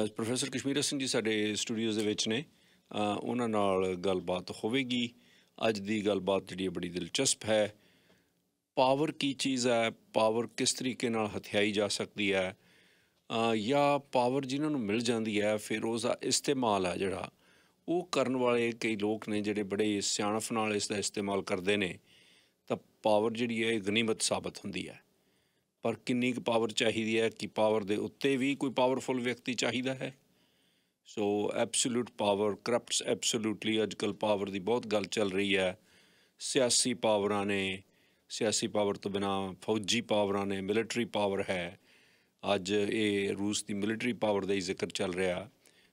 Professor Kashmir Singh ji ਸਾਡੇ studios ਦੇ ਵਿੱਚ ਨੇ। ਉਹਨਾਂ ਨਾਲ ਗੱਲਬਾਤ ਹੋਵੇਗੀ। ਅੱਜ ਦੀ ਗੱਲਬਾਤ ਜਿਹੜੀ ਹੈ ਬੜੀ ਦਿਲਚਸਪ ਹੈ। ਪਾਵਰ ਕੀ ਚੀਜ਼ ਹੈ, ਪਾਵਰ ਕਿਸ ਤਰੀਕੇ ਨਾਲ ਹਥਿਆਈ ਜਾ ਸਕਦੀ ਹੈ, ਜਾਂ ਪਾਵਰ ਜਿਨ੍ਹਾਂ ਨੂੰ ਮਿਲ ਜਾਂਦੀ ਹੈ ਫਿਰ ਉਸਦਾ ਇਸਤੇਮਾਲ ਹੈ ਜਿਹੜਾ ਉਹ ਕਰਨ ਵਾਲੇ ਕਈ ਲੋਕ ਨੇ ਜਿਹੜੇ ਬੜੇ ਸਿਆਣਪ ਨਾਲ ਇਸ ਦਾ ਇਸਤੇਮਾਲ ਕਰਦੇ ਨੇ, ਤਾਂ ਪਾਵਰ ਜਿਹੜੀ ਹੈ ਇਹ ਗਨੀਮਤ ਸਾਬਤ ਹੁੰਦੀ ਹੈ। ਪਰ ਕਿੰਨੀ ਕੁ ਪਾਵਰ ਚਾਹੀਦੀ ਹੈ ਕਿ ਪਾਵਰ ਦੇ ਉੱਤੇ ਵੀ ਕੋਈ ਪਾਵਰਫੁਲ ਵਿਅਕਤੀ ਚਾਹੀਦਾ ਹੈ। ਸੋ ਐਬਸੋਲੂਟ ਪਾਵਰ ਕਰਪਟਸ ਐਬਸੋਲੂਟਲੀ। ਅੱਜ ਕੱਲ੍ਹ ਪਾਵਰ ਦੀ ਬਹੁਤ ਗੱਲ ਚੱਲ ਰਹੀ ਹੈ। ਸਿਆਸੀ ਪਾਵਰਾਂ ਨੇ, ਸਿਆਸੀ ਪਾਵਰ ਤੋਂ ਬਿਨਾਂ ਫੌਜੀ ਪਾਵਰਾਂ ਨੇ, ਮਿਲਟਰੀ ਪਾਵਰ ਹੈ। ਅੱਜ ਇਹ ਰੂਸ ਦੀ ਮਿਲਟਰੀ ਪਾਵਰ ਦਾ ਹੀ ਜ਼ਿਕਰ ਚੱਲ ਰਿਹਾ,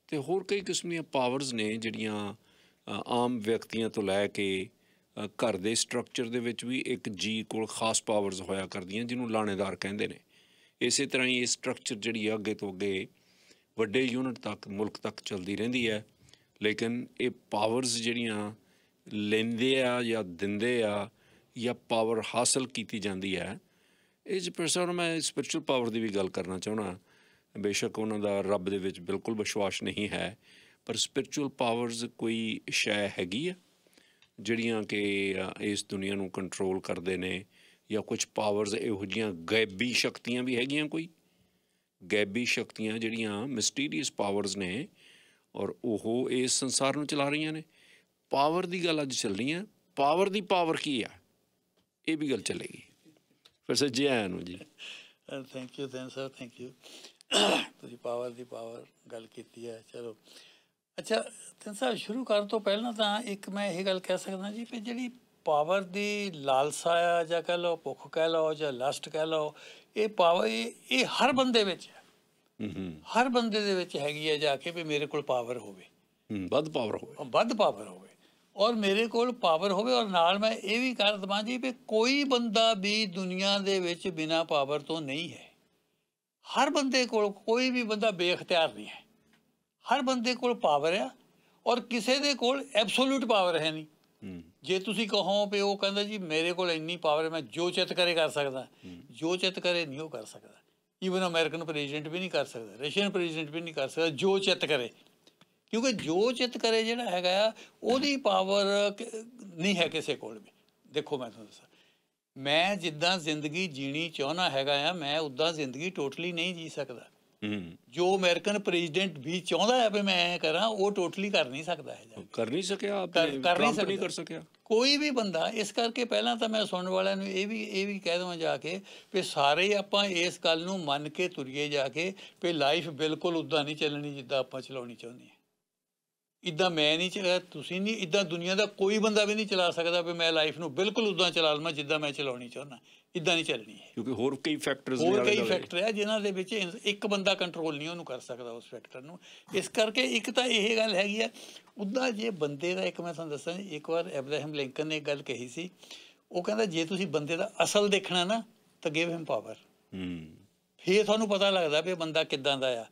ਅਤੇ ਹੋਰ ਕਈ ਕਿਸਮ ਦੀਆਂ ਪਾਵਰਸ ਨੇ ਜਿਹੜੀਆਂ ਆਮ ਵਿਅਕਤੀਆਂ ਤੋਂ ਲੈ ਕੇ ਘਰ ਦੇ ਸਟਰਕਚਰ ਦੇ ਵਿੱਚ ਵੀ ਇੱਕ ਜੀ ਕੋਲ ਖਾਸ ਪਾਵਰਸ ਹੋਇਆ ਕਰਦੀਆਂ ਜਿਹਨੂੰ ਲਾਣੇਦਾਰ ਕਹਿੰਦੇ ਨੇ। ਇਸੇ ਤਰ੍ਹਾਂ ਹੀ ਇਹ ਸਟਰਕਚਰ ਜਿਹੜੀ ਆ ਅੱਗੇ ਤੋਂ ਅੱਗੇ ਵੱਡੇ ਯੂਨਿਟ ਤੱਕ, ਮੁਲਕ ਤੱਕ ਚੱਲਦੀ ਰਹਿੰਦੀ ਹੈ। ਲੇਕਿਨ ਇਹ ਪਾਵਰਸ ਜਿਹੜੀਆਂ ਲੈਂਦੇ ਆ ਜਾਂ ਦਿੰਦੇ ਆ ਜਾਂ ਪਾਵਰ ਹਾਸਲ ਕੀਤੀ ਜਾਂਦੀ ਹੈ, ਇਹ 'ਚ ਪਰਸਨ ਮੈਂ ਸਪਿਰਚੁਅਲ ਪਾਵਰ ਦੀ ਵੀ ਗੱਲ ਕਰਨਾ ਚਾਹੁੰਦਾ। ਬੇਸ਼ੱਕ ਉਹਨਾਂ ਦਾ ਰੱਬ ਦੇ ਵਿੱਚ ਬਿਲਕੁਲ ਵਿਸ਼ਵਾਸ ਨਹੀਂ ਹੈ, ਪਰ ਸਪਿਰਚੁਅਲ ਪਾਵਰਸ ਕੋਈ ਸ਼ੈ ਹੈਗੀ ਆ ਜਿਹੜੀਆਂ ਕਿ ਇਸ ਦੁਨੀਆ ਨੂੰ ਕੰਟਰੋਲ ਕਰਦੇ ਨੇ, ਜਾਂ ਕੁਛ ਪਾਵਰਸ ਇਹੋ ਜਿਹੀਆਂ ਗੈਬੀ ਸ਼ਕਤੀਆਂ ਵੀ ਹੈਗੀਆਂ, ਕੋਈ ਗੈਬੀ ਸ਼ਕਤੀਆਂ ਜਿਹੜੀਆਂ ਮਿਸਟੀਰੀਅਸ ਪਾਵਰਸ ਨੇ ਔਰ ਉਹ ਇਸ ਸੰਸਾਰ ਨੂੰ ਚਲਾ ਰਹੀਆਂ ਨੇ। ਪਾਵਰ ਦੀ ਗੱਲ ਅੱਜ ਚੱਲਣੀ ਹੈ। ਪਾਵਰ ਦੀ ਪਾਵਰ ਕੀ ਆ, ਇਹ ਵੀ ਗੱਲ ਚੱਲੇਗੀ। ਫਿਰ ਸੱਜੇ ਆਇਆਂ ਨੂੰ ਜੀ। Thank you sir, thank you. ਤੁਸੀਂ ਪਾਵਰ ਦੀ ਪਾਵਰ ਗੱਲ ਕੀਤੀ ਹੈ। ਚਲੋ ਅੱਛਾ ਤਿੰਨ ਸਾਹਿਬ, ਸ਼ੁਰੂ ਕਰਨ ਤੋਂ ਪਹਿਲਾਂ ਤਾਂ ਇੱਕ ਮੈਂ ਇਹ ਗੱਲ ਕਹਿ ਸਕਦਾ ਜੀ ਵੀ ਜਿਹੜੀ ਪਾਵਰ ਦੀ ਲਾਲਸਾ ਆ, ਜਾਂ ਕਹਿ ਲਓ ਭੁੱਖ ਕਹਿ ਲਓ ਜਾਂ ਲਸਟ ਕਹਿ ਲਓ, ਇਹ ਪਾਵਰ ਇਹ ਹਰ ਬੰਦੇ ਵਿੱਚ ਹੈ। ਹਰ ਬੰਦੇ ਦੇ ਵਿੱਚ ਹੈਗੀ ਹੈ ਜਾ ਕੇ ਵੀ ਮੇਰੇ ਕੋਲ ਪਾਵਰ ਹੋਵੇ, ਵੱਧ ਪਾਵਰ ਹੋਵੇ, ਵੱਧ ਪਾਵਰ ਹੋਵੇ, ਔਰ ਮੇਰੇ ਕੋਲ ਪਾਵਰ ਹੋਵੇ। ਔਰ ਨਾਲ ਮੈਂ ਇਹ ਵੀ ਕਰ ਦੇਵਾਂ ਜੀ ਵੀ ਕੋਈ ਬੰਦਾ ਵੀ ਦੁਨੀਆ ਦੇ ਵਿੱਚ ਬਿਨਾਂ ਪਾਵਰ ਤੋਂ ਨਹੀਂ ਹੈ। ਹਰ ਬੰਦੇ ਕੋਲ, ਕੋਈ ਵੀ ਬੰਦਾ ਬੇਇਖਤਿਆਰ ਨਹੀਂ ਹੈ। ਹਰ ਬੰਦੇ ਕੋਲ ਪਾਵਰ ਆ, ਔਰ ਕਿਸੇ ਦੇ ਕੋਲ ਐਬਸੋਲੂਟ ਪਾਵਰ ਹੈ ਨਹੀਂ। ਜੇ ਤੁਸੀਂ ਕਹੋ ਵੀ ਉਹ ਕਹਿੰਦਾ ਜੀ ਮੇਰੇ ਕੋਲ ਇੰਨੀ ਪਾਵਰ ਹੈ, ਮੈਂ ਜੋ ਚਿੱਤ ਕਰੇ ਕਰ ਸਕਦਾ, ਜੋ ਚਿੱਤ ਕਰੇ ਨਹੀਂ ਉਹ ਕਰ ਸਕਦਾ। ਈਵਨ ਅਮਰੀਕਨ ਪ੍ਰੈਜ਼ੀਡੈਂਟ ਵੀ ਨਹੀਂ ਕਰ ਸਕਦਾ, ਰਸ਼ੀਅਨ ਪ੍ਰੈਜ਼ੀਡੈਂਟ ਵੀ ਨਹੀਂ ਕਰ ਸਕਦਾ ਜੋ ਚਿੱਤ ਕਰੇ, ਕਿਉਂਕਿ ਜੋ ਚਿੱਤ ਕਰੇ ਜਿਹੜਾ ਹੈਗਾ ਆ ਉਹਦੀ ਪਾਵਰ ਨਹੀਂ ਹੈ ਕਿਸੇ ਕੋਲ ਵੀ। ਦੇਖੋ ਮੈਂ ਤੁਹਾਨੂੰ ਦੱਸਾਂ, ਮੈਂ ਜਿੱਦਾਂ ਜ਼ਿੰਦਗੀ ਜੀਣੀ ਚਾਹੁੰਦਾ ਹੈਗਾ ਆ, ਮੈਂ ਉੱਦਾਂ ਜ਼ਿੰਦਗੀ ਟੋਟਲੀ ਨਹੀਂ ਜੀ ਸਕਦਾ। ਜੋ ਅਮਰੀਕਨ ਪ੍ਰੈਜ਼ੀਡੈਂਟ ਵੀ ਚਾਹੁੰਦਾ ਹੈ ਵੀ ਮੈਂ ਐਂ ਕਰਾਂ, ਉਹ ਟੋਟਲੀ ਕਰ ਨਹੀਂ ਸਕਦਾ ਹੈ, ਕਰ ਨਹੀਂ ਸਕਿਆ, ਕਰ ਨਹੀਂ ਕਰ ਸਕਿਆ ਕੋਈ ਵੀ ਬੰਦਾ। ਇਸ ਕਰਕੇ ਪਹਿਲਾਂ ਤਾਂ ਮੈਂ ਸੁਣਨ ਵਾਲਿਆਂ ਨੂੰ ਇਹ ਵੀ ਕਹਿ ਦੇਵਾਂ ਜਾ ਕੇ ਵੀ ਸਾਰੇ ਆਪਾਂ ਇਸ ਗੱਲ ਨੂੰ ਮੰਨ ਕੇ ਤੁਰੀਏ ਜਾ ਕੇ ਵੀ ਲਾਈਫ ਬਿਲਕੁਲ ਉੱਦਾਂ ਨਹੀਂ ਚੱਲਣੀ ਜਿੱਦਾਂ ਆਪਾਂ ਚਲਾਉਣੀ ਚਾਹੁੰਦੇ ਹਾਂ। ਇੱਦਾਂ ਮੈਂ ਨਹੀਂ ਚਲਾ, ਤੁਸੀਂ ਨਹੀਂ, ਇੱਦਾਂ ਦੁਨੀਆ ਦਾ ਕੋਈ ਬੰਦਾ ਵੀ ਨਹੀਂ ਚਲਾ ਸਕਦਾ ਵੀ ਮੈਂ ਲਾਈਫ ਨੂੰ ਬਿਲਕੁਲ ਉੱਦਾਂ ਚਲਾ ਲਵਾਂ ਜਿੱਦਾਂ ਮੈਂ ਚਲਾਉਣੀ ਚਾਹੁੰਦਾ। ਇੱਦਾਂ ਨਹੀਂ ਚੱਲਣੀ ਹੈ, ਕਿਉਂਕਿ ਹੋਰ ਕਈ ਫੈਕਟਰ ਆ ਜਿਨ੍ਹਾਂ ਦੇ ਵਿੱਚ ਇੱਕ ਬੰਦਾ ਕੰਟਰੋਲ ਨਹੀਂ ਉਹਨੂੰ ਕਰ ਸਕਦਾ, ਉਸ ਫੈਕਟਰ ਨੂੰ। ਇਸ ਕਰਕੇ ਇੱਕ ਤਾਂ ਇਹ ਗੱਲ ਹੈਗੀ ਆ। ਉੱਦਾਂ ਜੇ ਬੰਦੇ ਦਾ, ਇੱਕ ਮੈਂ ਤੁਹਾਨੂੰ ਦੱਸਾਂ, ਇੱਕ ਵਾਰ ਐਬਰਾਹਮ ਲਿੰਕਨ ਨੇ ਇੱਕ ਗੱਲ ਕਹੀ ਸੀ। ਉਹ ਕਹਿੰਦਾ ਜੇ ਤੁਸੀਂ ਬੰਦੇ ਦਾ ਅਸਲ ਦੇਖਣਾ ਨਾ ਤਾਂ ਗਿਵ ਹਿਮ ਪਾਵਰ, ਫਿਰ ਤੁਹਾਨੂੰ ਪਤਾ ਲੱਗਦਾ ਵੀ ਬੰਦਾ ਕਿੱਦਾਂ ਦਾ ਆ।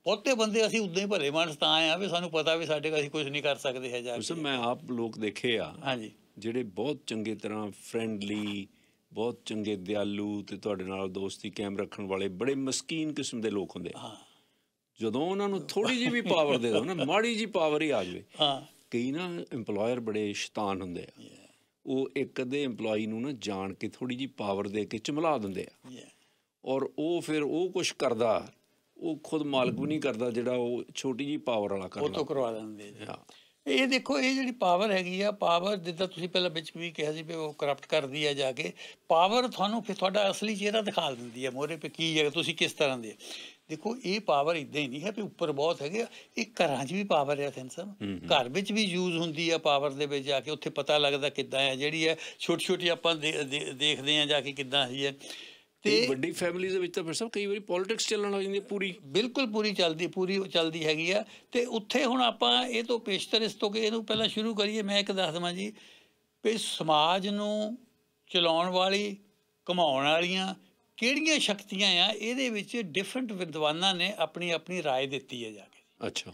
ਬਹੁਤੇ ਬੰਦੇ ਅਸੀਂ ਉੱਦਾਂ ਹੀ ਭਲੇ ਮਾਨਸ ਤਾਂ ਆ ਵੀ ਸਾਨੂੰ ਪਤਾ ਵੀ ਸਾਡੇ ਅਸੀਂ ਕੁਝ ਨਹੀਂ ਕਰ ਸਕਦੇ ਹੈ ਜਾ ਕੇ। ਮੈਂ ਆਪ ਲੋਕ ਦੇਖੇ ਆ ਹਾਂਜੀ ਜਿਹੜੇ ਬਹੁਤ ਚੰਗੇ ਤਰ੍ਹਾਂ ਫਰੈਂਡਲੀ, ਬਹੁਤ ਚੰਗੇ ਦਿਆਲੂ ਅਤੇ ਤੁਹਾਡੇ ਨਾਲ ਦੋਸਤੀ ਕਾਇਮ ਰੱਖਣ ਵਾਲੇ ਬੜੇ ਮਸਕੀਨ ਕਿਸਮ ਦੇ ਲੋਕ ਹੁੰਦੇ ਆ। ਜਦੋਂ ਉਹਨਾਂ ਨੂੰ ਥੋੜ੍ਹੀ ਜਿਹੀ ਵੀ ਪਾਵਰ ਦੇ ਦਿਓ ਨਾ, ਮਾੜੀ ਜਿਹੀ ਪਾਵਰ ਹੀ ਆ ਜਾਵੇ। ਕਈ ਨਾ ਇੰਪਲੋਇਰ ਬੜੇ ਸ਼ੈਤਾਨ ਹੁੰਦੇ ਆ, ਉਹ ਇੱਕ ਅੱਧੇ ਇੰਪਲੋਈ ਨੂੰ ਨਾ ਜਾਣ ਕੇ ਥੋੜ੍ਹੀ ਜਿਹੀ ਪਾਵਰ ਦੇ ਕੇ ਚਮਲਾ ਦਿੰਦੇ ਆ, ਔਰ ਉਹ ਫਿਰ ਉਹ ਕੁਛ ਕਰਦਾ, ਉਹ ਖੁਦ ਮਾਲਕ ਵੀ ਨਹੀਂ ਕਰਦਾ ਜਿਹੜਾ ਉਹ ਛੋਟੀ ਜਿਹੀ ਪਾਵਰ ਵਾਲਾ ਕਰਦਾ, ਉਹ ਤੋਂ ਕਰਵਾ ਦਿੰਦੇ। ਇਹ ਦੇਖੋ, ਇਹ ਜਿਹੜੀ ਪਾਵਰ ਹੈਗੀ ਆ, ਪਾਵਰ ਜਿੱਦਾਂ ਤੁਸੀਂ ਪਹਿਲਾਂ ਵਿੱਚ ਵੀ ਕਿਹਾ ਸੀ ਵੀ ਉਹ ਕਰਪਟ ਕਰਦੀ ਹੈ ਜਾ ਕੇ। ਪਾਵਰ ਤੁਹਾਨੂੰ ਫਿਰ ਤੁਹਾਡਾ ਅਸਲੀ ਚਿਹਰਾ ਦਿਖਾ ਦਿੰਦੀ ਹੈ ਮੋਹਰੇ ਪੇ ਕੀ ਹੈ, ਤੁਸੀਂ ਕਿਸ ਤਰ੍ਹਾਂ ਦੇ। ਦੇਖੋ ਇਹ ਪਾਵਰ ਇੱਦਾਂ ਹੀ ਨਹੀਂ ਹੈ ਵੀ ਉੱਪਰ ਬਹੁਤ ਹੈਗੇ ਆ, ਇਹ ਘਰਾਂ 'ਚ ਵੀ ਪਾਵਰ ਹੈ। ਘਰ ਵਿੱਚ ਵੀ ਯੂਜ਼ ਹੁੰਦੀ ਆ ਪਾਵਰ ਦੇ ਵਿੱਚ ਜਾ ਕੇ, ਉੱਥੇ ਪਤਾ ਲੱਗਦਾ ਕਿੱਦਾਂ ਹੈ, ਜਿਹੜੀ ਹੈ ਛੋਟੀ ਛੋਟੀ ਆਪਾਂ ਦੇਖਦੇ ਹਾਂ ਜਾ ਕੇ ਕਿੱਦਾਂ ਹੀ ਹੈ। ਤੇ ਵੱਡੀ ਫੈਮਿਲੀ ਦੇ ਵਿੱਚ ਤਾਂ ਫਿਰ ਸਭ ਕਈ ਵਾਰੀ ਪੋਲੀਟਿਕਸ ਚੱਲਣ ਲੱਗ ਜਾਂਦੀ ਪੂਰੀ, ਬਿਲਕੁਲ ਪੂਰੀ ਚੱਲਦੀ ਹੈਗੀ ਆ। ਅਤੇ ਉੱਥੇ ਹੁਣ ਆਪਾਂ ਇਹ ਤੋਂ ਪੇਸ਼ਤਰ ਇਸ ਤੋਂ ਕਿ ਇਹਨੂੰ ਪਹਿਲਾਂ ਸ਼ੁਰੂ ਕਰੀਏ। ਮੈਂ ਇੱਕ ਦੱਸ ਦੇਵਾਂ ਜੀ ਵੀ ਸਮਾਜ ਨੂੰ ਚਲਾਉਣ ਵਾਲੀ, ਘੁਮਾਉਣ ਵਾਲੀਆਂ ਕਿਹੜੀਆਂ ਸ਼ਕਤੀਆਂ ਆ, ਇਹਦੇ ਵਿੱਚ ਡਿਫਰੈਂਟ ਵਿਦਵਾਨਾਂ ਨੇ ਆਪਣੀ ਆਪਣੀ ਰਾਏ ਦਿੱਤੀ ਹੈ ਜਾ ਕੇ। ਅੱਛਾ,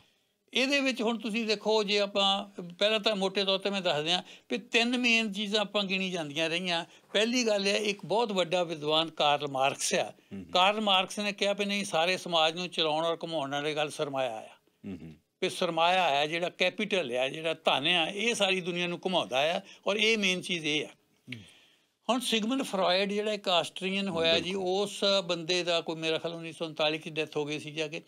ਇਹਦੇ ਵਿੱਚ ਹੁਣ ਤੁਸੀਂ ਦੇਖੋ, ਜੇ ਆਪਾਂ ਪਹਿਲਾਂ ਤਾਂ ਮੋਟੇ ਤੌਰ 'ਤੇ ਮੈਂ ਦੱਸ ਦਿਆਂ ਵੀ 3 ਮੇਨ ਚੀਜ਼ਾਂ ਆਪਾਂ ਗਿਣੀ ਜਾਂਦੀਆਂ ਰਹੀਆਂ। ਪਹਿਲੀ ਗੱਲ ਹੈ, ਇੱਕ ਬਹੁਤ ਵੱਡਾ ਵਿਦਵਾਨ ਕਾਰਲ ਮਾਰਕਸ ਆ। ਕਾਰਲ ਮਾਰਕਸ ਨੇ ਕਿਹਾ ਵੀ ਨਹੀਂ, ਸਾਰੇ ਸਮਾਜ ਨੂੰ ਚਲਾਉਣ ਔਰ ਘੁਮਾਉਣ ਵਾਲੀ ਗੱਲ ਸਰਮਾਇਆ ਆ। ਵੀ ਸਰਮਾਇਆ ਹੈ ਜਿਹੜਾ ਕੈਪੀਟਲ ਆ, ਜਿਹੜਾ ਧਨ ਆ, ਇਹ ਸਾਰੀ ਦੁਨੀਆ ਨੂੰ ਘੁਮਾਉਂਦਾ ਆ, ਔਰ ਇਹ ਮੇਨ ਚੀਜ਼ ਇਹ ਆ। ਹੁਣ ਸਿਗਮੰਡ ਫਰਾਇਡ ਜਿਹੜਾ ਇੱਕ ਆਸਟਰੀਅਨ ਹੋਇਆ ਜੀ, ਉਸ ਬੰਦੇ ਦਾ ਕੋਈ ਮੇਰਾ ਖਿਆਲ 1939 ਦੀ ਡੈਥ ਹੋ ਗਈ ਸੀ ਜਾ ਕੇ।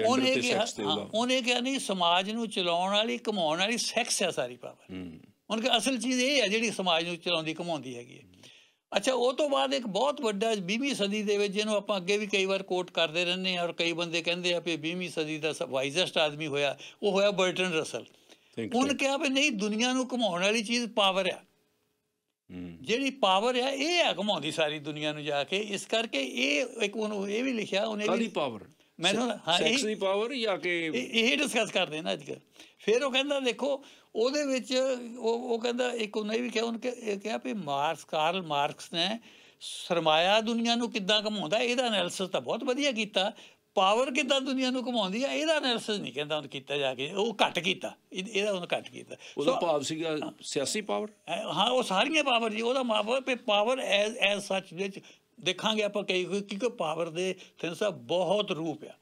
ਉਹਨੇ ਕਿਹਾ ਨਹੀਂ, ਸਮਾਜ ਨੂੰ ਚਲਾਉਣ ਵਾਲੀ ਘੁਮਾਉਣ ਵਾਲੀ ਸੈਕਸ ਆ ਸਾਰੀ ਪਾਵਰ। ਉਹਨੇ ਕਿਹਾ ਅਸਲ ਚੀਜ਼ ਇਹ ਹੈ ਜਿਹੜੀ ਸਮਾਜ ਨੂੰ ਚਲਾਉਂਦੀ ਘੁਮਾਉਂਦੀ ਹੈਗੀ ਹੈ। ਅੱਛਾ, ਉਹ ਤੋਂ ਬਾਅਦ ਇੱਕ ਬਹੁਤ ਵੱਡਾ 20ਵੀਂ ਸਦੀ ਦੇ ਵਿੱਚ, ਜਿਹਨੂੰ ਆਪਾਂ ਅੱਗੇ ਵੀ ਕਈ ਵਾਰ ਕੋਟ ਕਰਦੇ ਰਹਿੰਦੇ ਹਾਂ, ਔਰ ਕਈ ਬੰਦੇ ਕਹਿੰਦੇ ਆ ਵੀ 20ਵੀਂ ਸਦੀ ਦਾ ਵਾਈਜ਼ੈਸਟ ਆਦਮੀ ਹੋਇਆ, ਉਹ ਹੋਇਆ ਬਰਟਨ ਰਸਲ। ਉਹਨੇ ਕਿਹਾ ਵੀ ਨਹੀਂ, ਦੁਨੀਆ ਨੂੰ ਘੁਮਾਉਣ ਵਾਲੀ ਚੀਜ਼ ਪਾਵਰ ਆ। ਜਿਹੜੀ ਪਾਵਰ ਆ ਇਹ ਆ ਘੁਮਾਉਂਦੀ ਸਾਰੀ ਦੁਨੀਆ ਨੂੰ ਜਾ ਕੇ। ਇਸ ਕਰਕੇ ਇਹ ਇੱਕ ਉਹਨੂੰ ਇਹ ਵੀ ਲਿਖਿਆ ਉਹਨੇ ਪਾਵਰ ਮੈਨੂੰ, ਸੈਕਸ ਦੀ ਪਾਵਰ ਜਾਂ ਕਿ ਇਹ ਡਿਸਕਸ ਕਰਦੇ ਨਾ ਅੱਜ ਕੱਲ੍ਹ। ਫਿਰ ਉਹ ਕਹਿੰਦਾ ਦੇਖੋ ਉਹਦੇ ਵਿੱਚ ਉਹ ਕਹਿੰਦਾ ਇੱਕ ਉਹਨੇ ਇਹ ਵੀ ਕਿਹਾ, ਉਹਨੇ ਕਿਹਾ ਵੀ ਕਾਰਲ ਮਾਰਕਸ ਨੇ ਸਰਮਾਇਆ ਦੁਨੀਆ ਨੂੰ ਕਿੱਦਾਂ ਘੁਮਾਉਂਦਾ, ਇਹਦਾ ਐਨਾਲਿਸਿਸ ਤਾਂ ਬਹੁਤ ਵਧੀਆ ਕੀਤਾ। ਪਾਵਰ ਕਿੱਦਾਂ ਦੁਨੀਆ ਨੂੰ ਘੁਮਾਉਂਦੀ ਆ, ਇਹਦਾ ਐਨਾਲਿਸਿਸ ਨਹੀਂ ਕਹਿੰਦਾ ਉਹਨੇ ਕੀਤਾ ਜਾ ਕੇ, ਉਹ ਘੱਟ ਕੀਤਾ, ਇਹਦਾ ਉਹਨੇ ਘੱਟ ਕੀਤਾ। ਉਹਦਾ ਭਾਵ ਸੀਗਾ ਸਿਆਸੀ ਪਾਵਰ। ਹਾਂ, ਉਹ ਸਾਰੀਆਂ ਪਾਵਰ ਜੀ, ਉਹਦਾ ਮਾਪੇ ਪਾਵਰ ਐਜ਼ ਸੱਚ ਵਿੱਚ ਦੇਖਾਂਗੇ ਆਪਾਂ ਕਈ, ਕਿਉਂਕਿ ਪਾਵਰ ਦੇ ਬਹੁਤ ਰੂਪ ਆ।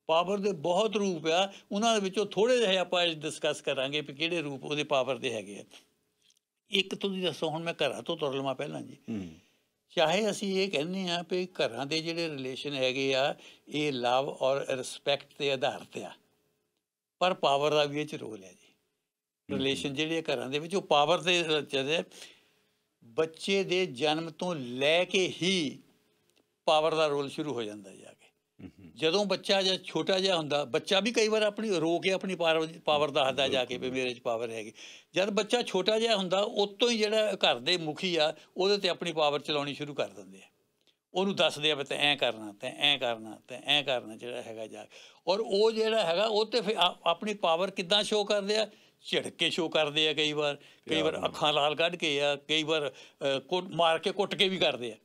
ਪਾਵਰ ਦੇ ਬਹੁਤ ਰੂਪ ਆ, ਉਹਨਾਂ ਦੇ ਵਿੱਚੋਂ ਥੋੜ੍ਹੇ ਜਿਹੇ ਆਪਾਂ ਡਿਸਕਸ ਕਰਾਂਗੇ ਵੀ ਕਿਹੜੇ ਰੂਪ ਉਹਦੇ ਪਾਵਰ ਦੇ ਹੈਗੇ ਆ। ਇੱਕ ਤੁਸੀਂ ਦੱਸੋ, ਹੁਣ ਮੈਂ ਘਰਾਂ ਤੋਂ ਤੁਰ ਲਵਾਂ ਪਹਿਲਾਂ ਜੀ। ਚਾਹੇ ਅਸੀਂ ਇਹ ਕਹਿੰਦੇ ਹਾਂ ਵੀ ਘਰਾਂ ਦੇ ਜਿਹੜੇ ਰਿਲੇਸ਼ਨ ਹੈਗੇ ਆ ਇਹ ਲਵ ਔਰ ਰਿਸਪੈਕਟ ਦੇ ਆਧਾਰ 'ਤੇ ਆ, ਪਰ ਪਾਵਰ ਦਾ ਵੀ ਇਹ 'ਚ ਰੋਲ ਹੈ ਜੀ। ਰਿਲੇਸ਼ਨ ਜਿਹੜੇ ਘਰਾਂ ਦੇ ਵਿੱਚ ਉਹ ਪਾਵਰ ਦੇ ਜਿਹੜੇ ਬੱਚੇ ਦੇ ਜਨਮ ਤੋਂ ਲੈ ਕੇ ਹੀ ਪਾਵਰ ਦਾ ਰੋਲ ਸ਼ੁਰੂ ਹੋ ਜਾਂਦਾ ਜਾ ਕੇ। ਜਦੋਂ ਬੱਚਾ ਜਾਂ ਛੋਟਾ ਜਿਹਾ ਹੁੰਦਾ, ਬੱਚਾ ਵੀ ਕਈ ਵਾਰ ਆਪਣੀ ਰੋ ਕੇ ਆਪਣੀ ਪਾਵਰ ਦੱਸਦਾ ਜਾ ਕੇ ਵੀ ਮੇਰੇ 'ਚ ਪਾਵਰ ਹੈਗੀ। ਜਦ ਬੱਚਾ ਛੋਟਾ ਜਿਹਾ ਹੁੰਦਾ, ਉਤੋਂ ਹੀ ਜਿਹੜਾ ਘਰ ਦੇ ਮੁਖੀ ਆ ਉਹਦੇ 'ਤੇ ਆਪਣੀ ਪਾਵਰ ਚਲਾਉਣੀ ਸ਼ੁਰੂ ਕਰ ਦਿੰਦੇ ਆ। ਉਹਨੂੰ ਦੱਸਦੇ ਆ ਵੀ ਤੈਂ ਐਂ ਕਰਨਾ, ਤੈਂ ਐਂ ਕਰਨਾ, ਤੈਂ ਐਂ ਕਰਨਾ ਜਿਹੜਾ ਹੈਗਾ ਜਾ ਕੇ। ਔਰ ਉਹ ਜਿਹੜਾ ਹੈਗਾ ਉਹ 'ਤੇ ਫਿਰ ਆਪਣੀ ਪਾਵਰ ਕਿੱਦਾਂ ਸ਼ੋਅ ਕਰਦੇ ਆ, ਝਿੜਕ ਕੇ ਸ਼ੋਅ ਕਰਦੇ ਆ। ਕਈ ਵਾਰ ਅੱਖਾਂ ਲਾਲ ਕੱਢ ਕੇ ਆ, ਕਈ ਵਾਰ ਮਾਰ ਕੇ ਕੁੱਟ ਕੇ ਵੀ ਕਰਦੇ ਆ।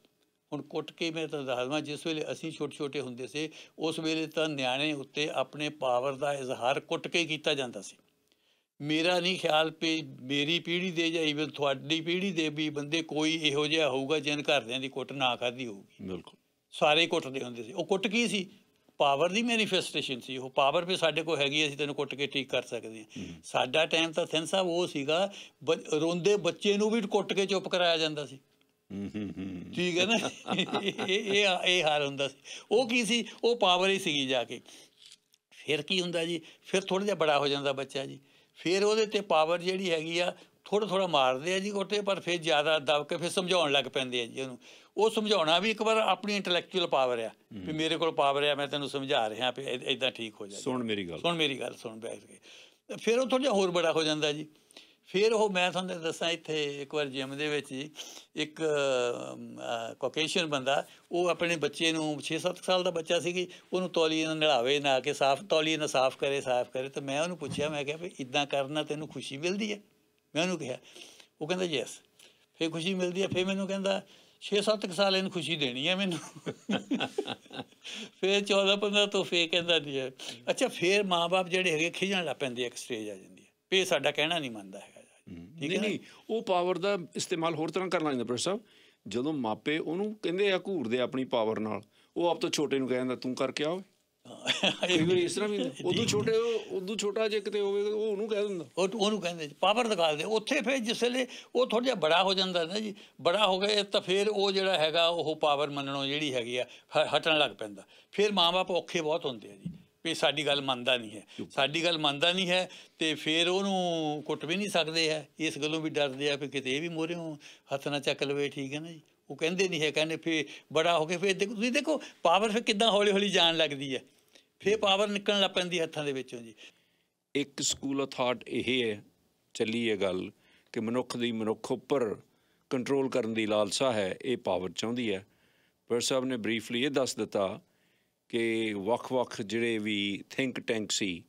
ਹੁਣ ਕੁੱਟ ਕੇ ਮੈਂ ਤਾਂ ਦੱਸਦਾ, ਜਿਸ ਵੇਲੇ ਅਸੀਂ ਛੋਟੇ ਛੋਟੇ ਹੁੰਦੇ ਸੀ, ਉਸ ਵੇਲੇ ਤਾਂ ਨਿਆਣੇ ਉੱਤੇ ਆਪਣੇ ਪਾਵਰ ਦਾ ਇਜ਼ਹਾਰ ਕੁੱਟ ਕੇ ਕੀਤਾ ਜਾਂਦਾ ਸੀ। ਮੇਰਾ ਨਹੀਂ ਖਿਆਲ ਵੀ ਮੇਰੀ ਪੀੜ੍ਹੀ ਦੇ ਜਾਂ ਈਵਨ ਤੁਹਾਡੀ ਪੀੜ੍ਹੀ ਦੇ ਵੀ ਬੰਦੇ ਕੋਈ ਇਹੋ ਜਿਹਾ ਹੋਊਗਾ ਜਿਹਨ ਘਰਦਿਆਂ ਦੀ ਕੁੱਟ ਨਾ ਖਾਧੀ ਹੋਊਗੀ। ਬਿਲਕੁਲ ਸਾਰੇ ਕੁੱਟਦੇ ਹੁੰਦੇ ਸੀ। ਉਹ ਕੁੱਟ ਕੀ ਸੀ? ਪਾਵਰ ਦੀ ਮੈਨੀਫੈਸਟੇਸ਼ਨ ਸੀ। ਉਹ ਪਾਵਰ ਵੀ ਸਾਡੇ ਕੋਲ ਹੈਗੀ, ਅਸੀਂ ਤੈਨੂੰ ਕੁੱਟ ਕੇ ਠੀਕ ਕਰ ਸਕਦੇ ਹਾਂ। ਸਾਡਾ ਟਾਈਮ ਤਾਂ ਥਿੰਨ ਸਾਹਿਬ ਉਹ ਸੀਗਾ, ਰੋਂਦੇ ਬੱਚੇ ਨੂੰ ਵੀ ਕੁੱਟ ਕੇ ਚੁੱਪ ਕਰਾਇਆ ਜਾਂਦਾ ਸੀ। ਠੀਕ ਹੈ ਨਾ, ਇਹ ਹਾਲ ਹੁੰਦਾ ਸੀ। ਉਹ ਕੀ ਸੀ? ਉਹ ਪਾਵਰ ਹੀ ਸੀਗੀ ਜਾ ਕੇ। ਫਿਰ ਕੀ ਹੁੰਦਾ ਜੀ, ਫਿਰ ਥੋੜ੍ਹਾ ਜਿਹਾ ਬੜਾ ਹੋ ਜਾਂਦਾ ਬੱਚਾ ਜੀ, ਫਿਰ ਉਹਦੇ 'ਤੇ ਪਾਵਰ ਜਿਹੜੀ ਹੈਗੀ ਆ ਥੋੜ੍ਹਾ ਥੋੜ੍ਹਾ ਮਾਰਦੇ ਆ ਜੀ ਕੁੱਟੇ, ਪਰ ਫਿਰ ਜ਼ਿਆਦਾ ਦਬ ਕੇ ਫਿਰ ਸਮਝਾਉਣ ਲੱਗ ਪੈਂਦੇ ਆ ਜੀ ਉਹਨੂੰ। ਉਹ ਸਮਝਾਉਣਾ ਵੀ ਇੱਕ ਵਾਰ ਆਪਣੀ ਇੰਟੈਲੈਕਚੁਅਲ ਪਾਵਰ ਆ ਵੀ ਮੇਰੇ ਕੋਲ ਪਾਵਰ ਆ, ਮੈਂ ਤੈਨੂੰ ਸਮਝਾ ਰਿਹਾ ਵੀ ਇੱਦਾਂ ਠੀਕ ਹੋ ਜਾਏ, ਸੁਣ ਮੇਰੀ ਗੱਲ ਸੁਣ ਬੈਠ ਕੇ। ਫਿਰ ਉਹ ਥੋੜ੍ਹਾ ਜਿਹਾ ਹੋਰ ਬੜਾ ਹੋ ਜਾਂਦਾ ਜੀ। ਫਿਰ ਉਹ ਮੈਂ ਤੁਹਾਨੂੰ ਦੱਸਾਂ, ਇੱਥੇ ਇੱਕ ਵਾਰ ਜਿਮ ਦੇ ਵਿੱਚ ਜੀ ਇੱਕ ਕੋਕੇਸ਼ੀਅਨ ਬੰਦਾ, ਉਹ ਆਪਣੇ ਬੱਚੇ ਨੂੰ 6-7 ਸਾਲ ਦਾ ਬੱਚਾ ਸੀਗੀ, ਉਹਨੂੰ ਤੌਲੀਏ ਨਾਲ ਨਲਾਵੇ, ਨਾ ਕੇ ਤੌਲੀਏ ਨਾਲ ਸਾਫ਼ ਕਰੇ। ਤਾਂ ਮੈਂ ਉਹਨੂੰ ਪੁੱਛਿਆ, ਮੈਂ ਕਿਹਾ ਵੀ ਇੱਦਾਂ ਕਰਨਾ ਤੈਨੂੰ ਖੁਸ਼ੀ ਮਿਲਦੀ ਹੈ? ਮੈਂ ਉਹਨੂੰ ਕਿਹਾ, ਉਹ ਕਹਿੰਦਾ ਯੈਸ। ਫਿਰ ਖੁਸ਼ੀ ਮਿਲਦੀ ਹੈ। ਫਿਰ ਮੈਨੂੰ ਕਹਿੰਦਾ 6-7 ਸਾਲ ਇਹਨੂੰ ਖੁਸ਼ੀ ਦੇਣੀ ਹੈ ਮੈਨੂੰ। ਫਿਰ 14-15 ਤੋਂ ਫਿਰ ਕਹਿੰਦਾ ਨਹੀਂ ਹੈ। ਅੱਛਾ, ਫਿਰ ਮਾਂ ਬਾਪ ਜਿਹੜੇ ਹੈਗੇ ਖਿਝਣ ਲੱਗ ਪੈਂਦੇ, ਇੱਕ ਸਟੇਜ ਆ ਜਾਂਦੀ ਹੈ ਵੀ ਇਹ ਸਾਡਾ ਕਹਿਣਾ ਨਹੀਂ ਮੰਨਦਾ ਹੈਗਾ। ਨਹੀਂ, ਉਹ ਪਾਵਰ ਦਾ ਇਸਤੇਮਾਲ ਹੋਰ ਤਰ੍ਹਾਂ ਕਰਨ ਲੱਗ ਜਾਂਦਾ ਪ੍ਰੋਫੈਸਰ ਸਾਹਿਬ। ਜਦੋਂ ਮਾਪੇ ਉਹਨੂੰ ਕਹਿੰਦੇ ਆ ਘੂਰਦੇ ਆਪਣੀ ਪਾਵਰ ਨਾਲ, ਉਹ ਆਪ ਤੋਂ ਛੋਟੇ ਨੂੰ ਕਹਿ ਦਿੰਦਾ ਤੂੰ ਕਰਕੇ ਆਓ। ਇਸ ਤਰ੍ਹਾਂ ਵੀ ਉਦੋਂ ਛੋਟਾ ਜੇ ਕਿਤੇ ਹੋਵੇ ਉਹ ਉਹਨੂੰ ਕਹਿ ਦਿੰਦਾ, ਉਹਨੂੰ ਕਹਿੰਦੇ ਪਾਵਰ ਦਿਖਾਉਂਦੇ। ਉੱਥੇ ਫਿਰ ਜਿਸ ਵੇਲੇ ਉਹ ਥੋੜ੍ਹਾ ਜਿਹਾ ਬੜਾ ਹੋ ਜਾਂਦਾ ਨਾ ਜੀ, ਬੜਾ ਹੋ ਗਏ ਤਾਂ ਫਿਰ ਉਹ ਜਿਹੜਾ ਹੈਗਾ ਉਹ ਪਾਵਰ ਮੰਨਣੋਂ ਜਿਹੜੀ ਹੈਗੀ ਆ ਹਟਣ ਲੱਗ ਪੈਂਦਾ। ਫਿਰ ਮਾਂ ਬਾਪ ਔਖੇ ਬਹੁਤ ਹੁੰਦੇ ਆ ਜੀ ਵੀ ਸਾਡੀ ਗੱਲ ਮੰਨਦਾ ਨਹੀਂ ਹੈ, ਅਤੇ ਫਿਰ ਉਹਨੂੰ ਕੁੱਟ ਵੀ ਨਹੀਂ ਸਕਦੇ ਹੈ। ਇਸ ਗੱਲੋਂ ਵੀ ਡਰਦੇ ਆ ਵੀ ਕਿਤੇ ਇਹ ਵੀ ਮੂਹਰਿਓਂ ਹੱਥ ਨਾ ਚੱਕ ਲਵੇ। ਠੀਕ ਹੈ ਨਾ ਜੀ, ਉਹ ਕਹਿੰਦੇ ਨਹੀਂ ਹੈ, ਕਹਿੰਦੇ ਫਿਰ ਬੜਾ ਹੋ ਕੇ ਫਿਰ ਤੁਸੀਂ ਦੇਖੋ ਪਾਵਰ ਫਿਰ ਕਿੱਦਾਂ ਹੌਲੀ ਹੌਲੀ ਜਾਣ ਲੱਗਦੀ ਹੈ, ਫਿਰ ਪਾਵਰ ਨਿਕਲਣ ਲੱਗ ਪੈਂਦੀ ਹੱਥਾਂ ਦੇ ਵਿੱਚੋਂ ਜੀ। ਇੱਕ ਸਕੂਲ ਆਫ ਥਾਟ ਇਹ ਹੈ, ਚੱਲੀ ਇਹ ਗੱਲ ਕਿ ਮਨੁੱਖ ਉੱਪਰ ਕੰਟਰੋਲ ਕਰਨ ਦੀ ਲਾਲਸਾ ਹੈ, ਇਹ ਪਾਵਰ ਚਾਹੁੰਦੀ ਹੈ। ਪ੍ਰੋਫੈਸਰ ਸਾਹਿਬ ਨੇ ਬਰੀਫਲੀ ਇਹ ਦੱਸ ਦਿੱਤਾ ਕਿ ਵੱਖ-ਵੱਖ ਜਿਹੜੇ ਵੀ ਥਿੰਕ ਟੈਂਕ ਸੀ,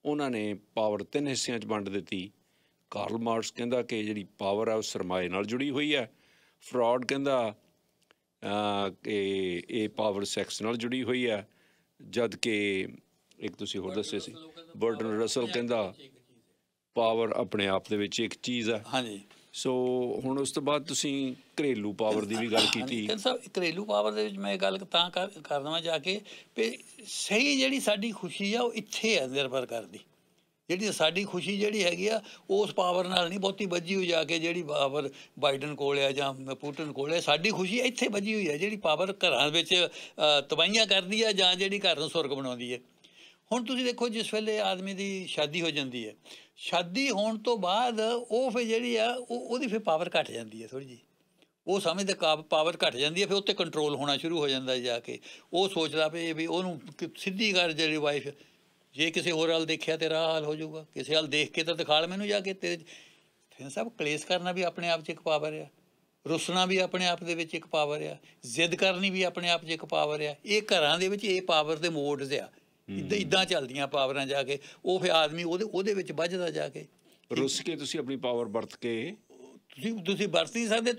ਉਹਨਾਂ ਨੇ ਪਾਵਰ 3 ਹਿੱਸਿਆਂ 'ਚ ਵੰਡ ਦਿੱਤੀ। ਕਾਰਲ ਮਾਰਕਸ ਕਹਿੰਦਾ ਕਿ ਜਿਹੜੀ ਪਾਵਰ ਆ ਉਹ ਸਰਮਾਏ ਨਾਲ ਜੁੜੀ ਹੋਈ ਹੈ। ਫਰੌਡ ਕਹਿੰਦਾ ਕਿ ਇਹ ਪਾਵਰ ਸੈਕਸ ਨਾਲ ਜੁੜੀ ਹੋਈ ਹੈ, ਜਦ ਕਿ ਇੱਕ ਤੁਸੀਂ ਹੋਰ ਦੱਸਿਆ ਸੀ ਬਰਟਨ ਰਸਲ ਕਹਿੰਦਾ ਪਾਵਰ ਆਪਣੇ ਆਪ ਦੇ ਵਿੱਚ ਇੱਕ ਚੀਜ਼ ਹੈ। ਹਾਂਜੀ। ਸੋ ਹੁਣ ਉਸ ਤੋਂ ਬਾਅਦ ਤੁਸੀਂ ਘਰੇਲੂ ਪਾਵਰ ਦੀ ਵੀ ਗੱਲ ਕੀਤੀ। ਸਰ ਘਰੇਲੂ ਪਾਵਰ ਦੇ ਵਿੱਚ ਮੈਂ ਇਹ ਗੱਲ ਤਾਂ ਕਰ ਦੇਵਾਂ ਜਾ ਕੇ ਵੀ ਸਹੀ ਜਿਹੜੀ ਸਾਡੀ ਖੁਸ਼ੀ ਆ ਉਹ ਇੱਥੇ ਹੈ ਨਿਰਭਰ ਕਰਦੀ। ਜਿਹੜੀ ਸਾਡੀ ਖੁਸ਼ੀ ਜਿਹੜੀ ਹੈਗੀ ਆ ਉਸ ਪਾਵਰ ਨਾਲ ਨਹੀਂ ਬਹੁਤੀ ਬੱਝੀ ਹੋਈ ਜਾ ਕੇ ਜਿਹੜੀ ਪਾਵਰ ਬਾਈਡਨ ਕੋਲ ਆ ਜਾਂ ਪੁਟਿਨ ਕੋਲ ਆ। ਸਾਡੀ ਖੁਸ਼ੀ ਇੱਥੇ ਬੱਝੀ ਹੋਈ ਹੈ ਜਿਹੜੀ ਪਾਵਰ ਘਰਾਂ ਵਿੱਚ ਤਬਾਹੀਆਂ ਕਰਦੀ ਆ ਜਾਂ ਜਿਹੜੀ ਘਰ ਨੂੰ ਸੁਰਗ ਬਣਾਉਂਦੀ ਹੈ। ਹੁਣ ਤੁਸੀਂ ਦੇਖੋ ਜਿਸ ਵੇਲੇ ਆਦਮੀ ਦੀ ਸ਼ਾਦੀ ਹੋ ਜਾਂਦੀ ਹੈ, ਸ਼ਾਦੀ ਹੋਣ ਤੋਂ ਬਾਅਦ ਉਹ ਫਿਰ ਜਿਹੜੀ ਆ ਉਹਦੀ ਫਿਰ ਪਾਵਰ ਘੱਟ ਜਾਂਦੀ ਹੈ ਥੋੜ੍ਹੀ ਜਿਹੀ। ਉਹ ਸਮਝਦੇ ਪਾਵਰ ਘੱਟ ਜਾਂਦੀ ਹੈ, ਫਿਰ ਉੱਤੇ ਕੰਟਰੋਲ ਹੋਣਾ ਸ਼ੁਰੂ ਹੋ ਜਾਂਦਾ ਜਾ ਕੇ। ਉਹ ਸੋਚਦਾ ਵੀ ਉਹਨੂੰ ਸਿੱਧੀ ਕਰ ਜਿਹੜੀ ਵਾਈਫ, ਜੇ ਕਿਸੇ ਹੋਰ ਹਾਲ ਦੇਖਿਆ ਤੇਰਾ ਹਾਲ ਹੋ ਜਾਊਗਾ, ਕਿਸੇ ਹਾਲ ਦੇਖ ਕੇ ਤਾਂ ਦਿਖਾਲ ਮੈਨੂੰ ਜਾ ਕੇ ਤੇਰੇ। ਫਿਰ ਸਭ ਕਲੇਸ਼ ਕਰਨਾ ਵੀ ਆਪਣੇ ਆਪ 'ਚ ਇੱਕ ਪਾਵਰ ਆ, ਰੁੱਸਣਾ ਵੀ ਆਪਣੇ ਆਪ ਦੇ ਵਿੱਚ ਇੱਕ ਪਾਵਰ ਆ, ਜ਼ਿੱਦ ਕਰਨੀ ਵੀ ਆਪਣੇ ਆਪ 'ਚ ਇੱਕ ਪਾਵਰ ਆ। ਇਹ ਘਰਾਂ ਦੇ ਵਿੱਚ ਇਹ ਪਾਵਰ ਦੇ ਮੋਡਸ ਆ, ਇੱਦਾਂ ਚੱਲਦੀਆਂ ਪਾਵਰਾਂ ਜਾ ਕੇ। ਉਹ ਫਿਰ ਆਦਮੀ ਉਹਦੇ ਵਿੱਚ ਵੱਝਦਾ ਜਾ ਕੇ। ਰੁੱਸ ਕੇ ਤੁਸੀਂ ਆਪਣੀ ਪਾਵਰ ਵਰਤ ਕੇ ਤੁਸੀਂ ਵਰਤ ਨਹੀਂ ਸਕਦੇ।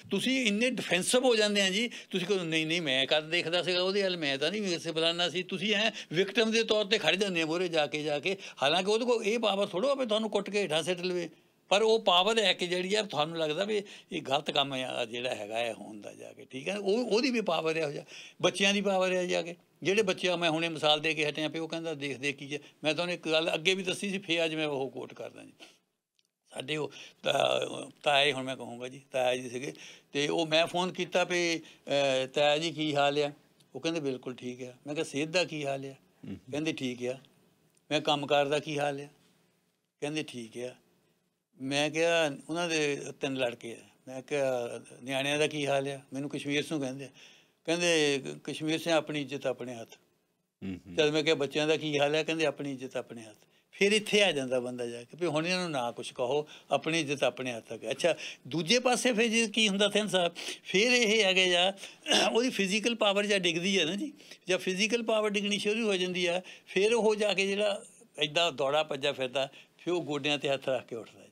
ਤੁਸੀਂ ਇੰਨੇ ਡਿਫੈਂਸਿਵ ਹੋ ਜਾਂਦੇ ਆ ਜੀ। ਤੁਸੀਂ ਕਹੋ ਨਹੀਂ ਮੈਂ ਕਦ ਦੇਖਦਾ ਸੀਗਾ ਉਹਦੇ ਵੱਲ, ਮੈਂ ਤਾਂ ਨਹੀਂ ਵੈਸੇ ਫਲਾਨਾ ਸੀ। ਤੁਸੀਂ ਵਿਕਟਮ ਦੇ ਤੌਰ 'ਤੇ ਖੜ੍ਹ ਜਾਂਦੇ ਆ ਮੂਹਰੇ ਜਾ ਕੇ ਹਾਲਾਂਕਿ ਉਹਦੇ ਕੋਲ ਇਹ ਪਾਵਰ ਥੋੜ੍ਹਾ ਹੋਵੇ ਤੁਹਾਨੂੰ ਕੁੱਟ ਕੇ ਹੇਠਾਂ ਸਿੱਟ ਲਵੇ, ਪਰ ਉਹ ਪਾਵਰ ਹੈ ਕਿ ਜਿਹੜੀ ਆ ਤੁਹਾਨੂੰ ਲੱਗਦਾ ਵੀ ਇਹ ਗਲਤ ਕੰਮ ਆ ਜਿਹੜਾ ਹੈਗਾ ਹੈ ਹੋਣ ਦਾ ਜਾ ਕੇ। ਠੀਕ ਹੈ, ਉਹਦੀ ਵੀ ਪਾਵਰ ਇਹੋ ਜਿਹਾ। ਬੱਚਿਆਂ ਦੀ ਪਾਵਰ ਹੈ ਜਾ ਕੇ। ਜਿਹੜੇ ਬੱਚੇ ਮੈਂ ਹੁਣੇ ਮਿਸਾਲ ਦੇ ਕੇ ਹਟਿਆ ਪਏ, ਉਹ ਕਹਿੰਦਾ ਦੇਖ ਕੀ ਹੈ। ਮੈਂ ਤੁਹਾਨੂੰ ਇੱਕ ਗੱਲ ਅੱਗੇ ਵੀ ਦੱਸੀ ਸੀ, ਫੇਰ ਅੱਜ ਮੈਂ ਉਹ ਕੋਟ ਕਰਦਾ ਜੀ। ਸਾਡੇ ਉਹ ਤਾਏ, ਹੁਣ ਮੈਂ ਕਹੂੰਗਾ ਜੀ ਤਾਇਆ ਜੀ ਸੀਗੇ, ਅਤੇ ਉਹ ਮੈਂ ਫੋਨ ਕੀਤਾ ਵੀ ਤਾਇਆ ਜੀ ਕੀ ਹਾਲ ਆ? ਉਹ ਕਹਿੰਦੇ ਬਿਲਕੁਲ ਠੀਕ ਆ। ਮੈਂ ਕਿਹਾ ਸਿਹਤ ਦਾ ਕੀ ਹਾਲ ਆ? ਕਹਿੰਦੇ ਠੀਕ ਆ। ਮੈਂ ਕੰਮਕਾਰ ਦਾ ਕੀ ਹਾਲ ਆ? ਕਹਿੰਦੇ ਠੀਕ ਆ। ਮੈਂ ਕਿਹਾ ਉਹਨਾਂ ਦੇ 3 ਲੜਕੇ ਆ। ਮੈਂ ਕਿਹਾ ਨਿਆਣਿਆਂ ਦਾ ਕੀ ਹਾਲ ਆ? ਮੈਨੂੰ ਕਸ਼ਮੀਰ ਤੋਂ ਕਹਿੰਦੇ ਆ। ਕਹਿੰਦੇ ਕਸ਼ਮੀਰ ਸੇ ਆਪਣੀ ਇੱਜ਼ਤ ਆਪਣੇ ਹੱਥ। ਜਦ ਮੈਂ ਕਿਹਾ ਬੱਚਿਆਂ ਦਾ ਕੀ ਹਾਲ ਹੈ? ਕਹਿੰਦੇ ਆਪਣੀ ਇੱਜ਼ਤ ਆਪਣੇ ਹੱਥ। ਫਿਰ ਇੱਥੇ ਆ ਜਾਂਦਾ ਬੰਦਾ ਜਾ ਕੇ ਵੀ ਹੁਣ ਇਹਨਾਂ ਨੂੰ ਨਾ ਕੁਛ ਕਹੋ, ਆਪਣੀ ਇੱਜ਼ਤ ਆਪਣੇ ਹੱਥ ਤੱਕ। ਅੱਛਾ, ਦੂਜੇ ਪਾਸੇ ਫਿਰ ਜੇ ਕੀ ਹੁੰਦਾ ਥਿੰਨ ਸਾਹਿਬ, ਫਿਰ ਇਹ ਹੈਗੇ ਜਾਂ ਉਹਦੀ ਫਿਜ਼ੀਕਲ ਪਾਵਰ ਜਾਂ ਡਿੱਗਦੀ ਹੈ ਨਾ ਜੀ, ਜਾਂ ਫਿਜ਼ੀਕਲ ਪਾਵਰ ਡਿੱਗਣੀ ਸ਼ੁਰੂ ਹੋ ਜਾਂਦੀ ਆ, ਫਿਰ ਉਹ ਜਾ ਕੇ ਜਿਹੜਾ ਇੱਦਾਂ ਦੌੜਾ ਭੱਜਾ ਫਿਰਦਾ, ਫਿਰ ਉਹ ਗੋਡਿਆਂ 'ਤੇ ਹੱਥ ਰੱਖ ਕੇ ਉੱਠਦਾ ਜੀ।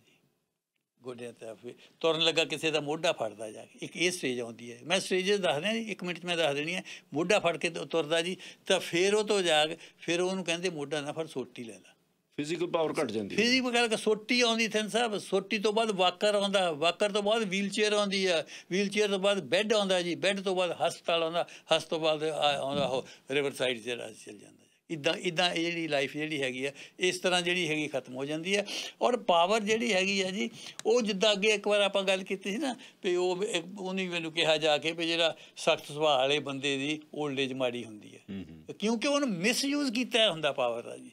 ਗੋਡਿਆਂ 'ਤੇ ਫਿਰ ਤੁਰਨ ਲੱਗਾ ਕਿਸੇ ਦਾ ਮੋਢਾ ਫੜਦਾ ਜਾ ਕੇ। ਇੱਕ ਇਹ ਸਟੇਜ ਆਉਂਦੀ ਹੈ। ਮੈਂ ਸਟੇਜਿਸ ਦੱਸ ਦਿਆਂ ਜੀ, 1 ਮਿੰਟ 'ਚ ਮੈਂ ਦੱਸ ਦੇਣੀ ਹੈ। ਮੋਢਾ ਫੜ ਕੇ ਤੁਰਦਾ ਜੀ, ਤਾਂ ਫਿਰ ਉਹ ਤੋਂ ਜਾ ਕੇ ਫਿਰ ਉਹਨੂੰ ਕਹਿੰਦੇ ਮੋਢਾ ਨਾ ਫੜ, ਸੋਟੀ ਲੈ ਲਾ। ਫਿਜ਼ੀਕਲ ਪਾਵਰ ਘੱਟ ਜਾਂਦੀ। ਫਿਜ਼ੀਕਲ ਕਰਕੇ ਸੋਟੀ ਆਉਂਦੀ ਥਿੰਨ ਸਾਹਿਬ। ਸੋਟੀ ਤੋਂ ਬਾਅਦ ਵਾਕਰ ਆਉਂਦਾ, ਵਾਕਰ ਤੋਂ ਬਾਅਦ ਵੀਲ ਚੇਅਰ ਆਉਂਦੀ ਆ, ਵੀਲ ਚੇਅਰ ਤੋਂ ਬਾਅਦ ਬੈੱਡ ਆਉਂਦਾ ਜੀ, ਬੈੱਡ ਤੋਂ ਬਾਅਦ ਹਸਪਤਾਲ ਆਉਂਦਾ, ਹਸਪਤਾਲ ਤੋਂ ਬਾਅਦ ਆਉਂਦਾ ਉਹ ਰਿਵਰ ਸਾਈਡ ਜਿਹੜਾ ਚੱਲ ਜਾਂਦਾ। ਇੱਦਾਂ ਇਹ ਜਿਹੜੀ ਲਾਈਫ ਜਿਹੜੀ ਹੈਗੀ ਆ, ਇਸ ਤਰ੍ਹਾਂ ਜਿਹੜੀ ਹੈਗੀ ਖਤਮ ਹੋ ਜਾਂਦੀ ਹੈ। ਔਰ ਪਾਵਰ ਜਿਹੜੀ ਹੈਗੀ ਆ ਜੀ, ਉਹ ਜਿੱਦਾਂ ਅੱਗੇ ਇੱਕ ਵਾਰ ਆਪਾਂ ਗੱਲ ਕੀਤੀ ਸੀ ਨਾ ਵੀ ਉਹਨੇ ਮੈਨੂੰ ਕਿਹਾ ਜਾ ਕੇ ਵੀ ਜਿਹੜਾ ਸਖਤ ਸੁਭਾਅ ਵਾਲੇ ਬੰਦੇ ਦੀ ਓਲਡ ਏਜ ਮਾੜੀ ਹੁੰਦੀ ਹੈ, ਕਿਉਂਕਿ ਉਹਨੂੰ ਮਿਸਯੂਜ਼ ਕੀਤਾ ਹੁੰਦਾ ਪਾਵਰ ਦਾ ਜੀ।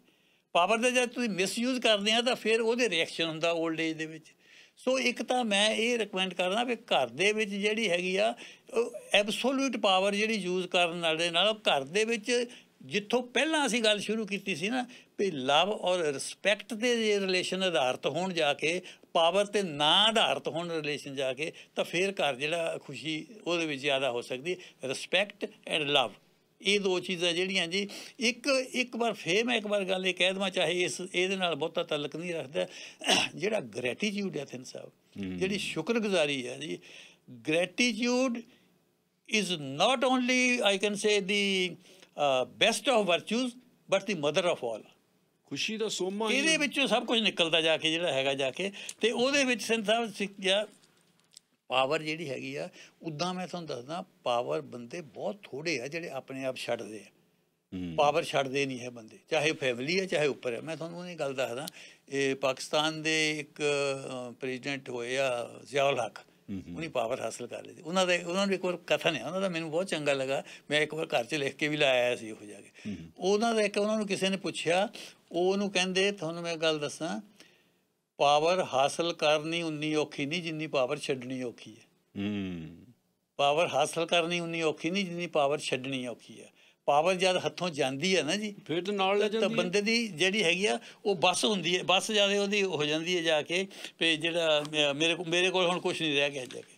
ਪਾਵਰ ਦਾ ਜਦ ਤੁਸੀਂ ਮਿਸਯੂਜ਼ ਕਰਦੇ ਆ ਤਾਂ ਫਿਰ ਉਹਦੇ ਰਿਐਕਸ਼ਨ ਹੁੰਦਾ ਓਲਡ ਏਜ ਦੇ ਵਿੱਚ। ਸੋ ਇੱਕ ਤਾਂ ਮੈਂ ਇਹ ਰਿਕਮੈਂਡ ਕਰਦਾ ਵੀ ਘਰ ਦੇ ਵਿੱਚ ਜਿਹੜੀ ਹੈਗੀ ਆ ਐਬਸੋਲੂਟ ਪਾਵਰ ਜਿਹੜੀ ਯੂਜ਼ ਕਰਨ ਵਾਲੇ ਨਾਲ ਘਰ ਦੇ ਵਿੱਚ, ਜਿੱਥੋਂ ਪਹਿਲਾਂ ਅਸੀਂ ਗੱਲ ਸ਼ੁਰੂ ਕੀਤੀ ਸੀ ਨਾ ਵੀ ਲਵ ਔਰ ਰਿਸਪੈਕਟ ਦੇ ਜੇ ਰਿਲੇਸ਼ਨ ਆਧਾਰਿਤ ਹੋਣ ਜਾ ਕੇ, ਪਾਵਰ 'ਤੇ ਨਾ ਆਧਾਰਿਤ ਹੋਣ ਰਿਲੇਸ਼ਨ ਜਾ ਕੇ, ਤਾਂ ਫਿਰ ਘਰ ਜਿਹੜਾ ਖੁਸ਼ੀ ਉਹਦੇ ਵਿੱਚ ਜ਼ਿਆਦਾ ਹੋ ਸਕਦੀ। ਰਿਸਪੈਕਟ ਐਂਡ ਲਵ, ਇਹ 2 ਚੀਜ਼ਾਂ ਜਿਹੜੀਆਂ ਜੀ। ਇੱਕ ਵਾਰ ਫਿਰ ਮੈਂ ਇੱਕ ਵਾਰ ਗੱਲ ਇਹ ਕਹਿ ਦੇਵਾਂ, ਚਾਹੇ ਇਹਦੇ ਨਾਲ ਬਹੁਤਾ ਤਾਲੁਕ ਨਹੀਂ ਰੱਖਦਾ, ਜਿਹੜਾ ਗ੍ਰੈਟੀਟਿਊਡ ਹੈ ਥਿੰਨ ਸਾਹਿਬ, ਜਿਹੜੀ ਸ਼ੁਕਰਗੁਜ਼ਾਰੀ ਹੈ ਜੀ। Gratitude is not only I can say the best of virtues but the mother of all. ਖੁਸ਼ੀ ਦਾ ਸੋਮਾ ਇਹਦੇ ਵਿੱਚੋਂ ਸਭ ਕੁਝ ਨਿਕਲਦਾ ਜਾ ਕੇ ਜਿਹੜਾ ਹੈਗਾ ਜਾ ਕੇ। ਅਤੇ ਉਹਦੇ ਵਿੱਚ ਥਿੰਨ ਸਾਹਿਬ ਸਿੱਖਿਆ ਪਾਵਰ ਜਿਹੜੀ ਹੈਗੀ ਆ, ਉੱਦਾਂ ਮੈਂ ਤੁਹਾਨੂੰ ਦੱਸਦਾ ਪਾਵਰ ਬੰਦੇ ਬਹੁਤ ਥੋੜ੍ਹੇ ਆ ਜਿਹੜੇ ਆਪਣੇ ਆਪ ਛੱਡਦੇ ਆ। ਪਾਵਰ ਛੱਡਦੇ ਨਹੀਂ ਹੈ ਬੰਦੇ, ਚਾਹੇ ਫੈਮਿਲੀ ਹੈ ਚਾਹੇ ਉੱਪਰ ਹੈ। ਮੈਂ ਤੁਹਾਨੂੰ ਉਹਦੀ ਗੱਲ ਦੱਸਦਾ, ਇਹ ਪਾਕਿਸਤਾਨ ਦੇ ਇੱਕ ਪ੍ਰੈਜ਼ੀਡੈਂਟ ਹੋਏ ਆ ਜ਼ਿਆ ਉਲ ਹੱਕ, ਉਹਨੇ ਪਾਵਰ ਹਾਸਲ ਕਰ ਲਈ। ਉਹਨਾਂ ਨੂੰ ਇੱਕ ਵਾਰ ਕਥਨ ਹੈ ਉਹਨਾਂ ਦਾ, ਮੈਨੂੰ ਬਹੁਤ ਚੰਗਾ ਲੱਗਾ। ਮੈਂ ਇੱਕ ਵਾਰ ਘਰ 'ਚ ਲਿਖ ਕੇ ਵੀ ਲਾਇਆ ਸੀ ਉਹ ਜਾ ਕੇ। ਉਹਨਾਂ ਨੂੰ ਕਿਸੇ ਨੇ ਪੁੱਛਿਆ, ਉਹ ਉਹਨੂੰ ਕਹਿੰਦੇ ਤੁਹਾਨੂੰ ਮੈਂ ਗੱਲ ਦੱਸਾਂ, ਪਾਵਰ ਹਾਸਲ ਕਰਨੀ ਉਨੀ ਔਖੀ ਨਹੀਂ ਜਿੰਨੀ ਪਾਵਰ ਛੱਡਣੀ ਔਖੀ ਹੈ। ਪਾਵਰ ਹਾਸਲ ਕਰਨੀ ਉਨੀ ਔਖੀ ਨਹੀਂ ਜਿੰਨੀ ਪਾਵਰ ਛੱਡਣੀ ਔਖੀ ਹੈ। ਪਾਵਰ ਜਦ ਹੱਥੋਂ ਜਾਂਦੀ ਹੈ ਨਾ ਜੀ, ਫਿਰ ਤਾਂ ਨਾਲ ਲੈ ਜਾਂਦੀ ਹੈ। ਤਾਂ ਬੰਦੇ ਦੀ ਜਿਹੜੀ ਹੈਗੀ ਆ ਉਹ ਬੱਸ ਹੁੰਦੀ ਹੈ, ਬੱਸ ਜ਼ਿਆਦਾ ਉਹਦੀ ਹੋ ਜਾਂਦੀ ਹੈ ਜਾ ਕੇ ਵੀ ਜਿਹੜਾ ਮੇਰੇ ਕੋਲ ਹੁਣ ਕੁਛ ਨਹੀਂ ਰਹਿ ਗਿਆ ਜਾ ਕੇ।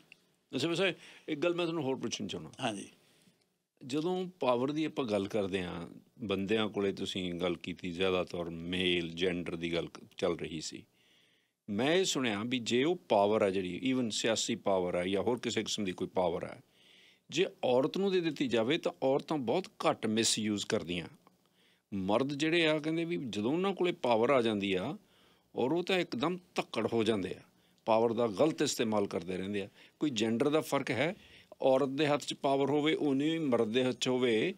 ਅੱਛਾ ਵੈਸੇ ਇੱਕ ਗੱਲ ਮੈਂ ਤੁਹਾਨੂੰ ਹੋਰ ਪੁੱਛਣੀ ਚਾਹੁੰਦਾ। ਹਾਂਜੀ, ਜਦੋਂ ਪਾਵਰ ਦੀ ਆਪਾਂ ਗੱਲ ਕਰਦੇ ਹਾਂ, ਬੰਦਿਆਂ ਕੋਲੇ ਤੁਸੀਂ ਗੱਲ ਕੀਤੀ, ਜ਼ਿਆਦਾਤਰ ਮੇਲ ਜੈਂਡਰ ਦੀ ਗੱਲ ਚੱਲ ਰਹੀ ਸੀ। ਮੈਂ ਇਹ ਸੁਣਿਆ ਵੀ ਜੇ ਉਹ ਪਾਵਰ ਆ ਜਿਹੜੀ ਈਵਨ ਸਿਆਸੀ ਪਾਵਰ ਆ ਜਾਂ ਹੋਰ ਕਿਸੇ ਕਿਸਮ ਦੀ ਕੋਈ ਪਾਵਰ ਆ, ਜੇ ਔਰਤ ਨੂੰ ਦੇ ਦਿੱਤੀ ਜਾਵੇ ਤਾਂ ਔਰਤਾਂ ਬਹੁਤ ਘੱਟ ਮਿਸਯੂਜ਼ ਕਰਦੀਆਂ। ਮਰਦ ਜਿਹੜੇ ਆ ਕਹਿੰਦੇ ਵੀ ਜਦੋਂ ਉਹਨਾਂ ਕੋਲੇ ਪਾਵਰ ਆ ਜਾਂਦੀ ਆ ਔਰ ਉਹ ਤਾਂ ਇੱਕਦਮ ਧੱਕੜ ਹੋ ਜਾਂਦੇ ਆ, ਪਾਵਰ ਦਾ ਗਲਤ ਇਸਤੇਮਾਲ ਕਰਦੇ ਰਹਿੰਦੇ ਆ। ਕੋਈ ਜੈਂਡਰ ਦਾ ਫਰਕ ਹੈ? ਔਰਤ ਦੇ ਹੱਥ 'ਚ ਪਾਵਰ ਹੋਵੇ ਉਨੀ ਹੀ ਮਰਦ ਦੇ ਹੱਥ 'ਚ ਹੋਵੇ,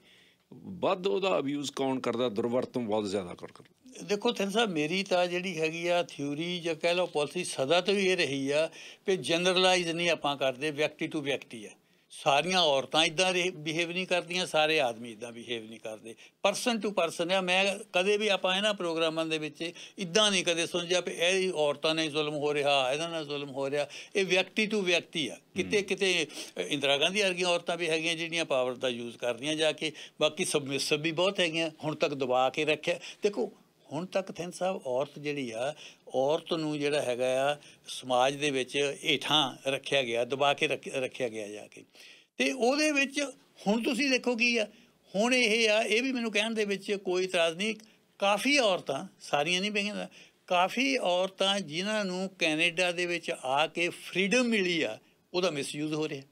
ਵੱਧ ਉਹਦਾ ਅਬਿਊਜ਼ ਕੌਣ ਕਰਦਾ, ਦੁਰਵਰਤੋਂ ਬਹੁਤ ਜ਼ਿਆਦਾ ਕਰਦਾ। ਦੇਖੋ ਥਿੰਦ ਸਾਹਿਬ, ਮੇਰੀ ਤਾਂ ਜਿਹੜੀ ਹੈਗੀ ਆ ਥਿਊਰੀ ਜਾਂ ਕਹਿ ਲਓ ਪਾਲਿਸੀ ਸਦਾ ਤੋਂ ਹੀ ਇਹ ਰਹੀ ਆ ਕਿ ਜਨਰਲਾਈਜ਼ ਨਹੀਂ ਆਪਾਂ ਕਰਦੇ, ਵਿਅਕਤੀ ਟੂ ਵਿਅਕਤੀ ਆ। ਸਾਰੀਆਂ ਔਰਤਾਂ ਇੱਦਾਂ ਬਿਹੇਵ ਨਹੀਂ ਕਰਦੀਆਂ, ਸਾਰੇ ਆਦਮੀ ਇੱਦਾਂ ਬਿਹੇਵ ਨਹੀਂ ਕਰਦੇ, ਪਰਸਨ ਟੂ ਪਰਸਨ ਆ। ਮੈਂ ਕਦੇ ਵੀ ਆਪਾਂ ਇਹਨਾਂ ਪ੍ਰੋਗਰਾਮਾਂ ਦੇ ਵਿੱਚ ਇੱਦਾਂ ਨਹੀਂ ਕਦੇ ਸੁਣਿਆ ਵੀ ਇਹ ਔਰਤਾਂ ਨਾਲ ਜ਼ੁਲਮ ਹੋ ਰਿਹਾ, ਇਹਦਾ ਨਾਲ ਜ਼ੁਲਮ ਹੋ ਰਿਹਾ। ਇਹ ਵਿਅਕਤੀ ਟੂ ਵਿਅਕਤੀ ਆ। ਕਿਤੇ ਕਿਤੇ ਇੰਦਰਾ ਗਾਂਧੀ ਵਰਗੀਆਂ ਔਰਤਾਂ ਵੀ ਹੈਗੀਆਂ ਜਿਹੜੀਆਂ ਪਾਵਰ ਦਾ ਯੂਜ਼ ਕਰਦੀਆਂ ਜਾ ਕੇ, ਬਾਕੀ ਸਬਮਿਸਿਵ ਵੀ ਬਹੁਤ ਹੈਗੀਆਂ, ਹੁਣ ਤੱਕ ਦਬਾ ਕੇ ਰੱਖਿਆ। ਦੇਖੋ ਹੁਣ ਤੱਕ ਥਿੰਦ ਸਾਹਿਬ ਔਰਤ ਜਿਹੜੀ ਆ, ਔਰਤ ਨੂੰ ਜਿਹੜਾ ਹੈਗਾ ਆ ਸਮਾਜ ਦੇ ਵਿੱਚ ਹੇਠਾਂ ਰੱਖਿਆ ਗਿਆ, ਦਬਾ ਕੇ ਰੱਖਿਆ ਗਿਆ ਜਾ ਕੇ। ਅਤੇ ਉਹਦੇ ਵਿੱਚ ਹੁਣ ਤੁਸੀਂ ਦੇਖੋ ਕੀ ਆ, ਹੁਣ ਇਹ ਆ, ਇਹ ਵੀ ਮੈਨੂੰ ਕਹਿਣ ਦੇ ਵਿੱਚ ਕੋਈ ਇਤਰਾਜ਼ ਨਹੀਂ, ਕਾਫੀ ਔਰਤਾਂ, ਸਾਰੀਆਂ ਨਹੀਂ ਪਈਆਂ, ਕਾਫੀ ਔਰਤਾਂ ਜਿਨ੍ਹਾਂ ਨੂੰ ਕੈਨੇਡਾ ਦੇ ਵਿੱਚ ਆ ਕੇ ਫਰੀਡਮ ਮਿਲੀ ਆ, ਉਹਦਾ ਮਿਸਯੂਜ਼ ਹੋ ਰਿਹਾ,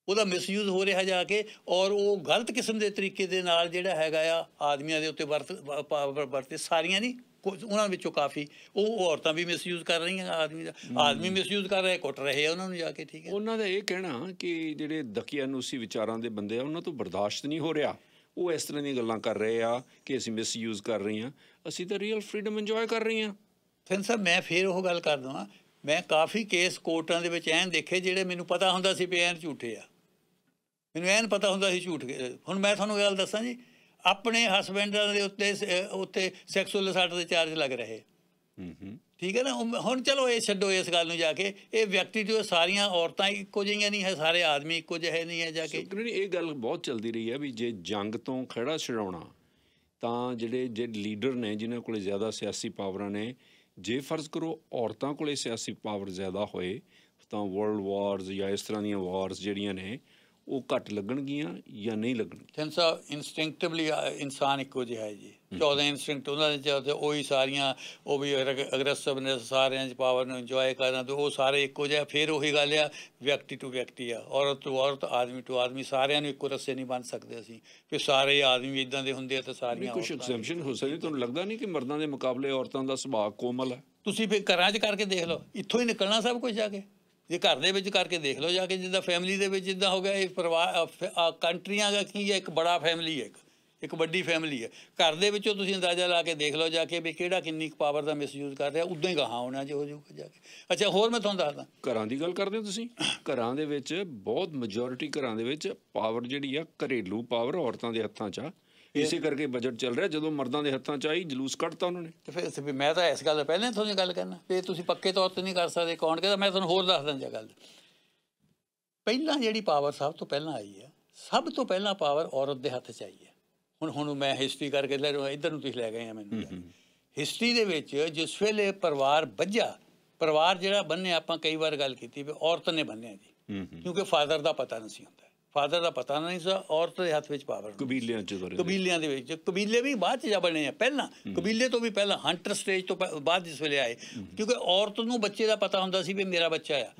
ਉਹਦਾ ਮਿਸਯੂਜ਼ ਹੋ ਰਿਹਾ ਜਾ ਕੇ। ਔਰ ਉਹ ਗਲਤ ਕਿਸਮ ਦੇ ਤਰੀਕੇ ਦੇ ਨਾਲ ਜਿਹੜਾ ਹੈਗਾ ਆ ਆਦਮੀਆਂ ਦੇ ਉੱਤੇ ਵਰਤੇ। ਸਾਰੀਆਂ ਨਹੀਂ, ਉਹਨਾਂ ਵਿੱਚੋਂ ਕਾਫੀ ਉਹ ਔਰਤਾਂ ਵੀ ਮਿਸਯੂਜ਼ ਕਰ ਰਹੀਆਂ ਆਦਮੀ ਦਾ, ਆਦਮੀ ਮਿਸਯੂਜ਼ ਕਰ ਰਹੇ, ਕੁੱਟ ਰਹੇ ਆ ਉਹਨਾਂ ਨੂੰ ਜਾ ਕੇ। ਠੀਕ ਹੈ, ਉਹਨਾਂ ਦਾ ਇਹ ਕਹਿਣਾ ਕਿ ਜਿਹੜੇ ਦਕਿਆਨੂਸੀ ਵਿਚਾਰਾਂ ਦੇ ਬੰਦੇ ਆ ਉਹਨਾਂ ਤੋਂ ਬਰਦਾਸ਼ਤ ਨਹੀਂ ਹੋ ਰਿਹਾ, ਉਹ ਇਸ ਤਰ੍ਹਾਂ ਦੀਆਂ ਗੱਲਾਂ ਕਰ ਰਹੇ ਆ ਕਿ ਅਸੀਂ ਮਿਸਯੂਜ਼ ਕਰ ਰਹੇ ਹਾਂ, ਅਸੀਂ ਤਾਂ ਰੀਅਲ ਫਰੀਡਮ ਇੰਜੋਏ ਕਰ ਰਹੇ ਹਾਂ। ਫਿਰ ਸਰ ਮੈਂ ਫਿਰ ਉਹ ਗੱਲ ਕਰ ਦਵਾਂ, ਮੈਂ ਕਾਫੀ ਕੇਸ ਕੋਰਟਾਂ ਦੇ ਵਿੱਚ ਐਨ ਦੇਖੇ ਜਿਹੜੇ ਮੈਨੂੰ ਪਤਾ ਹੁੰਦਾ ਸੀ ਵੀ ਐਨ ਝੂਠੇ ਆ, ਮੈਨੂੰ ਐਨ ਪਤਾ ਹੁੰਦਾ ਸੀ ਝੂਠ। ਹੁਣ ਮੈਂ ਤੁਹਾਨੂੰ ਗੱਲ ਦੱਸਾਂ ਜੀ, ਆਪਣੇ ਹਸਬੈਂਡਾਂ ਦੇ ਉੱਤੇ ਸੈਕਸੁਅਲ ਅਸਾਲਟ ਦੇ ਚਾਰਜ ਲੱਗ ਰਹੇ। ਠੀਕ ਹੈ ਨਾ। ਹੁਣ ਚਲੋ ਇਹ ਛੱਡੋ ਇਸ ਗੱਲ ਨੂੰ ਜਾ ਕੇ, ਇਹ ਵਿਅਕਤੀ ਜੋ ਸਾਰੀਆਂ ਔਰਤਾਂ ਇੱਕੋ ਜਿਹੀਆਂ ਨਹੀਂ ਹੈ, ਸਾਰੇ ਆਦਮੀ ਇੱਕੋ ਜਿਹੇ ਨਹੀਂ ਹੈ ਜਾ ਕੇ। ਇਹ ਗੱਲ ਬਹੁਤ ਚੱਲਦੀ ਰਹੀ ਹੈ ਵੀ ਜੇ ਜੰਗ ਤੋਂ ਖਹਿੜਾ ਛਡਾਉਣਾ ਤਾਂ ਜਿਹੜੇ ਲੀਡਰ ਨੇ ਜਿਨ੍ਹਾਂ ਕੋਲ ਜ਼ਿਆਦਾ ਸਿਆਸੀ ਪਾਵਰਾਂ ਨੇ, ਜੇ ਫਰਜ਼ ਕਰੋ ਔਰਤਾਂ ਕੋਲ ਸਿਆਸੀ ਪਾਵਰ ਜ਼ਿਆਦਾ ਹੋਏ ਤਾਂ ਵਰਲਡ ਵਾਰਸ ਜਾਂ ਇਸ ਤਰ੍ਹਾਂ ਦੀਆਂ ਵਾਰਸ ਜਿਹੜੀਆਂ ਨੇ ਉਹ ਘੱਟ ਲੱਗਣਗੀਆਂ ਜਾਂ ਨਹੀਂ ਲੱਗਣਗੀਆਂ। ਥਿੰਦ ਸਾਹਿਬ ਇੰਸਟਿੰਕਟਿਵਲੀ ਇਨਸਾਨ ਇੱਕੋ ਜਿਹਾ ਹੈ ਜੀ, 14 ਇੰਸਟਿੰਕਟ ਉਹਨਾਂ ਦੇ 'ਚ ਉਹੀ ਸਾਰੀਆਂ, ਉਹ ਵੀ ਅਗਰੈਸਿਵਨੈਸ, ਸਾਰਿਆਂ 'ਚ ਪਾਵਰ ਨੂੰ ਇੰਜੋਏ ਕਰਨਾ, ਅਤੇ ਉਹ ਸਾਰੇ ਇੱਕੋ ਜਿਹਾ। ਫਿਰ ਉਹੀ ਗੱਲ ਆ, ਵਿਅਕਤੀ ਟੂ ਵਿਅਕਤੀ ਆ, ਔਰਤ ਟੂ ਔਰਤ, ਆਦਮੀ ਟੂ ਆਦਮੀ, ਸਾਰਿਆਂ ਨੂੰ ਇੱਕੋ ਰਸੇ ਨਹੀਂ ਬਣ ਸਕਦੇ ਅਸੀਂ ਵੀ ਸਾਰੇ ਆਦਮੀ ਇੱਦਾਂ ਦੇ ਹੁੰਦੇ ਆ ਅਤੇ ਸਾਰੀਆਂ ਕੁਛ ਐਗਜ਼ੈਂਪਸ਼ਨ ਹੋ ਸਕਦੀ। ਤੁਹਾਨੂੰ ਲੱਗਦਾ ਨਹੀਂ ਕਿ ਮਰਦਾਂ ਦੇ ਮੁਕਾਬਲੇ ਔਰਤਾਂ ਦਾ ਸੁਭਾਅ ਕੋਮਲ ਹੈ? ਤੁਸੀਂ ਫਿਰ ਘਰਾਂ 'ਚ ਕਰਕੇ ਦੇਖ ਲਓ, ਇੱਥੋਂ ਹੀ ਨਿਕਲਣਾ ਸਭ ਕੁਝ ਜਾ ਕੇ। ਜੇ ਘਰ ਦੇ ਵਿੱਚ ਕਰਕੇ ਦੇਖ ਲਓ ਜਾ ਕੇ, ਜਿੱਦਾਂ ਫੈਮਿਲੀ ਦੇ ਵਿੱਚ ਜਿੱਦਾਂ ਹੋ ਗਿਆ ਇਹ ਪਰਿਵਾਰ, ਕੰਟਰੀਆਂ ਦਾ ਕੀ ਹੈ, ਇੱਕ ਬੜਾ ਫੈਮਿਲੀ ਹੈ, ਇੱਕ ਵੱਡੀ ਫੈਮਿਲੀ ਹੈ। ਘਰ ਦੇ ਵਿੱਚੋਂ ਤੁਸੀਂ ਅੰਦਾਜ਼ਾ ਲਾ ਕੇ ਦੇਖ ਲਓ ਜਾ ਕੇ ਵੀ ਕਿਹੜਾ ਕਿੰਨੀ ਪਾਵਰ ਦਾ ਮਿਸਯੂਜ਼ ਕਰ ਰਿਹਾ, ਉੱਦਾਂ ਹੀ ਗਾਹਾਂ ਹੋਣਾ ਜੇ ਹੋ ਜਾਊਗਾ ਜਾ ਕੇ। ਅੱਛਾ, ਹੋਰ ਮੈਂ ਤੁਹਾਨੂੰ ਦੱਸਦਾ, ਘਰਾਂ ਦੀ ਗੱਲ ਕਰਦੇ ਹੋ ਤੁਸੀਂ, ਘਰਾਂ ਦੇ ਵਿੱਚ ਬਹੁਤ ਮੈਜੋਰਿਟੀ ਘਰਾਂ ਦੇ ਵਿੱਚ ਪਾਵਰ ਜਿਹੜੀ ਆ ਘਰੇਲੂ ਪਾਵਰ ਔਰਤਾਂ ਦੇ ਹੱਥਾਂ 'ਚ ਆ। ਇਸੇ ਕਰਕੇ ਬਜਟ ਚੱਲ ਰਿਹਾ, ਜਦੋਂ ਮਰਦਾਂ ਦੇ ਹੱਥਾਂ 'ਚ ਆਈ ਜਲੂਸ ਕੱਢਤਾ ਉਹਨਾਂ ਨੇ। ਅਤੇ ਫਿਰ ਮੈਂ ਤਾਂ ਇਸ ਗੱਲ ਦਾ ਪਹਿਲਾਂ ਤੁਹਾਨੂੰ ਗੱਲ ਕਰਨਾ ਵੀ ਤੁਸੀਂ ਪੱਕੇ ਤੌਰ 'ਤੇ ਨਹੀਂ ਕਰ ਸਕਦੇ, ਕੌਣ ਕਹਿੰਦਾ। ਮੈਂ ਤੁਹਾਨੂੰ ਹੋਰ ਦੱਸ ਦਿੰਦਾ ਗੱਲ, ਪਹਿਲਾਂ ਜਿਹੜੀ ਪਾਵਰ ਸਭ ਤੋਂ ਪਹਿਲਾਂ ਆਈ ਹੈ, ਸਭ ਤੋਂ ਪਹਿਲਾਂ ਪਾਵਰ ਔਰਤ ਦੇ ਹੱਥ 'ਚ ਆਈ ਹੈ। ਹੁਣ ਮੈਂ ਹਿਸਟਰੀ ਕਰਕੇ ਲੈ ਇੱਧਰ ਨੂੰ ਤੁਸੀਂ ਲੈ ਗਏ ਆ ਮੈਨੂੰ। ਹਿਸਟਰੀ ਦੇ ਵਿੱਚ ਜਿਸ ਵੇਲੇ ਪਰਿਵਾਰ ਬੱਝਾ, ਪਰਿਵਾਰ ਜਿਹੜਾ ਬੰਨਿਆ, ਆਪਾਂ ਕਈ ਵਾਰ ਗੱਲ ਕੀਤੀ ਵੀ ਔਰਤ ਨੇ ਬੰਨਿਆ ਜੀ, ਕਿਉਂਕਿ ਫਾਦਰ ਦਾ ਪਤਾ ਨਹੀਂ ਸੀ ਹੁੰਦਾ, ਫਾਦਰ ਦਾ ਪਤਾ ਨਹੀਂ ਸੀ, ਔਰਤ ਦੇ ਹੱਥ ਵਿੱਚ ਪਾਵਰ। ਕਬੀਲਿਆਂ ਦੇ ਵਿੱਚ, ਕਬੀਲੇ ਵੀ ਬਾਅਦ 'ਚ ਜਾ ਬਣੇ ਆ, ਪਹਿਲਾਂ ਕਬੀਲੇ ਤੋਂ ਵੀ ਪਹਿਲਾਂ ਹੰਟਰ ਸਟੇਜ ਤੋਂ ਬਾਅਦ ਜਿਸ ਵੇਲੇ ਆਏ, ਕਿਉਂਕਿ ਔਰਤ ਨੂੰ ਬੱਚੇ ਦਾ ਪਤਾ ਹੁੰਦਾ ਸੀ ਵੀ ਮੇਰਾ ਬੱਚਾ ਆ,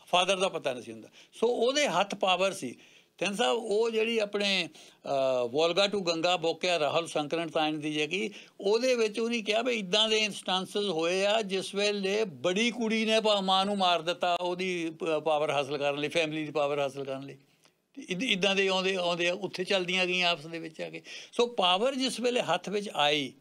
ਫਾਦਰ ਦਾ ਪਤਾ ਨਹੀਂ ਸੀ ਹੁੰਦਾ। ਸੋ ਉਹਦੇ ਹੱਥ ਪਾਵਰ ਸੀ। ਥਿੰਦ ਸਾਹਿਬ ਉਹ ਜਿਹੜੀ ਆਪਣੇ ਵੋਲਗਾ ਟੂ ਗੰਗਾ ਬੋਕਿਆ ਰਾਹੁਲ ਸੰਕਰਨਤਾਇਨ ਦੀ ਜਗੀ, ਉਹਦੇ ਵਿੱਚ ਉਹਨੇ ਕਿਹਾ ਵੀ ਇੱਦਾਂ ਦੇ ਇੰਸਟੈਂਸਸ ਹੋਏ ਆ ਜਿਸ ਵੇਲੇ ਬੜੀ ਕੁੜੀ ਨੇ ਮਾਂ ਨੂੰ ਮਾਰ ਦਿੱਤਾ ਉਹਦੀ ਪਾਵਰ ਹਾਸਲ ਕਰਨ ਲਈ, ਫੈਮਿਲੀ ਦੀ ਪਾਵਰ ਹਾਸਲ ਕਰਨ ਲਈ। ਇੱਦਾਂ ਦੇ ਆਉਂਦੇ ਆ, ਉੱਥੇ ਚੱਲਦੀਆਂ ਗਈਆਂ ਆਪਸ ਦੇ ਵਿੱਚ ਆ ਕੇ। ਸੋ ਪਾਵਰ ਜਿਸ ਵੇਲੇ ਹੱਥ ਵਿੱਚ ਆਈ,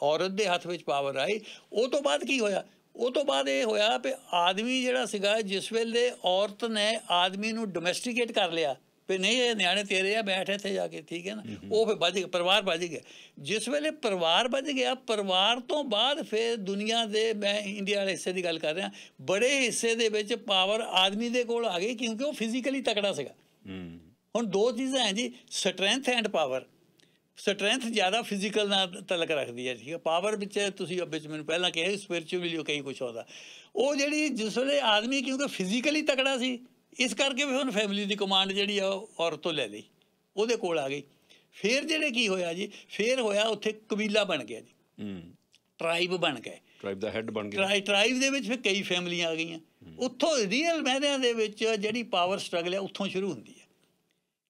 ਔਰਤ ਦੇ ਹੱਥ ਵਿੱਚ ਪਾਵਰ ਆਈ, ਉਹ ਤੋਂ ਬਾਅਦ ਕੀ ਹੋਇਆ? ਉਹ ਤੋਂ ਬਾਅਦ ਇਹ ਹੋਇਆ ਵੀ ਆਦਮੀ ਜਿਹੜਾ ਸੀਗਾ, ਜਿਸ ਵੇਲੇ ਔਰਤ ਨੇ ਆਦਮੀ ਨੂੰ ਡੋਮੈਸਟੀਕੇਟ ਕਰ ਲਿਆ ਵੀ ਨਹੀਂ ਇਹ ਨਿਆਣੇ ਤੇਰੇ ਆ, ਬੈਠ ਇੱਥੇ ਜਾ ਕੇ, ਠੀਕ ਹੈ ਨਾ, ਉਹ ਫਿਰ ਵੱਜ ਗਿਆ, ਪਰਿਵਾਰ ਵੱਜ ਗਿਆ। ਜਿਸ ਵੇਲੇ ਪਰਿਵਾਰ ਵੱਜ ਗਿਆ, ਪਰਿਵਾਰ ਤੋਂ ਬਾਅਦ ਫਿਰ ਦੁਨੀਆ ਦੇ, ਮੈਂ ਇੰਡੀਆ ਵਾਲੇ ਹਿੱਸੇ ਦੀ ਗੱਲ ਕਰ ਰਿਹਾ, ਬੜੇ ਹਿੱਸੇ ਦੇ ਵਿੱਚ ਪਾਵਰ ਆਦਮੀ ਦੇ ਕੋਲ ਆ ਗਈ, ਕਿਉਂਕਿ ਉਹ ਫਿਜ਼ੀਕਲੀ ਤਕੜਾ ਸੀਗਾ। ਹੁਣ ਦੋ ਚੀਜ਼ਾਂ ਹੈ ਜੀ, ਸਟਰੈਂਥ ਐਂਡ ਪਾਵਰ। ਸਟਰੈਂਥ ਜ਼ਿਆਦਾ ਫਿਜ਼ੀਕਲ ਨਾਲ ਤਲਕ ਰੱਖਦੀ ਹੈ, ਠੀਕ ਹੈ। ਪਾਵਰ ਵਿੱਚ ਤੁਸੀਂ ਵਿੱਚ ਮੈਨੂੰ ਪਹਿਲਾਂ ਕਿਹਾ ਸਪਿਰਿਚੁਅਲੀ ਕਈ ਕੁਛ ਆਉਂਦਾ, ਉਹ ਜਿਹੜੀ ਜਿਸ ਵੇਲੇ ਆਦਮੀ ਕਿਉਂਕਿ ਫਿਜ਼ੀਕਲੀ ਤਕੜਾ ਸੀ, ਇਸ ਕਰਕੇ ਵੀ ਹੁਣ ਫੈਮਿਲੀ ਦੀ ਕਮਾਂਡ ਜਿਹੜੀ ਆ ਉਹ ਔਰਤ ਤੋਂ ਲੈ ਲਈ, ਉਹਦੇ ਕੋਲ ਆ ਗਈ। ਫਿਰ ਜਿਹੜੇ ਕੀ ਹੋਇਆ ਜੀ, ਫਿਰ ਹੋਇਆ ਉੱਥੇ ਕਬੀਲਾ ਬਣ ਗਿਆ ਜੀ, ਟਰਾਈਬ ਬਣ ਗਏ, ਟਰਾਈਬ ਦਾ ਹੈੱਡ ਬਣ ਗਿਆ। ਟਰਾਈਬ ਦੇ ਵਿੱਚ ਫਿਰ ਕਈ ਫੈਮਲੀਆਂ ਆ ਗਈਆਂ। ਉੱਥੋਂ ਰੀਅਲ ਮਾਇਨਿਆਂ ਦੇ ਵਿੱਚ ਜਿਹੜੀ ਪਾਵਰ ਸਟਰਗਲ ਹੈ ਉੱਥੋਂ ਸ਼ੁਰੂ ਹੁੰਦੀ ਹੈ।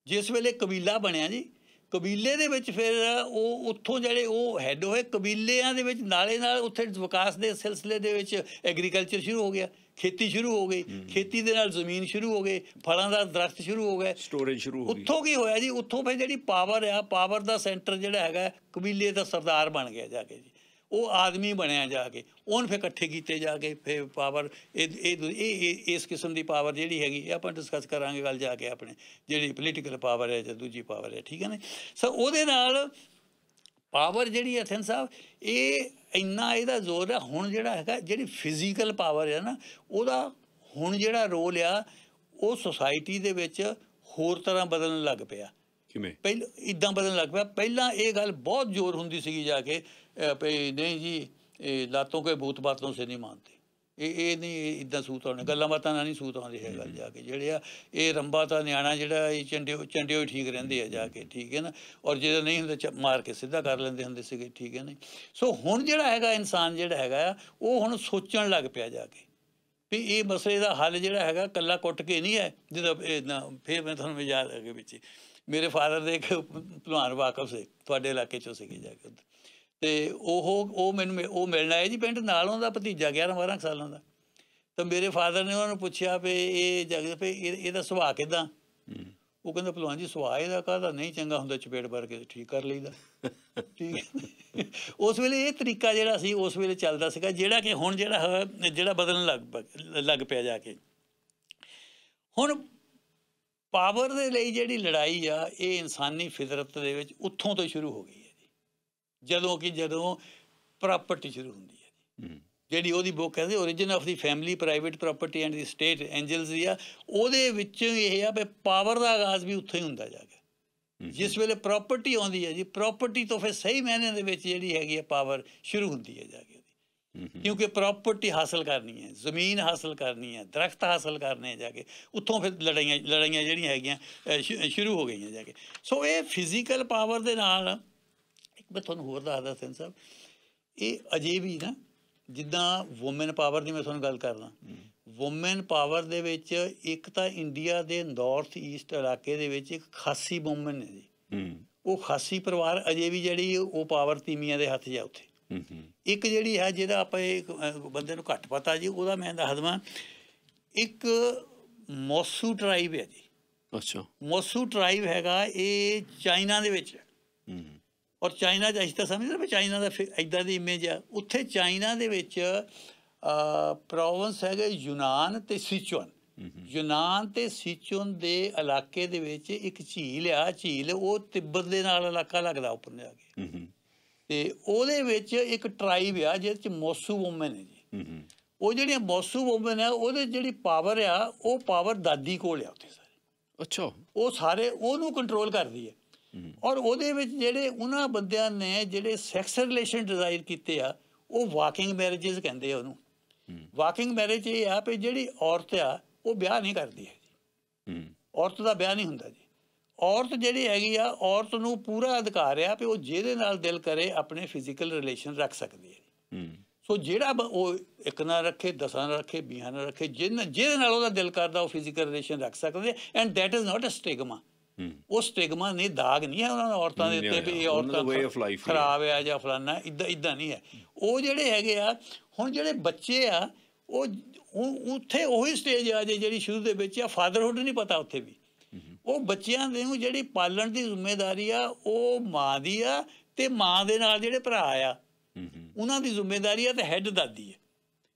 ਜਿਸ ਵੇਲੇ ਕਬੀਲਾ ਬਣਿਆ ਜੀ, ਕਬੀਲੇ ਦੇ ਵਿੱਚ ਫਿਰ ਉਹ ਉੱਥੋਂ ਜਿਹੜੇ ਉਹ ਹੈੱਡ ਹੋਏ ਕਬੀਲਿਆਂ ਦੇ ਵਿੱਚ ਨਾਲੇ ਨਾਲ ਉੱਥੇ ਵਿਕਾਸ ਦੇ ਸਿਲਸਿਲੇ ਦੇ ਵਿੱਚ ਐਗਰੀਕਲਚਰ ਸ਼ੁਰੂ ਹੋ ਗਿਆ, ਖੇਤੀ ਸ਼ੁਰੂ ਹੋ ਗਈ, ਖੇਤੀ ਦੇ ਨਾਲ ਜ਼ਮੀਨ ਸ਼ੁਰੂ ਹੋ ਗਏ, ਫਲਾਂ ਦਾ ਦਰਖਤ ਸ਼ੁਰੂ ਹੋ ਗਏ, ਸਟੋਰੇਜ ਸ਼ੁਰੂ ਹੋ ਗਈ। ਉੱਥੋਂ ਕੀ ਹੋਇਆ ਜੀ, ਉੱਥੋਂ ਫਿਰ ਜਿਹੜੀ ਪਾਵਰ ਆ, ਪਾਵਰ ਦਾ ਸੈਂਟਰ ਜਿਹੜਾ ਹੈਗਾ ਕਬੀਲੇ ਦਾ ਸਰਦਾਰ ਬਣ ਗਿਆ ਜਾ ਕੇ ਜੀ, ਉਹ ਆਦਮੀ ਬਣਿਆ ਜਾ ਕੇ, ਉਹਨੂੰ ਫਿਰ ਇਕੱਠੇ ਕੀਤੇ ਜਾ ਕੇ ਫਿਰ ਪਾਵਰ ਇਸ ਕਿਸਮ ਦੀ ਪਾਵਰ ਜਿਹੜੀ ਹੈਗੀ ਇਹ ਆਪਾਂ ਡਿਸਕਸ ਕਰਾਂਗੇ ਗੱਲ ਜਾ ਕੇ ਆਪਣੇ ਜਿਹੜੀ ਪੋਲੀਟੀਕਲ ਪਾਵਰ ਹੈ ਜਾਂ ਦੂਜੀ ਪਾਵਰ ਹੈ, ਠੀਕ ਹੈ ਨਾ। ਸੋ ਉਹਦੇ ਨਾਲ ਪਾਵਰ ਜਿਹੜੀ ਹੈ ਥਿੰਨ ਸਾਹਿਬ ਇਹ ਇੰਨਾ ਇਹਦਾ ਜ਼ੋਰ ਆ। ਹੁਣ ਜਿਹੜਾ ਹੈਗਾ ਜਿਹੜੀ ਫਿਜ਼ੀਕਲ ਪਾਵਰ ਹੈ ਨਾ ਉਹਦਾ ਹੁਣ ਜਿਹੜਾ ਰੋਲ ਆ ਉਹ ਸੁਸਾਇਟੀ ਦੇ ਵਿੱਚ ਹੋਰ ਤਰ੍ਹਾਂ ਬਦਲਣ ਲੱਗ ਪਿਆ। ਕਿਵੇਂ? ਪਹਿਲਾਂ ਇੱਦਾਂ ਬਦਲਣ ਲੱਗ ਪਿਆ। ਪਹਿਲਾਂ ਇਹ ਗੱਲ ਬਹੁਤ ਜ਼ੋਰ ਹੁੰਦੀ ਸੀਗੀ ਜਾ ਕੇ ਵੀ ਨਹੀਂ ਜੀ ਲਾਤੋਂ ਕੋਈ ਭੂਤ ਬਾਤੋਂ ਸੇ ਨਹੀਂ ਮਾਨਤੇ, ਇਹ ਨਹੀਂ ਇੱਦਾਂ ਸੂਤ ਆਉਣੇ, ਗੱਲਾਂ ਬਾਤਾਂ ਨਾਲ ਨਹੀਂ ਸੂਤ ਆਉਂਦੇ ਹੈ ਗੱਲ ਜਾ ਕੇ। ਜਿਹੜੇ ਆ ਇਹ ਰੰਬਾ ਤਾਂ ਨਿਆਣਾ ਜਿਹੜਾ ਇਹ ਚੰਡਿਓ ਠੀਕ ਰਹਿੰਦੇ ਆ ਜਾ ਕੇ, ਠੀਕ ਹੈ ਨਾ। ਔਰ ਜਿਹੜਾ ਨਹੀਂ ਹੁੰਦਾ ਮਾਰ ਕੇ ਸਿੱਧਾ ਕਰ ਲੈਂਦੇ ਹੁੰਦੇ ਸੀਗੇ, ਠੀਕ ਹੈ ਨਾ। ਸੋ ਹੁਣ ਜਿਹੜਾ ਹੈਗਾ ਇਨਸਾਨ ਜਿਹੜਾ ਹੈਗਾ ਉਹ ਹੁਣ ਸੋਚਣ ਲੱਗ ਪਿਆ ਜਾ ਕੇ ਵੀ ਇਹ ਮਸਲੇ ਦਾ ਹੱਲ ਜਿਹੜਾ ਹੈਗਾ ਇਕੱਲਾ ਕੁੱਟ ਕੇ ਨਹੀਂ ਹੈ। ਜਦੋਂ ਫਿਰ ਮੈਂ ਤੁਹਾਨੂੰ ਯਾਦ ਅੱਗੇ ਵਿੱਚ ਮੇਰੇ ਫਾਦਰ ਦੇ ਇੱਕ ਭਲਵਾਨ ਵਾਕਫ ਸੀ, ਤੁਹਾਡੇ ਇਲਾਕੇ 'ਚੋਂ ਸੀਗੇ ਜਾ ਕੇ ਉੱਧਰ, ਅਤੇ ਉਹ ਮੈਨੂੰ ਉਹ ਮਿਲਣ ਆਏ ਜੀ ਪਿੰਡ ਨਾਲ, ਉਹਦਾ ਭਤੀਜਾ 11-12 ਸਾਲਾਂ ਦਾ। ਤਾਂ ਮੇਰੇ ਫਾਦਰ ਨੇ ਉਹਨਾਂ ਨੂੰ ਪੁੱਛਿਆ ਵੀ ਇਹ ਜਗ ਵੀ ਇਹਦਾ ਸੁਭਾਅ ਕਿੱਦਾਂ? ਉਹ ਕਹਿੰਦਾ ਭਲਵਾਨ ਜੀ ਸੁਭਾਅ ਇਹਦਾ ਕਾਹਦਾ ਨਹੀਂ ਚੰਗਾ ਹੁੰਦਾ, ਚਪੇੜ ਭਰ ਕੇ ਠੀਕ ਕਰ ਲਈਦਾ, ਠੀਕ ਹੈ। ਉਸ ਵੇਲੇ ਇਹ ਤਰੀਕਾ ਜਿਹੜਾ ਸੀ ਉਸ ਵੇਲੇ ਚੱਲਦਾ ਸੀਗਾ, ਜਿਹੜਾ ਕਿ ਹੁਣ ਜਿਹੜਾ ਬਦਲਣ ਲੱਗ ਪਿਆ ਜਾ ਕੇ। ਹੁਣ ਪਾਵਰ ਦੇ ਲਈ ਜਿਹੜੀ ਲੜਾਈ ਆ ਇਹ ਇਨਸਾਨੀ ਫਿਤਰਤ ਦੇ ਵਿੱਚ ਉੱਥੋਂ ਤੋਂ ਸ਼ੁਰੂ ਹੋ ਗਈ ਹੈ ਜੀ, ਜਦੋਂ ਪ੍ਰਾਪਰਟੀ ਸ਼ੁਰੂ ਹੁੰਦੀ ਹੈ ਜੀ। ਜਿਹੜੀ ਉਹਦੀ ਬੁੱਕ ਕਹਿੰਦੇ origin of the family private property and the state Angeles ਦੀ ਆ, ਉਹਦੇ ਵਿੱਚ ਇਹ ਆ ਵੀ ਪਾਵਰ ਦਾ ਆਗਾਜ਼ ਵੀ ਉੱਥੋਂ ਹੀ ਹੁੰਦਾ ਜਾ ਕੇ। ਜਿਸ ਵੇਲੇ ਪ੍ਰਾਪਰਟੀ ਆਉਂਦੀ ਹੈ ਜੀ, ਪ੍ਰਾਪਰਟੀ ਤੋਂ ਫਿਰ ਸਹੀ ਮਾਇਨੇ ਦੇ ਵਿੱਚ ਜਿਹੜੀ ਹੈਗੀ ਹੈ ਪਾਵਰ ਸ਼ੁਰੂ ਹੁੰਦੀ ਹੈ ਜਾ ਕੇ ਉਹਦੀ, ਕਿਉਂਕਿ ਪ੍ਰਾਪਰਟੀ ਹਾਸਲ ਕਰਨੀ ਹੈ, ਜ਼ਮੀਨ ਹਾਸਲ ਕਰਨੀ ਹੈ, ਦਰਖਤ ਹਾਸਲ ਕਰਨੇ ਜਾ ਕੇ, ਉੱਥੋਂ ਫਿਰ ਲੜਾਈਆਂ ਜਿਹੜੀਆਂ ਹੈਗੀਆਂ ਸ਼ੁਰੂ ਹੋ ਗਈਆਂ ਜਾ ਕੇ। ਸੋ ਇਹ ਫਿਜ਼ੀਕਲ ਪਾਵਰ ਦੇ ਨਾਲ ਮੈਂ ਤੁਹਾਨੂੰ ਹੋਰ ਦੱਸਦਾ ਸਿੰਘ ਸਾਹਿਬ, ਇਹ ਅਜੇ ਵੀ ਨਾ ਜਿੱਦਾਂ ਵੂਮੈਨ ਪਾਵਰ ਦੀ ਮੈਂ ਤੁਹਾਨੂੰ ਗੱਲ ਕਰਦਾ, ਵੂਮੈਨ ਪਾਵਰ ਦੇ ਵਿੱਚ ਇੱਕ ਤਾਂ ਇੰਡੀਆ ਦੇ ਨਾਰਥ ਈਸਟ ਇਲਾਕੇ ਦੇ ਵਿੱਚ ਇੱਕ ਖਾਸੀ ਵੂਮੈਨ ਨੇ ਜੀ, ਉਹ ਖਾਸੀ ਪਰਿਵਾਰ ਅਜੇ ਵੀ ਜਿਹੜੀ ਉਹ ਪਾਵਰ ਤੀਮੀਆਂ ਦੇ ਹੱਥ 'ਚ ਆ ਉੱਥੇ। ਇੱਕ ਜਿਹੜੀ ਹੈ ਜਿਹਦਾ ਆਪਾਂ ਇੱਕ ਬੰਦੇ ਨੂੰ ਘੱਟ ਪਤਾ ਜੀ, ਉਹਦਾ ਮੈਂ ਦੱਸ ਦੇਵਾਂ, ਇੱਕ ਮੋਸੂ ਟਰਾਈਬ ਹੈ ਜੀ। ਅੱਛਾ। ਮੋਸੂ ਟਰਾਈਬ ਹੈਗਾ, ਇਹ ਚਾਈਨਾ ਦੇ ਵਿੱਚ ਹੈ। ਔਰ ਚਾਈਨਾ 'ਚ ਅਸੀਂ ਤਾਂ ਸਮਝਦੇ ਵੀ ਚਾਈਨਾ ਦਾ ਇੱਦਾਂ ਦੀ ਇਮੇਜ ਆ। ਉੱਥੇ ਚਾਈਨਾ ਦੇ ਵਿੱਚ ਪ੍ਰੋਵਿੰਸ ਹੈਗੇ ਯੂਨਾਨ ਅਤੇ ਸਿਚੁਅਨ। ਯੂਨਾਨ ਅਤੇ ਸਿਚੁਅਨ ਦੇ ਇਲਾਕੇ ਦੇ ਵਿੱਚ ਇੱਕ ਝੀਲ ਆ, ਝੀਲ ਉਹ ਤਿੱਬਤ ਦੇ ਨਾਲ ਇਲਾਕਾ ਲੱਗਦਾ ਉੱਪਰ ਜਾ ਕੇ, ਅਤੇ ਉਹਦੇ ਵਿੱਚ ਇੱਕ ਟਰਾਈਬ ਆ ਜਿਹਦੇ 'ਚ ਮੋਸੂ ਵੂਮਨ ਹੈ ਜੀ। ਉਹ ਜਿਹੜੀਆਂ ਮੋਸੂ ਵੂਮਨ ਆ ਉਹਦੇ ਜਿਹੜੀ ਪਾਵਰ ਆ ਉਹ ਪਾਵਰ ਦਾਦੀ ਕੋਲ ਆ ਉੱਥੇ ਸਾਰੇ। ਅੱਛਾ। ਉਹ ਸਾਰੇ ਉਹਨੂੰ ਕੰਟਰੋਲ ਕਰਦੀ ਹੈ। ਔਰ ਉਹਦੇ ਵਿੱਚ ਜਿਹੜੇ ਉਹਨਾਂ ਬੰਦਿਆਂ ਨੇ ਜਿਹੜੇ ਸੈਕਸ ਰਿਲੇਸ਼ਨ ਡਿਜ਼ਾਇਰ ਕੀਤੇ ਆ ਉਹ ਵਾਕਿੰਗ ਮੈਰਿਜਿਸ ਕਹਿੰਦੇ ਆ ਉਹਨੂੰ। ਵਾਕਿੰਗ ਮੈਰਿਜ ਇਹ ਆ ਵੀ ਜਿਹੜੀ ਔਰਤ ਆ ਉਹ ਵਿਆਹ ਨਹੀਂ ਕਰਦੀ ਹੈ ਜੀ, ਔਰਤ ਦਾ ਵਿਆਹ ਨਹੀਂ ਹੁੰਦਾ ਜੀ। ਔਰਤ ਜਿਹੜੀ ਹੈਗੀ ਆ, ਔਰਤ ਨੂੰ ਪੂਰਾ ਅਧਿਕਾਰ ਆ ਵੀ ਉਹ ਜਿਹਦੇ ਨਾਲ ਦਿਲ ਕਰੇ ਆਪਣੇ ਫਿਜ਼ੀਕਲ ਰਿਲੇਸ਼ਨ ਰੱਖ ਸਕਦੀ ਹੈ। ਸੋ ਜਿਹੜਾ ਉਹ ਇੱਕ ਨਾਲ ਰੱਖੇ, 10 ਨਾਲ ਰੱਖੇ, 20 ਨਾਲ ਰੱਖੇ, ਜਿਹਦੇ ਨਾਲ ਉਹਦਾ ਦਿਲ ਕਰਦਾ ਉਹ ਫਿਜ਼ੀਕਲ ਰਿਲੇਸ਼ਨ ਰੱਖ ਸਕਦੇ। And that is not a stigma. ਉਹ ਸਟਿਗਮਾ ਨਹੀਂ, ਦਾਗ ਨਹੀਂ ਹੈ ਉਹਨਾਂ ਔਰਤਾਂ ਦੇ ਉੱਤੇ ਵੀ ਇਹ ਔਰਤਾਂ ਖਰਾਬ ਆ ਜਾਂ ਫਲਾਨਾ, ਇੱਦਾਂ ਨਹੀਂ ਹੈ। ਉਹ ਜਿਹੜੇ ਹੈਗੇ ਆ ਹੁਣ ਜਿਹੜੇ ਬੱਚੇ ਆ ਉਹ ਉੱਥੇ ਉਹੀ ਸਟੇਜ ਆ ਜਿਹੜੀ ਸ਼ੁਰੂ ਦੇ ਵਿੱਚ ਆ, ਫਾਦਰਹੁੱਡ ਨਹੀਂ ਪਤਾ ਉੱਥੇ ਵੀ। ਉਹ ਬੱਚਿਆਂ ਦੇ ਨੂੰ ਜਿਹੜੀ ਪਾਲਣ ਦੀ ਜ਼ਿੰਮੇਵਾਰੀ ਆ ਉਹ ਮਾਂ ਦੀ ਆ, ਅਤੇ ਮਾਂ ਦੇ ਨਾਲ ਜਿਹੜੇ ਭਰਾ ਆ ਉਹਨਾਂ ਦੀ ਜ਼ਿੰਮੇਵਾਰੀ ਆ, ਅਤੇ ਹੈੱਡ ਦਾਦੀ ਹੈ।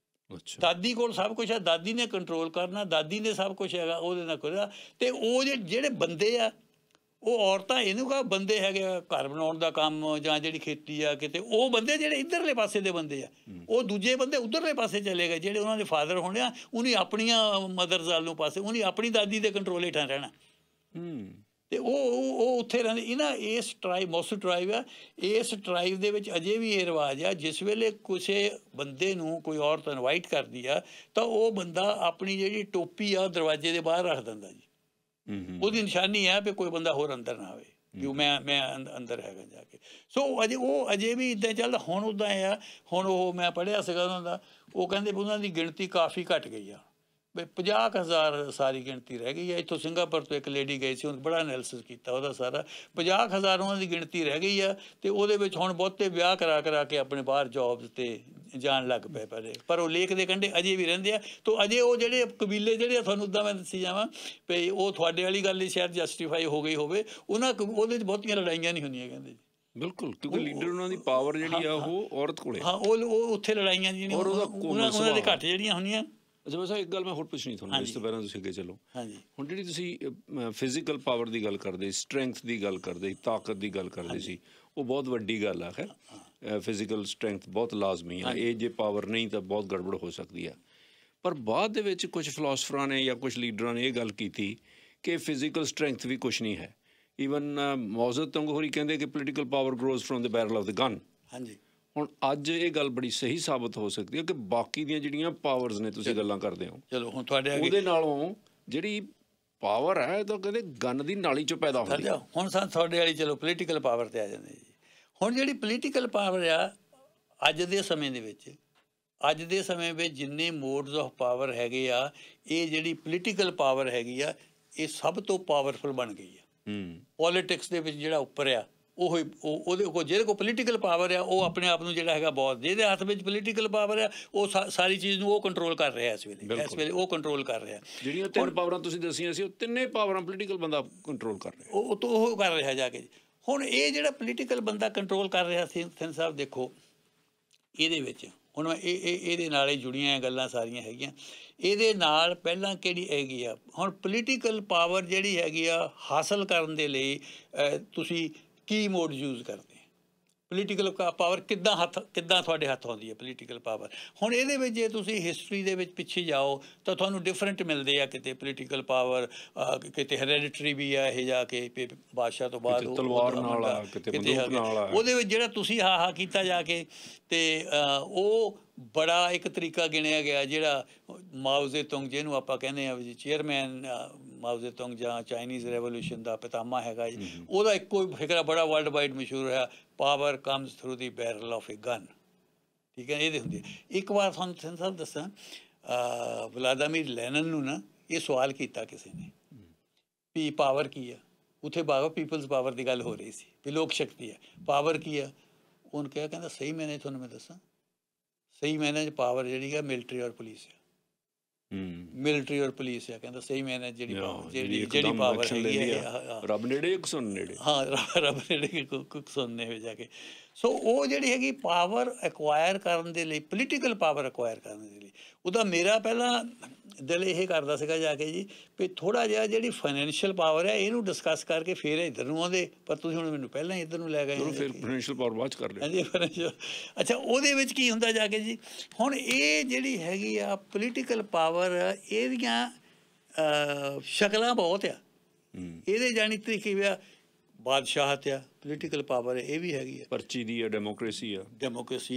ਦਾਦੀ ਕੋਲ ਸਭ ਕੁਛ ਹੈ, ਦਾਦੀ ਨੇ ਕੰਟਰੋਲ ਕਰਨਾ, ਦਾਦੀ ਨੇ ਸਭ ਕੁਛ ਹੈਗਾ ਉਹਦੇ ਨਾਲ ਕਰਨਾ। ਅਤੇ ਉਹ ਜਿਹੜੇ ਬੰਦੇ ਆ ਉਹ ਔਰਤਾਂ ਇਹਨੂੰ ਕਹਾ ਬੰਦੇ ਹੈਗੇ ਆ ਘਰ ਬਣਾਉਣ ਦਾ ਕੰਮ ਜਾਂ ਜਿਹੜੀ ਖੇਤੀ ਆ ਕਿਤੇ, ਉਹ ਬੰਦੇ ਜਿਹੜੇ ਇੱਧਰਲੇ ਪਾਸੇ ਦੇ ਬੰਦੇ ਆ, ਉਹ ਦੂਜੇ ਬੰਦੇ ਉੱਧਰਲੇ ਪਾਸੇ ਚਲੇ ਗਏ ਜਿਹੜੇ ਉਹਨਾਂ ਦੇ ਫਾਦਰ ਹੋਣੇ ਆ, ਉਹਨੇ ਆਪਣੀਆਂ ਮਦਰਸ ਵੱਲ ਨੂੰ ਪਾਸੇ, ਉਹਨੇ ਆਪਣੀ ਦਾਦੀ ਦੇ ਕੰਟਰੋਲ ਹੇਠਾਂ ਰਹਿਣਾ। ਅਤੇ ਉਹ ਉੱਥੇ ਰਹਿੰਦੇ। ਇਸ ਟਰਾਈਬ ਮੋਸੂ ਟਰਾਈਬ ਆ, ਇਸ ਟਰਾਈਬ ਦੇ ਵਿੱਚ ਅਜੇ ਵੀ ਇਹ ਰਿਵਾਜ ਆ, ਜਿਸ ਵੇਲੇ ਕਿਸੇ ਬੰਦੇ ਨੂੰ ਕੋਈ ਔਰਤ ਇਨਵਾਈਟ ਕਰਦੀ ਆ ਤਾਂ ਉਹ ਬੰਦਾ ਆਪਣੀ ਜਿਹੜੀ ਟੋਪੀ ਆ ਦਰਵਾਜ਼ੇ ਦੇ ਬਾਹਰ ਰੱਖ ਦਿੰਦਾ ਜੀ। ਉਹਦੀ ਨਿਸ਼ਾਨੀ ਹੈ ਵੀ ਕੋਈ ਬੰਦਾ ਹੋਰ ਅੰਦਰ ਨਾ ਆਵੇ, ਕਿ ਮੈਂ ਅੰਦਰ ਹੈਗਾ ਜਾ ਕੇ। ਸੋ ਉਹ ਅਜੇ ਵੀ ਇੱਦਾਂ ਚੱਲਦਾ। ਹੁਣ ਉੱਦਾਂ ਇਹ ਆ, ਹੁਣ ਉਹ ਮੈਂ ਪੜ੍ਹਿਆ ਸੀਗਾ ਉਹਨਾਂ ਦਾ, ਉਹ ਕਹਿੰਦੇ ਵੀ ਉਹਨਾਂ ਦੀ ਗਿਣਤੀ ਕਾਫੀ ਘੱਟ ਗਈ ਆ ਵੀ 50,000 ਸਾਰੀ ਗਿਣਤੀ ਰਹਿ ਗਈ ਹੈ। ਇੱਥੋਂ ਸਿੰਗਾਪੁਰ ਤੋਂ ਇੱਕ ਲੇਡੀ ਗਈ ਸੀ, ਉਹਨੇ ਬੜਾ ਐਨਾਲਿਸਿਸ ਕੀਤਾ ਉਹਦਾ ਸਾਰਾ, 50,000 ਉਹਨਾਂ ਦੀ ਗਿਣਤੀ ਰਹਿ ਗਈ ਆ। ਅਤੇ ਉਹਦੇ ਵਿੱਚ ਹੁਣ ਬਹੁਤੇ ਵਿਆਹ ਕਰਾ ਕੇ ਆਪਣੇ ਬਾਹਰ ਜੋਬਸ 'ਤੇ ਜਾਣ ਲੱਗ ਪਏ ਪਰ ਉਹ ਲੇਕ ਦੇ ਕੰਢੇ ਅਜੇ ਵੀ ਰਹਿੰਦੇ ਆ। ਤਾਂ ਅਜੇ ਉਹ ਜਿਹੜੇ ਕਬੀਲੇ ਜਿਹੜੇ ਆ, ਤੁਹਾਨੂੰ ਉੱਦਾਂ ਮੈਂ ਦੱਸੀ ਜਾਵਾਂ ਵੀ ਉਹ ਤੁਹਾਡੇ ਵਾਲੀ ਗੱਲ ਹੀ ਸ਼ਾਇਦ ਜਸਟੀਫਾਈ ਹੋ ਗਈ ਹੋਵੇ, ਉਹਦੇ 'ਚ ਬਹੁਤੀਆਂ ਲੜਾਈਆਂ ਨਹੀਂ ਹੁੰਦੀਆਂ ਕਹਿੰਦੇ ਜੀ। ਬਿਲਕੁਲ, ਕਿਉਂਕਿ ਲੀਡਰ ਉਹਨਾਂ ਦੀ ਪਾਵਰ ਜਿਹੜੀ ਆ ਉਹ ਔਰਤ ਕੋਲੇ। ਹਾਂ, ਉਹ ਉੱਥੇ ਲੜਾਈਆਂ ਜਿਹੜੀਆਂ ਉਹਨਾਂ ਦੇ ਘੱਟ ਜਿਹੜੀਆਂ ਹੁੰਦੀਆਂ। ਅੱਛਾ ਬਸ ਇੱਕ ਗੱਲ ਮੈਂ ਹੋਰ ਪੁੱਛਣੀ ਤੁਹਾਨੂੰ, ਇਸ ਤੋਂ ਪਹਿਲਾਂ ਤੁਸੀਂ ਅੱਗੇ ਚਲੋ। ਹਾਂਜੀ, ਹੁਣ ਜਿਹੜੀ ਤੁਸੀਂ ਫਿਜ਼ੀਕਲ ਪਾਵਰ ਦੀ ਗੱਲ ਕਰਦੇ, ਸਟਰੈਂਥ ਦੀ ਗੱਲ ਕਰਦੇ, ਤਾਕਤ ਦੀ ਗੱਲ ਕਰਦੇ ਸੀ, ਉਹ ਬਹੁਤ ਵੱਡੀ ਗੱਲ ਆ। ਖੈਰ ਫਿਜ਼ੀਕਲ ਸਟਰੈਂਥ ਬਹੁਤ ਲਾਜ਼ਮੀ ਆ, ਇਹ ਜੇ ਪਾਵਰ ਨਹੀਂ ਤਾਂ ਬਹੁਤ ਗੜਬੜ ਹੋ ਸਕਦੀ ਆ। ਪਰ ਬਾਅਦ ਦੇ ਵਿੱਚ ਕੁਝ ਫਿਲਾਸਫਰਾਂ ਨੇ ਜਾਂ ਕੁਝ ਲੀਡਰਾਂ ਨੇ ਇਹ ਗੱਲ ਕੀਤੀ ਕਿ ਫਿਜ਼ੀਕਲ ਸਟਰੈਂਥ ਵੀ ਕੁਛ ਨਹੀਂ ਹੈ। ਈਵਨ ਮਾਓ ਜ਼ੇਤੁੰਗ ਹੋਰੀ ਕਹਿੰਦੇ ਕਿ political power grows from the barrel of the gun. ਹਾਂਜੀ, ਹੁਣ ਅੱਜ ਇਹ ਗੱਲ ਬੜੀ ਸਹੀ ਸਾਬਤ ਹੋ ਸਕਦੀ ਹੈ ਕਿ ਬਾਕੀ ਦੀਆਂ ਜਿਹੜੀਆਂ ਪਾਵਰਸ ਨੇ ਤੁਸੀਂ ਗੱਲਾਂ ਕਰਦੇ ਹੋ, ਚਲੋ ਹੁਣ ਤੁਹਾਡੇ ਉਹਦੇ ਨਾਲੋਂ ਜਿਹੜੀ ਪਾਵਰ ਹੈ ਤਾਂ ਕਹਿੰਦੇ ਗਨ ਦੀ ਨਾਲੀ 'ਚੋਂ ਪੈਦਾ ਹੁੰਦੀ ਹੈ। ਹੁਣ ਤੁਹਾਡੇ ਵਾਲੀ ਚਲੋ ਪੋਲੀਟੀਕਲ ਪਾਵਰ 'ਤੇ ਆ ਜਾਂਦੇ ਜੀ। ਹੁਣ ਜਿਹੜੀ ਪੋਲੀਟੀਕਲ ਪਾਵਰ ਆ ਅੱਜ ਦੇ ਸਮੇਂ ਦੇ ਵਿੱਚ, ਅੱਜ ਦੇ ਸਮੇਂ ਵਿੱਚ ਜਿੰਨੇ ਮੋਡਸ ਆਫ ਪਾਵਰ ਹੈਗੇ ਆ, ਇਹ ਜਿਹੜੀ ਪੋਲੀਟੀਕਲ ਪਾਵਰ ਹੈਗੀ ਆ, ਇਹ ਸਭ ਤੋਂ ਪਾਵਰਫੁਲ ਬਣ ਗਈ ਆ। ਪੋਲੀਟਿਕਸ ਦੇ ਵਿੱਚ ਜਿਹੜਾ ਉੱਪਰ ਆ, ਉਹਦੇ ਕੋਲ ਜਿਹਦੇ ਕੋਲ ਪੋਲੀਟੀਕਲ ਪਾਵਰ ਆ, ਉਹ ਆਪਣੇ ਆਪ ਨੂੰ ਜਿਹੜਾ ਹੈਗਾ ਬਹੁਤ, ਜਿਹਦੇ ਹੱਥ ਵਿੱਚ ਪੋਲੀਟੀਕਲ ਪਾਵਰ ਆ, ਉਹ ਸਾਰੀ ਚੀਜ਼ ਨੂੰ ਉਹ ਕੰਟਰੋਲ ਕਰ ਰਿਹਾ ਇਸ ਵੇਲੇ ਉਹ ਕੰਟਰੋਲ ਕਰ ਰਿਹਾ। ਜਿਹੜੀਆਂ ਤਿੰਨ ਪਾਵਰਾਂ ਤੁਸੀਂ ਦੱਸੀਆਂ ਸੀ, ਉਹ ਤਿੰਨੇ ਪਾਵਰਾਂ ਪੋਲੀਟੀਕਲ ਬੰਦਾ ਕੰਟਰੋਲ ਕਰ ਰਿਹਾ, ਉਹ ਕਰ ਰਿਹਾ ਜਾ ਕੇ। ਹੁਣ ਇਹ ਜਿਹੜਾ ਪੋਲੀਟੀਕਲ ਬੰਦਾ ਕੰਟਰੋਲ ਕਰ ਰਿਹਾ ਸੀ, ਸਿੰਘ ਸਾਹਿਬ ਦੇਖੋ ਇਹਦੇ ਵਿੱਚ ਹੁਣ ਮੈਂ ਇਹਦੇ ਨਾਲ ਹੀ ਜੁੜੀਆਂ ਗੱਲਾਂ ਸਾਰੀਆਂ ਹੈਗੀਆਂ। ਇਹਦੇ ਨਾਲ ਪਹਿਲਾਂ ਕਿਹੜੀ ਹੈਗੀ ਆ, ਹੁਣ ਪੋਲੀਟੀਕਲ ਪਾਵਰ ਜਿਹੜੀ ਹੈਗੀ ਆ ਹਾਸਲ ਕਰਨ ਦੇ ਲਈ ਤੁਸੀਂ ਕੀ ਮੋਡ ਯੂਜ਼ ਕਰਦੇ? ਪੋਲੀਟੀਕਲ ਪਾਵਰ ਕਿੱਦਾਂ ਤੁਹਾਡੇ ਹੱਥ ਆਉਂਦੀ ਹੈ ਪੋਲੀਟੀਕਲ ਪਾਵਰ? ਹੁਣ ਇਹਦੇ ਵਿੱਚ ਜੇ ਤੁਸੀਂ ਹਿਸਟਰੀ ਦੇ ਵਿੱਚ ਪਿੱਛੇ ਜਾਓ ਤਾਂ ਤੁਹਾਨੂੰ ਡਿਫਰੈਂਟ ਮਿਲਦੇ ਆ। ਕਿਤੇ ਪੋਲੀਟੀਕਲ ਪਾਵਰ ਕਿਤੇ ਹੈਰੈਡੀਟਰੀ ਵੀ ਆ, ਇਹ ਜਾ ਕੇ ਬਾਦਸ਼ਾਹ ਤੋਂ ਬਾਅਦ ਤਲਵਾਰ ਨਾਲ ਆ, ਕਿਤੇ ਬੰਦੂਕ ਨਾਲ ਆ। ਉਹਦੇ ਵਿੱਚ ਜਿਹੜਾ ਤੁਸੀਂ ਹਾ ਕੀਤਾ ਜਾ ਕੇ, ਅਤੇ ਉਹ ਬੜਾ ਇੱਕ ਤਰੀਕਾ ਗਿਣਿਆ ਗਿਆ ਜਿਹੜਾ ਮਾਓ ਜ਼ੇਤੁੰਗ, ਜਿਹਨੂੰ ਆਪਾਂ ਕਹਿੰਦੇ ਹਾਂ ਵੀ ਚੇਅਰਮੈਨ ਮਾਓ ਜ਼ੇਤੁੰਗ ਜਾਂ ਚਾਈਨੀਜ਼ ਰੈਵੋਲਿਊਸ਼ਨ ਦਾ ਪਿਤਾਮਾ ਹੈਗਾ ਜੀ, ਉਹਦਾ ਇੱਕੋ ਫਿਕਰਾ ਬੜਾ ਵਰਲਡ ਵਾਈਡ ਮਸ਼ਹੂਰ ਹੋਇਆ, power comes through the barrel of A gun. ਠੀਕ ਹੈ, ਇਹਦੇ ਹੁੰਦੇ। ਇੱਕ ਵਾਰ ਤੁਹਾਨੂੰ ਸਿੰਘ ਸਾਹਿਬ ਦੱਸਾਂ, ਵਲਾਦੀਮੀਰ ਲੈਨਨ ਨੂੰ ਨਾ ਇਹ ਸਵਾਲ ਕੀਤਾ ਕਿਸੇ ਨੇ ਵੀ ਪਾਵਰ ਕੀ ਆ? ਉੱਥੇ ਪੀਪਲਸ ਪਾਵਰ ਦੀ ਗੱਲ ਹੋ ਰਹੀ ਸੀ ਵੀ ਲੋਕ ਸ਼ਕਤੀ ਹੈ, ਪਾਵਰ ਕੀ ਆ? ਉਹਨੂੰ ਕਿਹਾ, ਕਹਿੰਦਾ ਸਹੀ ਮੈਨੇ ਤੁਹਾਨੂੰ ਮੈਂ ਦੱਸਾਂ, ਸਹੀ ਮੈਨੇ 'ਚ ਪਾਵਰ ਜਿਹੜੀ ਆ ਮਿਲਟਰੀ ਔਰ ਪੁਲਿਸ ਆ। ਮਿਲਟਰੀ ਔਰ ਪੁਲਿਸ ਆ, ਕਹਿੰਦਾ ਸਹੀ ਮੈਨੇ ਜਿਹੜੀ ਪਾਵਰ ਹੈਗੀ ਹੈ, ਰੱਬ ਨੇੜੇ ਸੁਣ ਨੇੜੇ, ਹਾਂ ਰੱਬ ਨੇੜੇ ਸੁਣਨੇ ਹੋ ਜਾ ਕੇ। ਸੋ ਉਹ ਜਿਹੜੀ ਹੈਗੀ ਪਾਵਰ ਐਕਵਾਇਰ ਕਰਨ ਦੇ ਲਈ, ਪੋਲੀਟੀਕਲ ਪਾਵਰ ਐਕਵਾਇਰ ਕਰਨ ਦੇ ਲਈ, ਉਹਦਾ ਮੇਰਾ ਪਹਿਲਾਂ ਦਿਲ ਇਹ ਕਰਦਾ ਸੀਗਾ ਜਾ ਕੇ ਜੀ ਵੀ ਥੋੜ੍ਹਾ ਜਿਹਾ ਜਿਹੜੀ ਫਾਈਨੈਂਸ਼ੀਅਲ ਪਾਵਰ ਹੈ ਇਹਨੂੰ ਡਿਸਕਸ ਕਰਕੇ ਫਿਰ ਇੱਧਰ ਨੂੰ ਆਉਂਦੇ, ਪਰ ਤੁਸੀਂ ਹੁਣ ਮੈਨੂੰ ਪਹਿਲਾਂ ਹੀ ਇੱਧਰ ਨੂੰ ਲੈ ਗਏ। ਫਿਰ ਫਾਈਨੈਂਸ਼ੀਅਲ ਪਾਵਰ ਬਾਅਦ 'ਚ ਕਰ ਲਿਆ। ਹਾਂਜੀ, ਫਾਈਨੈਂਸ਼ੀਅਲ। ਅੱਛਾ, ਉਹਦੇ ਵਿੱਚ ਕੀ ਹੁੰਦਾ ਜਾ ਕੇ ਜੀ, ਹੁਣ ਇਹ ਜਿਹੜੀ ਹੈਗੀ ਆ ਪੋਲੀਟੀਕਲ ਪਾਵਰ, ਇਹਦੀਆਂ ਸ਼ਕਲਾਂ ਬਹੁਤ ਆ। ਇਹਦੇ ਜਾਣੀ ਤਰੀਕੇ ਵੀ ਆ, ਬਾਦਸ਼ਾਹਤ ਆ, ਪੋਲੀਟੀਕਲ ਪਾਵਰ ਇਹ ਵੀ ਹੈਗੀ ਆ, ਪਰਚੀ ਦੀ ਆ, ਡੈਮੋਕ੍ਰੇਸੀ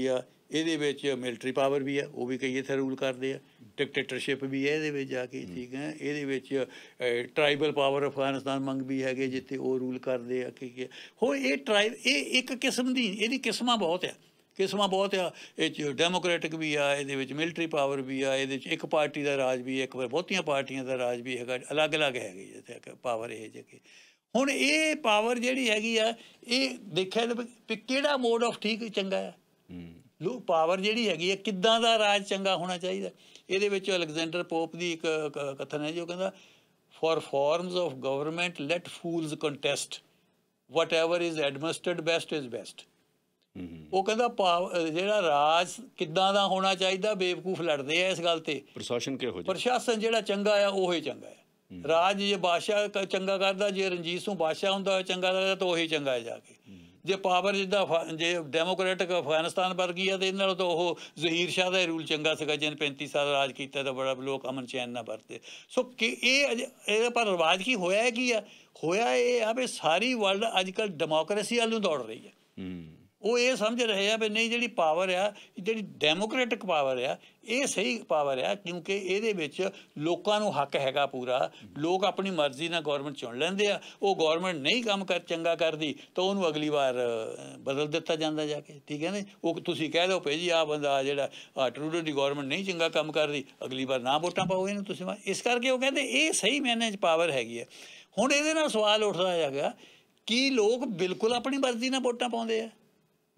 ਆ, ਇਹਦੇ ਵਿੱਚ ਮਿਲਟਰੀ ਪਾਵਰ ਵੀ ਆ, ਉਹ ਵੀ ਕਈ ਇੱਥੇ ਰੂਲ ਕਰਦੇ ਆ, ਡਿਕਟੇਟਰਸ਼ਿਪ ਵੀ ਹੈ ਇਹਦੇ ਵਿੱਚ ਜਾ ਕੇ। ਠੀਕ ਹੈ, ਇਹਦੇ ਵਿੱਚ ਟਰਾਈਬਲ ਪਾਵਰ ਅਫਗਾਨਿਸਤਾਨ ਮੰਗ ਵੀ ਹੈਗੇ ਜਿੱਥੇ ਉਹ ਰੂਲ ਕਰਦੇ ਆ। ਕੀ ਹੋਰ ਇਹ ਇੱਕ ਕਿਸਮ ਦੀ, ਇਹਦੀ ਕਿਸਮਾਂ ਬਹੁਤ ਆ, ਇਹ 'ਚ ਡੈਮੋਕ੍ਰੈਟਿਕ ਵੀ ਆ, ਇਹਦੇ ਵਿੱਚ ਮਿਲਟਰੀ ਪਾਵਰ ਵੀ ਆ, ਇਹਦੇ 'ਚ ਇੱਕ ਪਾਰਟੀ ਦਾ ਰਾਜ ਵੀ, ਇੱਕ ਵਾਰ ਬਹੁਤੀਆਂ ਪਾਰਟੀਆਂ ਦਾ ਰਾਜ ਵੀ ਹੈਗਾ, ਅਲੱਗ ਹੈਗੇ ਜਿੱਥੇ ਪਾਵਰ ਇਹ ਜਿਹੇ। ਹੁਣ ਇਹ ਪਾਵਰ ਜਿਹੜੀ ਹੈਗੀ ਆ, ਇਹ ਦੇਖਿਆ ਵੀ ਕਿਹੜਾ ਮੋਡ ਆਫ ਠੀਕ ਚੰਗਾ ਆ। ਪਾਵਰ ਜਿਹੜੀ ਹੈਗੀ ਹੈ, ਕਿੱਦਾਂ ਦਾ ਰਾਜ ਚੰਗਾ ਹੋਣਾ ਚਾਹੀਦਾ। ਇਹਦੇ ਵਿੱਚ ਅਲੈਗਜ਼ੈਂਡਰ ਪੋਪ ਦੀ ਇੱਕ ਕਥਨ ਹੈ ਜੋ ਕਹਿੰਦਾ, for forms of government let fools contest, whatever is administered best is best. ਉਹ ਕਹਿੰਦਾ ਜਿਹੜਾ ਰਾਜ ਕਿੱਦਾਂ ਦਾ ਹੋਣਾ ਚਾਹੀਦਾ, ਬੇਵਕੂਫ ਲੜਦੇ ਆ ਇਸ ਗੱਲ ਤੇ। ਪ੍ਰਸ਼ਾਸਨ ਜਿਹੜਾ ਚੰਗਾ ਆ ਉਹ ਹੀ ਚੰਗਾ ਹੈ। ਰਾਜ ਜੇ ਬਾਦਸ਼ਾਹ ਚੰਗਾ ਕਰਦਾ, ਜੇ ਰਣਜੀਤ ਸਿੰਘ ਬਾਦਸ਼ਾਹ ਹੁੰਦਾ ਚੰਗਾ ਲੱਗਦਾ ਤਾਂ ਉਹੀ ਚੰਗਾ ਹੈ ਜਾ ਕੇ। ਜੇ ਪਾਵਰ ਜਿੱਦਾਂ ਜੇ ਡੈਮੋਕ੍ਰੈਟਿਕ ਅਫਗਾਨਿਸਤਾਨ ਵਰਗੀ ਆ, ਤਾਂ ਇਹਨਾਂ ਨਾਲੋਂ ਤਾਂ ਉਹ ਜ਼ਹੀਰ ਸ਼ਾਹ ਦਾ ਰੂਲ ਚੰਗਾ ਸੀਗਾ, ਜਿਹਨੇ 35 ਸਾਲ ਰਾਜ ਕੀਤਾ ਤਾਂ ਬੜਾ ਲੋਕ ਅਮਨ ਚੈਨ ਨਾਲ ਵਰਤੇ। ਸੋ ਕਿ ਇਹਦਾ ਪਰ ਰਿਵਾਜ ਕੀ ਹੋਇਆ, ਕੀ ਆ ਹੋਇਆ ਇਹ ਆ ਵੀ ਸਾਰੀ ਵਰਲਡ ਅੱਜ ਕੱਲ੍ਹ ਡੈਮੋਕਰੇਸੀ ਵੱਲ ਨੂੰ ਦੌੜ ਰਹੀ ਹੈ। ਉਹ ਇਹ ਸਮਝ ਰਹੇ ਆ ਵੀ ਨਹੀਂ ਜਿਹੜੀ ਪਾਵਰ ਆ ਜਿਹੜੀ ਡੈਮੋਕ੍ਰੈਟਿਕ ਪਾਵਰ ਆ ਇਹ ਸਹੀ ਪਾਵਰ ਆ, ਕਿਉਂਕਿ ਇਹਦੇ ਵਿੱਚ ਲੋਕਾਂ ਨੂੰ ਹੱਕ ਹੈਗਾ ਪੂਰਾ। ਲੋਕ ਆਪਣੀ ਮਰਜ਼ੀ ਨਾਲ ਗੌਰਮੈਂਟ ਚੁਣ ਲੈਂਦੇ ਆ, ਉਹ ਗੌਰਮੈਂਟ ਨਹੀਂ ਕੰਮ ਚੰਗਾ ਕਰਦੀ ਤਾਂ ਉਹਨੂੰ ਅਗਲੀ ਵਾਰ ਬਦਲ ਦਿੱਤਾ ਜਾਂਦਾ ਜਾ ਕੇ, ਠੀਕ ਹੈ ਨਾ। ਉਹ ਤੁਸੀਂ ਕਹਿ ਦਿਓ ਭਾਈ ਜੀ ਆਹ ਬੰਦਾ ਜਿਹੜਾ ਟਰੂਡੋ ਦੀ ਗੌਰਮੈਂਟ ਨਹੀਂ ਚੰਗਾ ਕੰਮ ਕਰਦੀ, ਅਗਲੀ ਵਾਰ ਨਾ ਵੋਟਾਂ ਪਾਓ ਇਹਨੂੰ ਤੁਸੀਂ। ਇਸ ਕਰਕੇ ਉਹ ਕਹਿੰਦੇ ਇਹ ਸਹੀ ਮਾਇਨੇ 'ਚ ਪਾਵਰ ਹੈਗੀ ਹੈ। ਹੁਣ ਇਹਦੇ ਨਾਲ ਸਵਾਲ ਉੱਠਦਾ ਹੈਗਾ ਕਿ ਲੋਕ ਬਿਲਕੁਲ ਆਪਣੀ ਮਰਜ਼ੀ ਨਾਲ ਵੋਟਾਂ ਪਾਉਂਦੇ ਆ,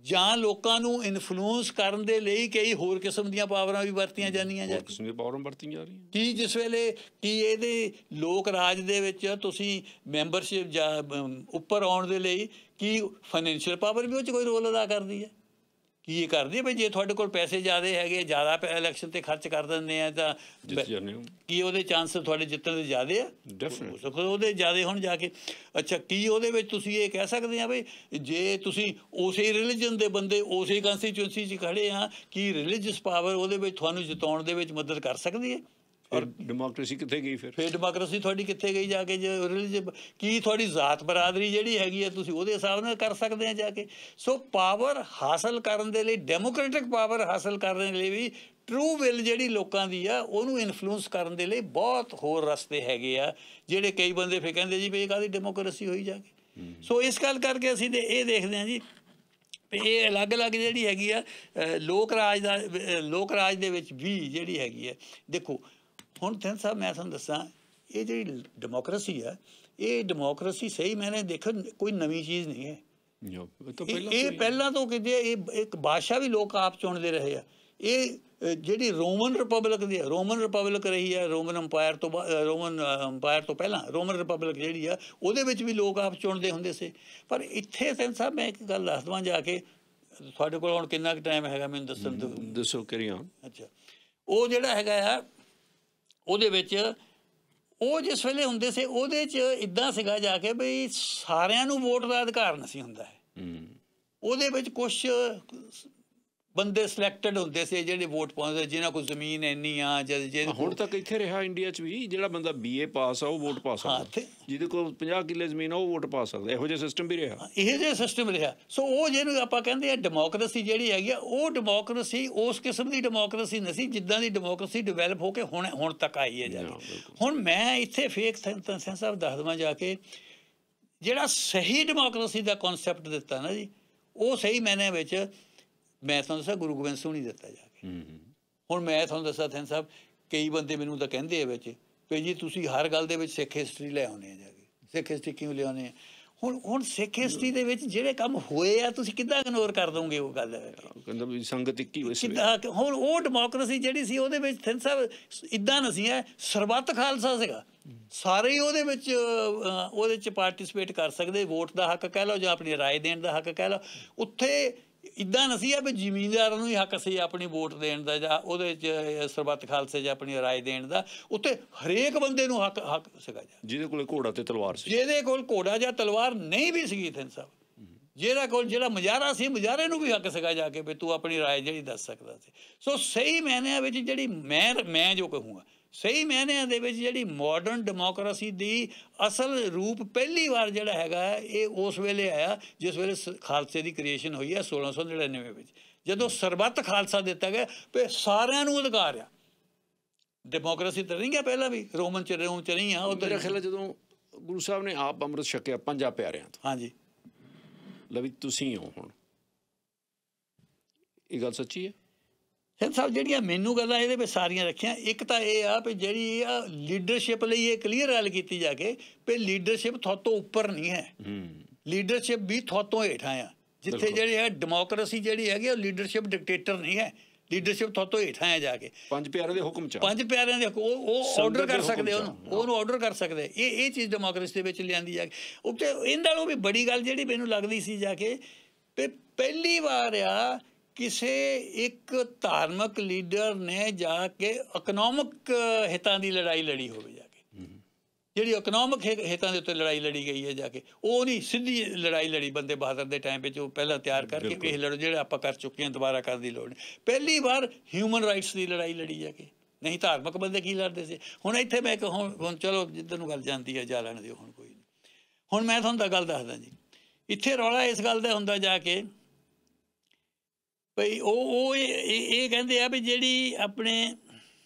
ਜਾਂ ਲੋਕਾਂ ਨੂੰ ਇਨਫਲੂਐਂਸ ਕਰਨ ਦੇ ਲਈ ਕਈ ਹੋਰ ਕਿਸਮ ਦੀਆਂ ਪਾਵਰਾਂ ਵੀ ਵਰਤੀਆਂ ਜਾਂਦੀਆਂ ਜਾਂ ਕਿਸਮ ਦੀਆਂ ਪਾਵਰਾਂ ਵਰਤੀਆਂ ਜਾ ਰਹੀਆਂ। ਕੀ ਜਿਸ ਵੇਲੇ ਕੀ ਇਹਦੇ ਲੋਕ ਰਾਜ ਦੇ ਵਿੱਚ ਤੁਸੀਂ ਮੈਂਬਰਸ਼ਿਪ ਜਾਂ ਉੱਪਰ ਆਉਣ ਦੇ ਲਈ ਕੀ ਫਾਈਨੈਂਸ਼ੀਅਲ ਪਾਵਰ ਵੀ ਉਹ 'ਚ ਕੋਈ ਰੋਲ ਅਦਾ ਕਰਦੀ ਹੈ? ਕੀ ਇਹ ਕਰਦੀ ਹੈ ਵੀ ਜੇ ਤੁਹਾਡੇ ਕੋਲ ਪੈਸੇ ਜ਼ਿਆਦਾ ਹੈਗੇ, ਜ਼ਿਆਦਾ ਇਲੈਕਸ਼ਨ 'ਤੇ ਖਰਚ ਕਰ ਦਿੰਦੇ ਆ ਤਾਂ ਕੀ ਉਹਦੇ ਚਾਂਸ ਤੁਹਾਡੇ ਜਿੱਤਣ ਦੇ ਜ਼ਿਆਦਾ ਆ? ਡੈਫੀਨਿਟਲੀ ਉਹਦੇ ਜ਼ਿਆਦਾ ਹੁਣ ਜਾ ਕੇ। ਅੱਛਾ, ਕੀ ਉਹਦੇ ਵਿੱਚ ਤੁਸੀਂ ਇਹ ਕਹਿ ਸਕਦੇ ਆ ਵੀ ਜੇ ਤੁਸੀਂ ਉਸੇ ਰਿਲੀਜਨ ਦੇ ਬੰਦੇ ਉਸੇ ਕੰਸਟੀਚੁਐਂਸੀ 'ਚ ਖੜ੍ਹੇ ਆ, ਕੀ ਰਿਲੀਜੀਅਸ ਪਾਵਰ ਉਹਦੇ ਵਿੱਚ ਤੁਹਾਨੂੰ ਜਿਤਾਉਣ ਦੇ ਵਿੱਚ ਮਦਦ ਕਰ ਸਕਦੀ ਹੈ? ਔਰ ਡੈਮੋਕ੍ਰੇਸੀ ਕਿੱਥੇ ਗਈ ਫਿਰ ਡੈਮੋਕ੍ਰੇਸੀ ਤੁਹਾਡੀ ਕਿੱਥੇ ਗਈ ਜਾ ਕੇ? ਜੇ ਰਿਲੀਜਨ ਕੀ ਤੁਹਾਡੀ ਜ਼ਾਤ ਬਰਾਦਰੀ ਜਿਹੜੀ ਹੈਗੀ ਹੈ ਤੁਸੀਂ ਉਹਦੇ ਹਿਸਾਬ ਨਾਲ ਕਰ ਸਕਦੇ ਆ ਜਾ ਕੇ। ਸੋ ਪਾਵਰ ਹਾਸਲ ਕਰਨ ਦੇ ਲਈ, ਡੈਮੋਕ੍ਰੈਟਿਕ ਪਾਵਰ ਹਾਸਲ ਕਰਨ ਦੇ ਲਈ ਵੀ ਟਰੂ ਵਿਲ ਜਿਹੜੀ ਲੋਕਾਂ ਦੀ ਆ ਉਹਨੂੰ ਇਨਫਲੂਐਂਸ ਕਰਨ ਦੇ ਲਈ ਬਹੁਤ ਹੋਰ ਰਸਤੇ ਹੈਗੇ ਆ, ਜਿਹੜੇ ਕਈ ਬੰਦੇ ਫਿਰ ਕਹਿੰਦੇ ਜੀ ਵੀ ਇਹ ਕਾਹਦੀ ਡੈਮੋਕ੍ਰੇਸੀ ਹੋਈ ਜਾ ਕੇ। ਸੋ ਇਸ ਗੱਲ ਕਰਕੇ ਅਸੀਂ ਤੇ ਇਹ ਦੇਖਦੇ ਹਾਂ ਜੀ ਵੀ ਇਹ ਅਲੱਗ-ਅਲੱਗ ਜਿਹੜੀ ਹੈਗੀ ਆ ਲੋਕ ਰਾਜ ਦੇ ਵਿੱਚ ਵੀ ਜਿਹੜੀ ਹੈਗੀ ਹੈ। ਦੇਖੋ ਹੁਣ ਥਿੰਨ ਸਾਹਿਬ ਮੈਂ ਤੁਹਾਨੂੰ ਦੱਸਾਂ, ਇਹ ਜਿਹੜੀ ਡੈਮੋਕ੍ਰੇਸੀ ਆ ਇਹ ਡੈਮੋਕ੍ਰੇਸੀ ਸਹੀ ਮੈਨੇ ਦੇਖੋ ਕੋਈ ਨਵੀਂ ਚੀਜ਼ ਨਹੀਂ ਹੈ। ਇਹ ਪਹਿਲਾਂ ਤੋਂ ਕਿਤੇ ਇਹ ਇੱਕ ਬਾਦਸ਼ਾਹ ਵੀ ਲੋਕ ਆਪ ਚੁਣਦੇ ਰਹੇ ਆ। ਇਹ ਜਿਹੜੀ ਰੋਮਨ ਰਿਪਬਲਿਕ ਦੀ ਰੋਮਨ ਰਿਪਬਲਿਕ ਰਹੀ ਹੈ, ਰੋਮਨ ਅੰਪਾਇਰ ਤੋਂ ਪਹਿਲਾਂ ਰੋਮਨ ਰਿਪਬਲਿਕ ਜਿਹੜੀ ਆ ਉਹਦੇ ਵਿੱਚ ਵੀ ਲੋਕ ਆਪ ਚੁਣਦੇ ਹੁੰਦੇ ਸੀ। ਪਰ ਇੱਥੇ ਥਿੰਨ ਸਾਹਿਬ ਮੈਂ ਇੱਕ ਗੱਲ ਦੱਸ ਦੇਵਾਂ ਜਾ ਕੇ, ਤੁਹਾਡੇ ਕੋਲ ਹੁਣ ਕਿੰਨਾ ਕੁ ਟਾਈਮ ਹੈਗਾ ਮੈਨੂੰ ਦੱਸੋ ਕਰੀ ਹਾਂ। ਅੱਛਾ, ਉਹ ਜਿਹੜਾ ਹੈਗਾ ਆ ਉਹਦੇ ਵਿੱਚ ਉਹ ਜਿਸ ਵੇਲੇ ਹੁੰਦੇ ਸੀ ਉਹਦੇ 'ਚ ਇੱਦਾਂ ਸੀਗਾ ਜਾ ਕੇ ਬਈ ਸਾਰਿਆਂ ਨੂੰ ਵੋਟ ਦਾ ਅਧਿਕਾਰ ਨਹੀਂ ਹੁੰਦਾ ਹੈ। ਉਹਦੇ ਵਿੱਚ ਕੁਛ ਬੰਦੇ ਸਿਲੈਕਟਡ ਹੁੰਦੇ ਸੀ ਜਿਹੜੇ ਵੋਟ ਪਾਉਂਦੇ, ਜਿਨ੍ਹਾਂ ਕੋਲ ਜ਼ਮੀਨ ਇੰਨੀ ਆ। ਹੁਣ ਤੱਕ ਇੱਥੇ ਰਿਹਾ ਇੰਡੀਆ 'ਚ ਵੀ ਜਿਹੜਾ ਬੰਦਾ BA ਪਾਸ ਆ ਉਹ ਵੋਟ ਪਾ ਸਕਦਾ, ਜਿਹਦੇ ਕੋਲ 50 ਕਿੱਲੇ ਜ਼ਮੀਨ ਆ ਉਹ ਵੋਟ ਪਾ ਸਕਦਾ। ਇਹੋ ਜਿਹਾ ਸਿਸਟਮ ਵੀ ਰਿਹਾ, ਇਹੋ ਜਿਹਾ ਸਿਸਟਮ ਰਿਹਾ। ਸੋ ਉਹ ਜਿਹਨੂੰ ਆਪਾਂ ਕਹਿੰਦੇ ਆ ਡੈਮੋਕ੍ਰੇਸੀ ਜਿਹੜੀ ਹੈਗੀ ਆ, ਉਹ ਡੈਮੋਕ੍ਰੇਸੀ ਉਸ ਕਿਸਮ ਦੀ ਡੈਮੋਕ੍ਰੇਸੀ ਨਹੀਂ ਸੀ ਜਿੱਦਾਂ ਦੀ ਡੈਮੋਕ੍ਰੇਸੀ ਡਿਵੈਲਪ ਹੋ ਕੇ ਹੁਣ ਤੱਕ ਆਈ ਹੈ ਜਾ ਕੇ। ਹੁਣ ਮੈਂ ਇੱਥੇ ਫੇਕ ਸਾਹਿਬ ਦੱਸ ਦੇਵਾਂ ਜਾ ਕੇ, ਜਿਹੜਾ ਸਹੀ ਡੈਮੋਕ੍ਰੇਸੀ ਦਾ ਕਨਸੈਪਟ ਦਿੱਤਾ ਨਾ ਜੀ, ਉਹ ਸਹੀ ਮਾਇਨੇ ਵਿੱਚ ਮੈਂ ਤੁਹਾਨੂੰ ਦੱਸਿਆ ਗੁਰੂ ਗੋਬਿੰਦ ਸਿੰਘ ਨੇ ਦਿੱਤਾ ਜਾ ਕੇ। ਹੁਣ ਮੈਂ ਤੁਹਾਨੂੰ ਦੱਸਾਂ ਥਿੰਨ ਸਾਹਿਬ, ਕਈ ਬੰਦੇ ਮੈਨੂੰ ਤਾਂ ਕਹਿੰਦੇ ਆ ਵਿੱਚ ਵੀ ਜੀ ਤੁਸੀਂ ਹਰ ਗੱਲ ਦੇ ਵਿੱਚ ਸਿੱਖ ਹਿਸਟਰੀ ਲੈ ਆਉਂਦੇ ਆ ਜਾ ਕੇ। ਸਿੱਖ ਹਿਸਟਰੀ ਕਿਉਂ ਲਿਆਉਂਦੇ ਆ? ਹੁਣ ਸਿੱਖ ਹਿਸਟਰੀ ਦੇ ਵਿੱਚ ਜਿਹੜੇ ਕੰਮ ਹੋਏ ਆ ਤੁਸੀਂ ਕਿੱਦਾਂ ਇਗਨੋਰ ਕਰ ਦੋਗੇ? ਉਹ ਗੱਲ ਕਹਿੰਦਾ ਵੀ ਸੰਗਤ ਇੱਕ ਹੀ ਹੋਈ ਸੀ। ਹੁਣ ਉਹ ਡੈਮੋਕ੍ਰੇਸੀ ਜਿਹੜੀ ਸੀ ਉਹਦੇ ਵਿੱਚ ਥਿੰਨ ਸਾਹਿਬ ਇੱਦਾਂ ਨਹੀਂ ਸੀ, ਸਰਬੱਤ ਖਾਲਸਾ ਸੀਗਾ। ਸਾਰੇ ਹੀ ਉਹਦੇ 'ਚ ਪਾਰਟੀਸਪੇਟ ਕਰ ਸਕਦੇ, ਵੋਟ ਦਾ ਹੱਕ ਕਹਿ ਲਓ ਜਾਂ ਆਪਣੀ ਰਾਏ ਦੇਣ ਦਾ ਹੱਕ ਕਹਿ ਲਓ। ਉੱਥੇ ਇੱਦਾਂ ਨਹੀਂ ਆ ਵੀ ਜ਼ਿਮੀਂਦਾਰਾਂ ਨੂੰ ਹੀ ਹੱਕ ਸੀ ਆਪਣੀ ਵੋਟ ਦੇਣ ਦਾ ਜਾਂ ਉਹਦੇ 'ਚ ਸਰਬੱਤ ਖਾਲਸੇ 'ਚ ਆਪਣੀ ਰਾਏ ਦੇਣ ਦਾ। ਉੱਥੇ ਹਰੇਕ ਬੰਦੇ ਨੂੰ ਹੱਕ ਸੀਗਾ ਜੀ, ਜਿਹਦੇ ਕੋਲ ਘੋੜਾ ਤੇ ਤਲਵਾਰ ਸੀ। ਜਿਹਦੇ ਕੋਲ ਘੋੜਾ ਜਾਂ ਤਲਵਾਰ ਨਹੀਂ ਵੀ ਸੀਗੀ ਥਿੰਨ ਸਾਹਿਬ, ਜਿਹੜਾ ਮੁਜ਼ਾਹਰਾ ਸੀ, ਮੁਜ਼ਾਹਰੇ ਨੂੰ ਵੀ ਹੱਕ ਸੀਗਾ ਜਾ ਕੇ ਵੀ ਤੂੰ ਆਪਣੀ ਰਾਏ ਜਿਹੜੀ ਦੱਸ ਸਕਦਾ ਸੀ। ਸੋ ਸਹੀ ਮਾਇਨਿਆਂ ਵਿੱਚ ਜਿਹੜੀ ਮੈਂ ਜੋ ਕਹੂੰਗਾ, ਸਹੀ ਮਾਇਨਿਆਂ ਦੇ ਵਿੱਚ ਜਿਹੜੀ ਮਾਡਰਨ ਡੈਮੋਕ੍ਰੇਸੀ ਦੀ ਅਸਲ ਰੂਪ ਪਹਿਲੀ ਵਾਰ ਜਿਹੜਾ ਹੈਗਾ ਇਹ ਉਸ ਵੇਲੇ ਆਇਆ ਜਿਸ ਵੇਲੇ ਖਾਲਸੇ ਦੀ ਕ੍ਰੀਏਸ਼ਨ ਹੋਈ ਹੈ 1699 ਵਿੱਚ, ਜਦੋਂ ਸਰਬੱਤ ਖਾਲਸਾ ਦਿੱਤਾ ਗਿਆ ਵੀ ਸਾਰਿਆਂ ਨੂੰ ਅਧਿਕਾਰ ਆ। ਡੈਮੋਕ੍ਰੇਸੀ ਤਾਂ ਨਹੀਂ ਗਿਆ ਪਹਿਲਾਂ ਵੀ, ਰੋਮ ਚ ਨਹੀਂ ਆ। ਉਹ ਮੇਰੇ ਖਿਆਲ ਜਦੋਂ ਗੁਰੂ ਸਾਹਿਬ ਨੇ ਆਪ ਅੰਮ੍ਰਿਤ ਛਕਿਆ 5 ਪਿਆਰਿਆਂ ਤੋਂ, ਹਾਂਜੀ ਲਵੀ ਤੁਸੀਂ ਹੋ ਹੁਣ, ਇਹ ਗੱਲ ਸੱਚੀ ਹੈ? ਸਿੰਘ ਸਾਹਿਬ ਜਿਹੜੀਆਂ ਮੈਨੂੰ ਗੱਲਾਂ ਇਹਦੇ ਵਿੱਚ ਸਾਰੀਆਂ ਰੱਖੀਆਂ, ਇੱਕ ਤਾਂ ਇਹ ਆ ਵੀ ਜਿਹੜੀ ਆ ਲੀਡਰਸ਼ਿਪ ਲਈ ਇਹ ਕਲੀਅਰ ਗੱਲ ਕੀਤੀ ਜਾ ਕੇ ਵੀ ਲੀਡਰਸ਼ਿਪ ਤੁਹਾਤੋਂ ਉੱਪਰ ਨਹੀਂ ਹੈ, ਲੀਡਰਸ਼ਿਪ ਵੀ ਤੁਹਾਤੋਂ ਹੇਠਾਂ ਆ। ਜਿੱਥੇ ਜਿਹੜੀ ਹੈ ਡੈਮੋਕ੍ਰੇਸੀ ਜਿਹੜੀ ਹੈਗੀ ਉਹ ਲੀਡਰਸ਼ਿਪ ਡਿਕਟੇਟਰ ਨਹੀਂ ਹੈ, ਲੀਡਰਸ਼ਿਪ ਤੁਹਾਤੋਂ ਹੇਠਾਂ ਹੈ ਜਾ ਕੇ। 5 ਪਿਆਰਿਆਂ ਦੇ ਹੁਕਮ 'ਚ, 5 ਪਿਆਰਿਆਂ ਦੇ ਉਹ ਆਰਡਰ ਕਰ ਸਕਦੇ, ਉਹਨੂੰ ਆਰਡਰ ਕਰ ਸਕਦੇ। ਇਹ ਚੀਜ਼ ਡੈਮੋਕ੍ਰੇਸੀ ਦੇ ਵਿੱਚ ਲਿਆਂਦੀ ਜਾ ਕੇ। ਉੱਤੇ ਇਹਦੇ ਨਾਲੋਂ ਵੀ ਬੜੀ ਗੱਲ ਜਿਹੜੀ ਮੈਨੂੰ ਲੱਗਦੀ ਸੀ ਜਾ ਕੇ ਵੀ ਪਹਿਲੀ ਵਾਰ ਆ ਕਿਸੇ ਇੱਕ ਧਾਰਮਿਕ ਲੀਡਰ ਨੇ ਜਾ ਕੇ ਇਕਨੋਮਿਕ ਹਿੱਤਾਂ ਦੀ ਲੜਾਈ ਲੜੀ ਹੋਵੇ ਜਾ ਕੇ। ਜਿਹੜੀ ਇਕਨੋਮਿਕ ਹਿੱਤਾਂ ਦੇ ਉੱਤੇ ਲੜਾਈ ਲੜੀ ਗਈ ਹੈ ਜਾ ਕੇ, ਉਹ ਨਹੀਂ ਸਿੱਧੀ ਲੜਾਈ ਲੜੀ ਬੰਦੇ ਬਹਾਦਰ ਦੇ ਟਾਈਮ ਵਿੱਚ। ਉਹ ਪਹਿਲਾਂ ਤਿਆਰ ਕਰਕੇ ਇਹ ਲੜੋ ਜਿਹੜੇ ਆਪਾਂ ਕਰ ਚੁੱਕੇ ਹਾਂ, ਦੁਬਾਰਾ ਕਰਨ ਦੀ ਲੋੜ ਨਹੀਂ। ਪਹਿਲੀ ਵਾਰ ਹਿਊਮਨ ਰਾਈਟਸ ਦੀ ਲੜਾਈ ਲੜੀ ਜਾ ਕੇ, ਨਹੀਂ ਧਾਰਮਿਕ ਬੰਦੇ ਕੀ ਲੜਦੇ ਸੀ। ਹੁਣ ਇੱਥੇ ਮੈਂ ਹੁਣ ਚਲੋ ਜਿੱਧਰ ਨੂੰ ਗੱਲ ਜਾਂਦੀ ਹੈ ਜਾ ਲੈਣ ਦਿਓ, ਹੁਣ ਕੋਈ ਨਹੀਂ। ਹੁਣ ਮੈਂ ਤੁਹਾਨੂੰ ਤਾਂ ਗੱਲ ਦੱਸਦਾ ਜੀ, ਇੱਥੇ ਰੌਲਾ ਇਸ ਗੱਲ ਦਾ ਹੁੰਦਾ ਜਾ ਕੇ ਭਈ ਉਹ ਇਹ ਕਹਿੰਦੇ ਆ ਵੀ ਜਿਹੜੀ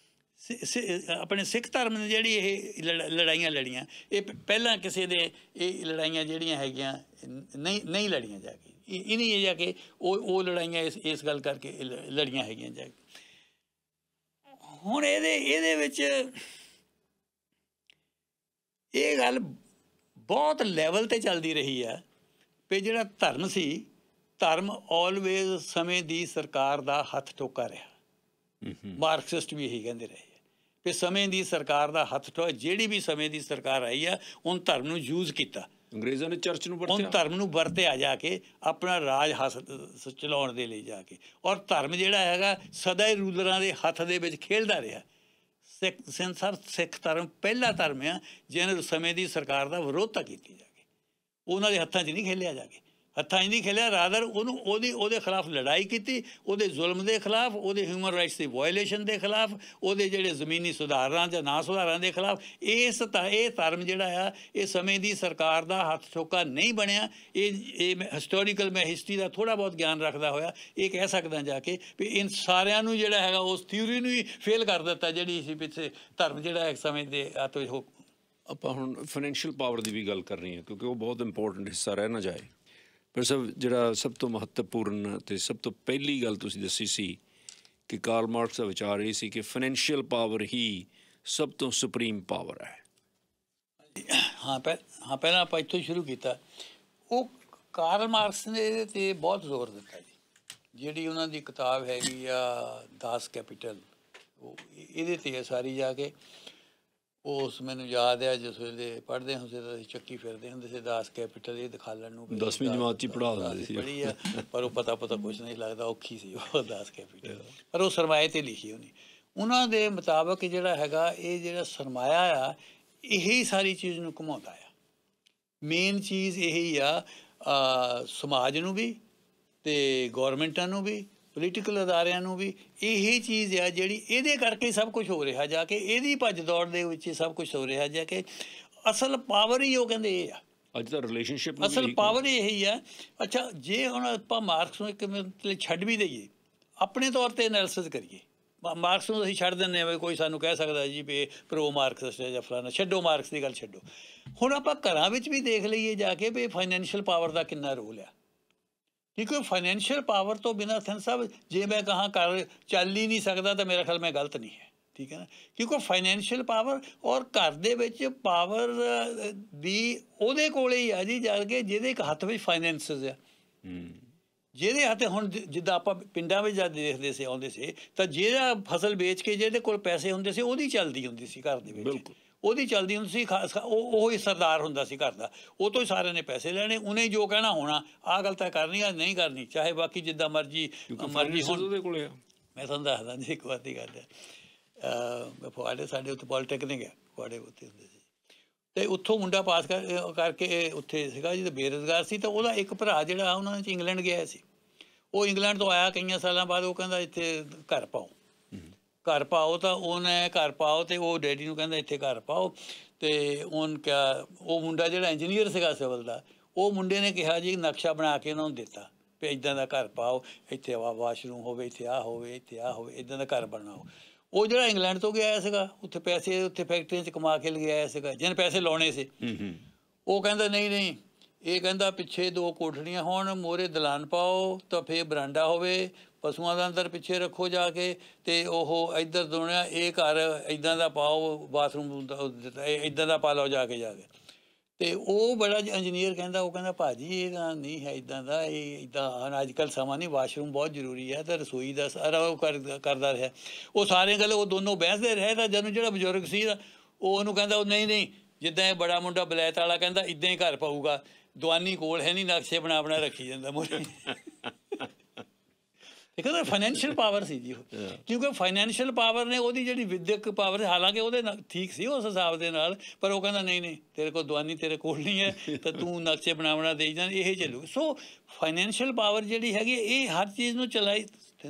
ਆਪਣੇ ਸਿੱਖ ਧਰਮ ਨੇ ਜਿਹੜੀ ਇਹ ਲੜਾਈਆਂ ਲੜੀਆਂ, ਇਹ ਪਹਿਲਾਂ ਕਿਸੇ ਦੇ ਇਹ ਲੜਾਈਆਂ ਜਿਹੜੀਆਂ ਹੈਗੀਆਂ ਨਹੀਂ ਲੜੀਆਂ ਜਾ ਕੇ, ਇਹ ਨਹੀਂ ਜਾ ਕੇ ਉਹ ਲੜਾਈਆਂ ਇਸ ਗੱਲ ਕਰਕੇ ਲੜੀਆਂ ਹੈਗੀਆਂ ਜਾ ਕੇ। ਹੁਣ ਇਹਦੇ ਵਿੱਚ ਇਹ ਗੱਲ ਬਹੁਤ ਲੈਵਲ 'ਤੇ ਚੱਲਦੀ ਰਹੀ ਆ ਵੀ ਜਿਹੜਾ ਧਰਮ ਸੀ, ਧਰਮ ਆਲਵੇਜ਼ ਸਮੇਂ ਦੀ ਸਰਕਾਰ ਦਾ ਹੱਥ ਠੋਕਾ ਰਿਹਾ। ਮਾਰਕਸਿਸਟ ਵੀ ਇਹੀ ਕਹਿੰਦੇ ਰਹੇ ਵੀ ਸਮੇਂ ਦੀ ਸਰਕਾਰ ਦਾ ਹੱਥ ਠੋਕਾ, ਜਿਹੜੀ ਵੀ ਸਮੇਂ ਦੀ ਸਰਕਾਰ ਆਈ ਆ ਉਹਨ ਧਰਮ ਨੂੰ ਯੂਜ਼ ਕੀਤਾ, ਅੰਗਰੇਜ਼ਾਂ ਨੇ ਚਰਚ ਨੂੰ ਉਹਨ ਧਰਮ ਨੂੰ ਵਰਤਿਆ ਜਾ ਕੇ ਆਪਣਾ ਰਾਜ ਚਲਾਉਣ ਦੇ ਲਈ ਜਾ ਕੇ। ਔਰ ਧਰਮ ਜਿਹੜਾ ਹੈਗਾ ਸਦਾ ਹੀ ਰੂਲਰਾਂ ਦੇ ਹੱਥ ਦੇ ਵਿੱਚ ਖੇਡਦਾ ਰਿਹਾ। ਸਿੱਖ ਧਰਮ ਪਹਿਲਾ ਧਰਮ ਆ ਜਿਹਨੇ ਸਮੇਂ ਦੀ ਸਰਕਾਰ ਦਾ ਵਿਰੋਧਤਾ ਕੀਤੀ ਜਾ ਕੇ, ਉਹਨਾਂ ਦੇ ਹੱਥਾਂ 'ਚ ਨਹੀਂ ਖੇਲਿਆ ਜਾ ਕੇ, ਹੱਥਾਂ 'ਚ ਨਹੀਂ ਖੇਲਿਆ, ਰਾਦਰ ਉਹਨੂੰ ਉਹਦੇ ਖਿਲਾਫ ਲੜਾਈ ਕੀਤੀ, ਉਹਦੇ ਜ਼ੁਲਮ ਦੇ ਖਿਲਾਫ, ਉਹਦੇ ਹਿਊਮਨ ਰਾਈਟਸ ਦੀ ਵਾਇਲੇਸ਼ਨ ਦੇ ਖਿਲਾਫ, ਉਹਦੇ ਜਿਹੜੇ ਜ਼ਮੀਨੀ ਸੁਧਾਰਾਂ ਜਾਂ ਨਾ ਸੁਧਾਰਾਂ ਦੇ ਖਿਲਾਫ। ਇਹ ਧਰਮ ਜਿਹੜਾ ਆ ਇਹ ਸਮੇਂ ਦੀ ਸਰਕਾਰ ਦਾ ਹੱਥ ਠੋਕਾ ਨਹੀਂ ਬਣਿਆ। ਇਹ ਹਿਸਟੋਰੀਕਲ ਮੈਂ ਹਿਸਟਰੀ ਦਾ ਥੋੜ੍ਹਾ ਬਹੁਤ ਗਿਆਨ ਰੱਖਦਾ ਹੋਇਆ ਇਹ ਕਹਿ ਸਕਦਾ ਜਾ ਕੇ ਵੀ ਇਨ ਸਾਰਿਆਂ ਨੂੰ ਜਿਹੜਾ ਹੈਗਾ ਉਸ ਥਿਊਰੀ ਨੂੰ ਹੀ ਫੇਲ ਕਰ ਦਿੱਤਾ ਜਿਹੜੀ ਸੀ ਪਿੱਛੇ ਧਰਮ ਜਿਹੜਾ ਇੱਕ ਸਮੇਂ ਦੇ ਹੱਥ ਵਿੱਚ ਹੋ। ਆਪਾਂ ਹੁਣ ਫਾਈਨੈਂਸ਼ੀਅਲ ਪਾਵਰ ਦੀ ਵੀ ਗੱਲ ਕਰਨੀ ਹੈ ਕਿਉਂਕਿ ਉਹ ਬਹੁਤ ਇੰਪੋਰਟੈਂਟ ਹਿੱਸਾ ਰਹਿ ਨਾ ਜਾਏ। ਪਰ ਜਿਹੜਾ ਸਭ ਤੋਂ ਮਹੱਤਵਪੂਰਨ ਅਤੇ ਸਭ ਤੋਂ ਪਹਿਲੀ ਗੱਲ ਤੁਸੀਂ ਦੱਸੀ ਸੀ ਕਿ ਕਾਰਲ ਮਾਰਕਸ ਦਾ ਵਿਚਾਰ ਇਹ ਸੀ ਕਿ ਫਾਈਨੈਂਸ਼ੀਅਲ ਪਾਵਰ ਹੀ ਸਭ ਤੋਂ ਸੁਪਰੀਮ ਪਾਵਰ ਹੈ। ਪਹਿਲਾਂ ਆਪਾਂ ਇੱਥੋਂ ਸ਼ੁਰੂ ਕੀਤਾ। ਉਹ ਕਾਰਲ ਮਾਰਕਸ ਨੇ ਇਹਦੇ 'ਤੇ ਬਹੁਤ ਜ਼ੋਰ ਦਿੱਤਾ ਜੀ। ਜਿਹੜੀ ਉਹਨਾਂ ਦੀ ਕਿਤਾਬ ਹੈਗੀ ਆ ਦਾਸ ਕੈਪੀਟਲ, ਉਹ ਇਹਦੇ 'ਤੇ ਸਾਰੀ ਜਾ ਕੇ ਉਸ ਮੈਨੂੰ ਯਾਦ ਆ ਜਿਸ ਵੇਲੇ ਪੜ੍ਹਦੇ ਹੁੰਦੇ ਤਾਂ ਅਸੀਂ ਚੱਕੀ ਫਿਰਦੇ ਹੁੰਦੇ ਸੀ ਦਾਸ ਕੈਪੀਟਲ ਇਹ ਦਿਖਾਲਣ ਨੂੰ 10ਵੀਂ ਜਮਾਤ 'ਚ ਪੜ੍ਹਾ ਦਿੰਦੇ ਸੀ ਪੜ੍ਹੀ ਆ, ਪਰ ਉਹ ਪਤਾ ਕੁਛ ਨਹੀਂ ਲੱਗਦਾ, ਔਖੀ ਸੀ ਉਹ ਦਾਸ ਕੈਪੀਟਲ, ਪਰ ਉਹ ਸਰਮਾਏ 'ਤੇ ਲਿਖੀ ਉਹਨੇ। ਉਹਨਾਂ ਦੇ ਮੁਤਾਬਕ ਜਿਹੜਾ ਹੈਗਾ ਇਹ ਜਿਹੜਾ ਸਰਮਾਇਆ ਆ ਇਹੀ ਸਾਰੀ ਚੀਜ਼ ਨੂੰ ਘੁਮਾਉਂਦਾ ਆ। ਮੇਨ ਚੀਜ਼ ਇਹੀ ਆ ਸਮਾਜ ਨੂੰ ਵੀ ਅਤੇ ਗੌਰਮੈਂਟਾਂ ਨੂੰ ਵੀ, ਪੋਲੀਟੀਕਲ ਅਦਾਰਿਆਂ ਨੂੰ ਵੀ। ਇਹੀ ਚੀਜ਼ ਆ ਜਿਹੜੀ ਇਹਦੇ ਕਰਕੇ ਸਭ ਕੁਛ ਹੋ ਰਿਹਾ ਜਾ ਕੇ, ਇਹਦੀ ਭੱਜ ਦੌੜ ਦੇ ਵਿੱਚ ਹੀ ਸਭ ਕੁਛ ਹੋ ਰਿਹਾ ਜਾ ਕੇ। ਅਸਲ ਪਾਵਰ ਹੀ ਉਹ ਕਹਿੰਦੇ ਇਹ ਆ, ਅੱਜ ਦਾ ਰਿਲੇਸ਼ਨਸ਼ਿਪ ਅਸਲ ਪਾਵਰ ਇਹੀ ਆ। ਅੱਛਾ, ਜੇ ਹੁਣ ਆਪਾਂ ਮਾਰਕਸ ਨੂੰ ਇੱਕ ਮਤਲਬ ਛੱਡ ਵੀ ਦਈਏ, ਆਪਣੇ ਤੌਰ 'ਤੇ ਐਨਾਲਿਸਿਸ ਕਰੀਏ, ਮਾਰਕਸ ਨੂੰ ਅਸੀਂ ਛੱਡ ਦਿੰਦੇ ਹਾਂ ਵੀ ਕੋਈ ਸਾਨੂੰ ਕਹਿ ਸਕਦਾ ਜੀ ਵੀ ਪ੍ਰੋ ਮਾਰਕਸਿਸਟ ਹੈ ਜਾਂ ਫਲਾਣਾ, ਛੱਡੋ ਮਾਰਕਸ ਦੀ ਗੱਲ ਛੱਡੋ। ਹੁਣ ਆਪਾਂ ਘਰਾਂ ਵਿੱਚ ਵੀ ਦੇਖ ਲਈਏ ਜਾ ਕੇ ਵੀ ਫਾਈਨੈਂਸ਼ੀਅਲ ਪਾਵਰ ਦਾ ਕਿੰਨਾ ਰੋਲ ਆ। ਕਿਉਂਕਿ ਫਾਈਨੈਂਸ਼ੀਅਲ ਪਾਵਰ ਤੋਂ ਬਿਨਾਂ ਸਾਹਿਬ ਜੇ ਮੈਂ ਕਹਾਂ ਘਰ ਚੱਲ ਹੀ ਨਹੀਂ ਸਕਦਾ ਤਾਂ ਮੇਰਾ ਖਿਆਲ ਮੈਂ ਗਲਤ ਨਹੀਂ ਹੈ, ਠੀਕ ਹੈ ਨਾ। ਕਿਉਂਕਿ ਫਾਈਨੈਂਸ਼ੀਅਲ ਪਾਵਰ ਔਰ ਘਰ ਦੇ ਵਿੱਚ ਪਾਵਰ ਵੀ ਉਹਦੇ ਕੋਲ ਹੀ ਆ ਜੀ ਜਾ ਕੇ ਜਿਹਦੇ ਇੱਕ ਹੱਥ ਵਿੱਚ ਫਾਈਨੈਂਸਿਸ ਆ, ਜਿਹਦੇ ਹੱਥ। ਹੁਣ ਜਿੱਦਾਂ ਆਪਾਂ ਪਿੰਡਾਂ ਵਿੱਚ ਜਦ ਦੇਖਦੇ ਸੀ ਆਉਂਦੇ ਸੀ ਤਾਂ ਜਿਹੜਾ ਫਸਲ ਵੇਚ ਕੇ ਜਿਹਦੇ ਕੋਲ ਪੈਸੇ ਹੁੰਦੇ ਸੀ ਉਹਦੀ ਚੱਲਦੀ ਹੁੰਦੀ ਸੀ ਘਰ ਦੇ ਵਿੱਚ, ਉਹਦੀ ਚੱਲਦੀ ਹੁੰਦੀ ਸੀ। ਉਹ ਹੀ ਸਰਦਾਰ ਹੁੰਦਾ ਸੀ ਘਰ ਦਾ, ਉਹ ਤੋਂ ਹੀ ਸਾਰਿਆਂ ਨੇ ਪੈਸੇ ਲੈਣੇ, ਉਹਨੇ ਜੋ ਕਹਿਣਾ ਹੋਣਾ ਆਹ ਗੱਲ ਤਾਂ ਕਰਨੀ ਆ ਨਹੀਂ ਕਰਨੀ, ਚਾਹੇ ਬਾਕੀ ਜਿੱਦਾਂ ਮਰਜ਼ੀ ਹੁਣ। ਮੈਂ ਤੁਹਾਨੂੰ ਦੱਸਦਾ ਜੀ ਇੱਕ ਵਾਰ ਦੀ ਗੱਲ ਹੈ, ਫੁਆੜੇ ਸਾਡੇ ਉੱਥੇ ਪੋਲੀਟੈਕਨਿਕ ਹੈ, ਫੁਆੜੇ ਉੱਥੇ ਹੁੰਦੇ ਸੀ ਅਤੇ ਉੱਥੋਂ ਮੁੰਡਾ ਪਾਸ ਕਰਕੇ ਉੱਥੇ ਸੀਗਾ ਜੀ, ਬੇਰੁਜ਼ਗਾਰ ਸੀ। ਤਾਂ ਉਹਦਾ ਇੱਕ ਭਰਾ ਜਿਹੜਾ ਉਹਨਾਂ 'ਚ ਇੰਗਲੈਂਡ ਗਿਆ ਸੀ, ਉਹ ਇੰਗਲੈਂਡ ਤੋਂ ਆਇਆ ਕਈਆਂ ਸਾਲਾਂ ਬਾਅਦ, ਉਹ ਕਹਿੰਦਾ ਇੱਥੇ ਘਰ ਪਾਓ, ਘਰ ਪਾਓ। ਤਾਂ ਉਹਨੇ ਘਰ ਪਾਓ ਅਤੇ ਉਹ ਡੈਡੀ ਨੂੰ ਕਹਿੰਦਾ ਇੱਥੇ ਘਰ ਪਾਓ। ਅਤੇ ਉਹ ਮੁੰਡਾ ਜਿਹੜਾ ਇੰਜੀਨੀਅਰ ਸੀਗਾ ਸਿਵਲ ਦਾ, ਉਹ ਮੁੰਡੇ ਨੇ ਕਿਹਾ ਜੀ ਨਕਸ਼ਾ ਬਣਾ ਕੇ ਉਹਨਾਂ ਨੂੰ ਦਿੱਤਾ ਵੀ ਇੱਦਾਂ ਦਾ ਘਰ ਪਾਓ, ਇੱਥੇ ਵਾਸ਼ਰੂਮ ਹੋਵੇ, ਇੱਥੇ ਆਹ ਹੋਵੇ, ਇੱਥੇ ਆਹ ਹੋਵੇ, ਇੱਦਾਂ ਦਾ ਘਰ ਬਣਾਓ। ਉਹ ਜਿਹੜਾ ਇੰਗਲੈਂਡ ਤੋਂ ਗਿਆ ਸੀਗਾ ਉੱਥੇ ਪੈਸੇ ਉੱਥੇ ਫੈਕਟਰੀਆਂ 'ਚ ਕਮਾ ਕੇ ਲਿਆਇਆ ਸੀਗਾ, ਜਿਹਨੇ ਪੈਸੇ ਲਾਉਣੇ ਸੀ, ਉਹ ਕਹਿੰਦਾ ਨਹੀਂ, ਇਹ ਕਹਿੰਦਾ ਪਿੱਛੇ 2 ਕੋਠੜੀਆਂ ਹੋਣ, ਮੋਹਰੇ ਦਲਾਨ ਪਾਓ, ਤਾਂ ਫਿਰ ਬਰਾਂਡਾ ਹੋਵੇ, ਪਸ਼ੂਆਂ ਦਾ ਅੰਦਰ ਪਿੱਛੇ ਰੱਖੋ ਜਾ ਕੇ, ਅਤੇ ਉਹ ਇੱਧਰ ਦੋਣਿਆ ਇਹ ਘਰ ਇੱਦਾਂ ਦਾ ਪਾਓ, ਬਾਥਰੂਮ ਇੱਦਾਂ ਦਾ ਪਾ ਲਓ ਜਾ ਕੇ। ਅਤੇ ਉਹ ਬੜਾ ਇੰਜੀਨੀਅਰ ਕਹਿੰਦਾ, ਉਹ ਕਹਿੰਦਾ ਭਾਜੀ ਇਹ ਤਾਂ ਨਹੀਂ ਹੈ ਇੱਦਾਂ ਦਾ, ਇਹ ਇੱਦਾਂ ਅੱਜ ਕੱਲ੍ਹ ਸਮਾਂ ਨਹੀਂ, ਵਾਸ਼ਰੂਮ ਬਹੁਤ ਜ਼ਰੂਰੀ ਹੈ। ਤਾਂ ਰਸੋਈ ਦਾ ਸਾਰਾ ਉਹ ਕਰਦਾ ਰਿਹਾ। ਉਹ ਸਾਰੇ ਗੱਲ ਉਹ ਦੋਨੋਂ ਬਹਿਸਦੇ ਰਹੇ। ਤਾਂ ਜਦੋਂ ਜਿਹੜਾ ਬਜ਼ੁਰਗ ਸੀ ਉਹ ਉਹਨੂੰ ਕਹਿੰਦਾ ਉਹ ਨਹੀਂ ਜਿੱਦਾਂ ਇਹ ਬੜਾ ਮੁੰਡਾ ਬਲੈਤ ਵਾਲਾ ਕਹਿੰਦਾ ਇੱਦਾਂ ਹੀ ਘਰ ਪਾਊਗਾ, ਦੁਆਨੀ ਕੋਲ ਹੈ ਨਹੀਂ, ਨਕਸ਼ੇ ਬਣਾ ਰੱਖੀ ਜਾਂਦਾ ਮੂਹਰੇ। ਇੱਕ ਤਾਂ ਫਾਈਨੈਂਸ਼ੀਅਲ ਪਾਵਰ ਸੀ ਜੀ ਉਹ, ਕਿਉਂਕਿ ਫਾਈਨੈਂਸ਼ੀਅਲ ਪਾਵਰ ਨੇ ਉਹਦੀ ਜਿਹੜੀ ਵਿਦਿਅਕ ਪਾਵਰ, ਹਾਲਾਂਕਿ ਉਹਦੇ ਨਾਲ ਠੀਕ ਸੀ ਉਸ ਹਿਸਾਬ ਦੇ ਨਾਲ, ਪਰ ਉਹ ਕਹਿੰਦਾ ਨਹੀਂ ਤੇਰੇ ਕੋਲ ਦੁਆਨੀ ਤੇਰੇ ਕੋਲ ਨਹੀਂ ਹੈ, ਤਾਂ ਤੂੰ ਨਕਸ਼ੇ ਬਣਾ ਦੇਈ ਜਾਂ ਇਹ ਚੱਲੂ। ਸੋ ਫਾਈਨੈਂਸ਼ੀਅਲ ਪਾਵਰ ਜਿਹੜੀ ਹੈਗੀ ਇਹ ਹਰ ਚੀਜ਼ ਨੂੰ ਚਲਾਈ।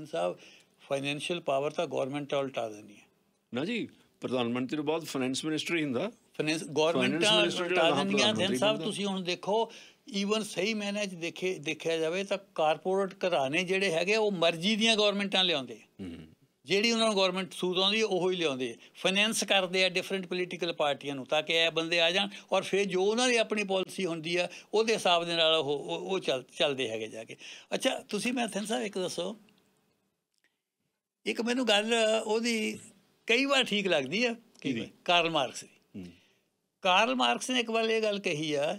ਸਾਹਿਬ ਫਾਈਨੈਂਸ਼ੀਅਲ ਪਾਵਰ ਤਾਂ ਗੌਰਮੈਂਟ ਉਲਟਾ ਦਿੰਦੀ ਹੈ ਨਾ ਜੀ। ਪ੍ਰਧਾਨ ਮੰਤਰੀ ਤੋਂ ਬਾਅਦ ਫਾਈਨੈਂਸ ਮਿਨਿਸਟਰ ਹੀ ਹੁੰਦਾ। ਫਾਈਨੈਂਸ ਗੌਰਮੈਂਟਾਂ Minister ਜਿਹੜਾ ਹਟਾ ਦਿੰਦੀਆਂ ਪ੍ਰਧਾਨ ਸੈਨ ਮੰਤਰੀ ਸਾਹਿਬ। ਬਣਦਾ। ਤੁਸੀਂ ਹੁਣ ਦੇਖੋ ਈਵਨ ਸਹੀ ਮਾਇਨੇ 'ਚ ਦੇਖਿਆ ਜਾਵੇ ਤਾਂ ਕਾਰਪੋਰੇਟ ਘਰਾਣੇ ਜਿਹੜੇ ਹੈਗੇ ਉਹ ਮਰਜ਼ੀ ਦੀਆਂ ਗੌਰਮੈਂਟਾਂ ਲਿਆਉਂਦੇ, ਜਿਹੜੀ ਉਹਨਾਂ ਨੂੰ ਗੌਰਮੈਂਟ ਸੂਟ ਆਉਂਦੀ ਹੈ ਉਹੀ ਲਿਆਉਂਦੇ, ਫਾਈਨੈਂਸ ਕਰਦੇ ਆ ਡਿਫਰੈਂਟ ਪੋਲੀਟੀਕਲ ਪਾਰਟੀਆਂ ਨੂੰ ਤਾਂ ਕਿ ਇਹ ਬੰਦੇ ਆ ਜਾਣ, ਔਰ ਫਿਰ ਜੋ ਉਹਨਾਂ ਦੀ ਆਪਣੀ ਪਾਲਿਸੀ ਹੁੰਦੀ ਆ ਉਹਦੇ ਹਿਸਾਬ ਦੇ ਨਾਲ ਉਹ ਚੱਲਦੇ ਹੈਗੇ ਜਾ ਕੇ। ਅੱਛਾ ਤੁਸੀਂ ਮੈਂ ਸੈਨ ਸਾਹਿਬ ਇੱਕ ਦੱਸੋ, ਇੱਕ ਮੈਨੂੰ ਗੱਲ ਉਹਦੀ ਕਈ ਵਾਰ ਠੀਕ ਲੱਗਦੀ ਆ, ਕਾਰਲ ਮਾਰਕਸ ਦੀ। ਕਾਰਲ ਮਾਰਕਸ ਨੇ ਇੱਕ ਵਾਰ ਇਹ ਗੱਲ ਕਹੀ ਆ,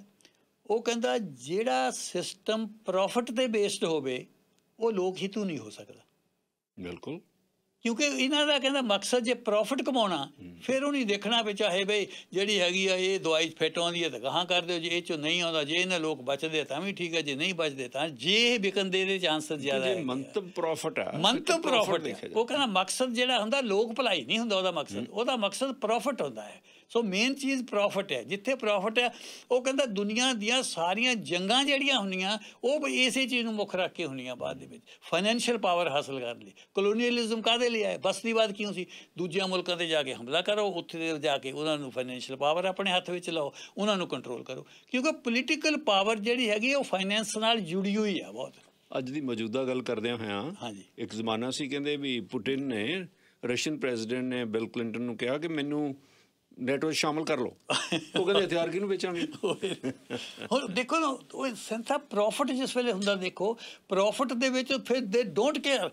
ਉਹ ਕਹਿੰਦਾ ਜਿਹੜਾ ਸਿਸਟਮ ਪ੍ਰੋਫਿਟ 'ਤੇ ਬੇਸਡ ਹੋਵੇ ਉਹ ਲੋਕ ਹਿੱਤੂ ਨਹੀਂ ਹੋ ਸਕਦਾ। ਬਿਲਕੁਲ, ਕਿਉਂਕਿ ਇਹਨਾਂ ਦਾ ਕਹਿੰਦਾ ਮਕਸਦ ਜੇ ਪ੍ਰੋਫਿਟ ਕਮਾਉਣਾ, ਫਿਰ ਉਹ ਨਹੀਂ ਦੇਖਣਾ ਵੀ ਚਾਹੇ ਬਈ ਜਿਹੜੀ ਹੈਗੀ ਆ ਇਹ ਦਵਾਈ ਫਿੱਟ ਆਉਂਦੀ ਹੈ ਤਾਂ ਗਾਹਾਂ ਕਰ ਦਿਓ, ਜੇ ਇਹ 'ਚੋਂ ਨਹੀਂ ਆਉਂਦਾ, ਜੇ ਇਹਨਾਂ ਲੋਕ ਬਚਦੇ ਤਾਂ ਵੀ ਠੀਕ ਹੈ, ਜੇ ਨਹੀਂ ਬਚਦੇ ਤਾਂ ਜੇ ਇਹ ਵਿਕਣ ਦੇ ਇਹਦੇ ਚਾਂਸਸ ਜ਼ਿਆਦਾ ਹੈ। ਮੰਤਵ ਪ੍ਰੋਫਿਟ ਹੈ, ਮੰਤਵ ਪ੍ਰੋਫਿਟ। ਉਹ ਕਹਿੰਦਾ ਮਕਸਦ ਜਿਹੜਾ ਹੁੰਦਾ ਲੋਕ ਭਲਾਈ ਨਹੀਂ ਹੁੰਦਾ ਉਹਦਾ ਮਕਸਦ, ਉਹਦਾ ਮਕਸਦ ਪ੍ਰੋਫਿਟ ਹੁੰਦਾ ਹੈ। ਸੋ ਮੇਨ ਚੀਜ਼ ਪ੍ਰੋਫਿਟ ਹੈ। ਜਿੱਥੇ ਪ੍ਰੋਫਿਟ ਹੈ ਉਹ ਕਹਿੰਦਾ ਦੁਨੀਆ ਦੀਆਂ ਸਾਰੀਆਂ ਜੰਗਾਂ ਜਿਹੜੀਆਂ ਹੁੰਦੀਆਂ ਉਹ ਇਸੇ ਚੀਜ਼ ਨੂੰ ਮੁੱਖ ਰੱਖ ਕੇ ਹੁੰਦੀਆਂ ਬਾਅਦ ਦੇ ਵਿੱਚ, ਫਾਈਨੈਂਸ਼ੀਅਲ ਪਾਵਰ ਹਾਸਲ ਕਰਨ ਲਈ। ਕਲੋਨੀਅਲਿਜ਼ਮ ਕਾਹਦੇ ਲਈ ਆਇਆ? ਬਸਤੀਵਾਦ ਕਿਉਂ ਸੀ? ਦੂਜਿਆਂ ਮੁਲਕਾਂ 'ਤੇ ਜਾ ਕੇ ਹਮਲਾ ਕਰੋ, ਉੱਥੇ ਜਾ ਕੇ ਉਹਨਾਂ ਨੂੰ ਫਾਈਨੈਂਸ਼ੀਅਲ ਪਾਵਰ ਆਪਣੇ ਹੱਥ ਵਿੱਚ ਲਾਓ, ਉਹਨਾਂ ਨੂੰ ਕੰਟਰੋਲ ਕਰੋ, ਕਿਉਂਕਿ ਪੋਲੀਟੀਕਲ ਪਾਵਰ ਜਿਹੜੀ ਹੈਗੀ ਉਹ ਫਾਈਨੈਂਸ ਨਾਲ ਜੁੜੀ ਹੋਈ ਆ ਬਹੁਤ। ਅੱਜ ਦੀ ਮੌਜੂਦਾ ਗੱਲ ਕਰਦਿਆਂ ਹੋਇਆਂ, ਹਾਂਜੀ, ਇੱਕ ਜ਼ਮਾਨਾ ਸੀ ਕਹਿੰਦੇ ਵੀ ਪੁਟਿਨ ਨੇ, ਰਸ਼ੀਅਨ ਪ੍ਰੈਜ਼ੀਡੈਂਟ ਨੇ ਬਿਲ ਕਲਿੰਟਨ ਨੂੰ ਕਿਹਾ ਕਿ ਮੈਨੂੰ ਨੈਟੋ 'ਚ ਸ਼ਾਮਲ ਕਰ ਲਓ। ਉਹ ਕਹਿੰਦੇ ਹਥਿਆਰ ਕਿਹਨੂੰ ਵੇਚਾਂਗੇ। ਹੁਣ ਦੇਖੋ ਨਾ ਉਹ ਸੰਸਾ ਪ੍ਰੋਫਿਟ ਜਿਸ ਵੇਲੇ ਹੁੰਦਾ, ਦੇਖੋ ਪ੍ਰੋਫਿਟ ਦੇ ਵਿੱਚ ਫਿਰ ਦੇ ਡੋਂਟ ਕੇਅਰ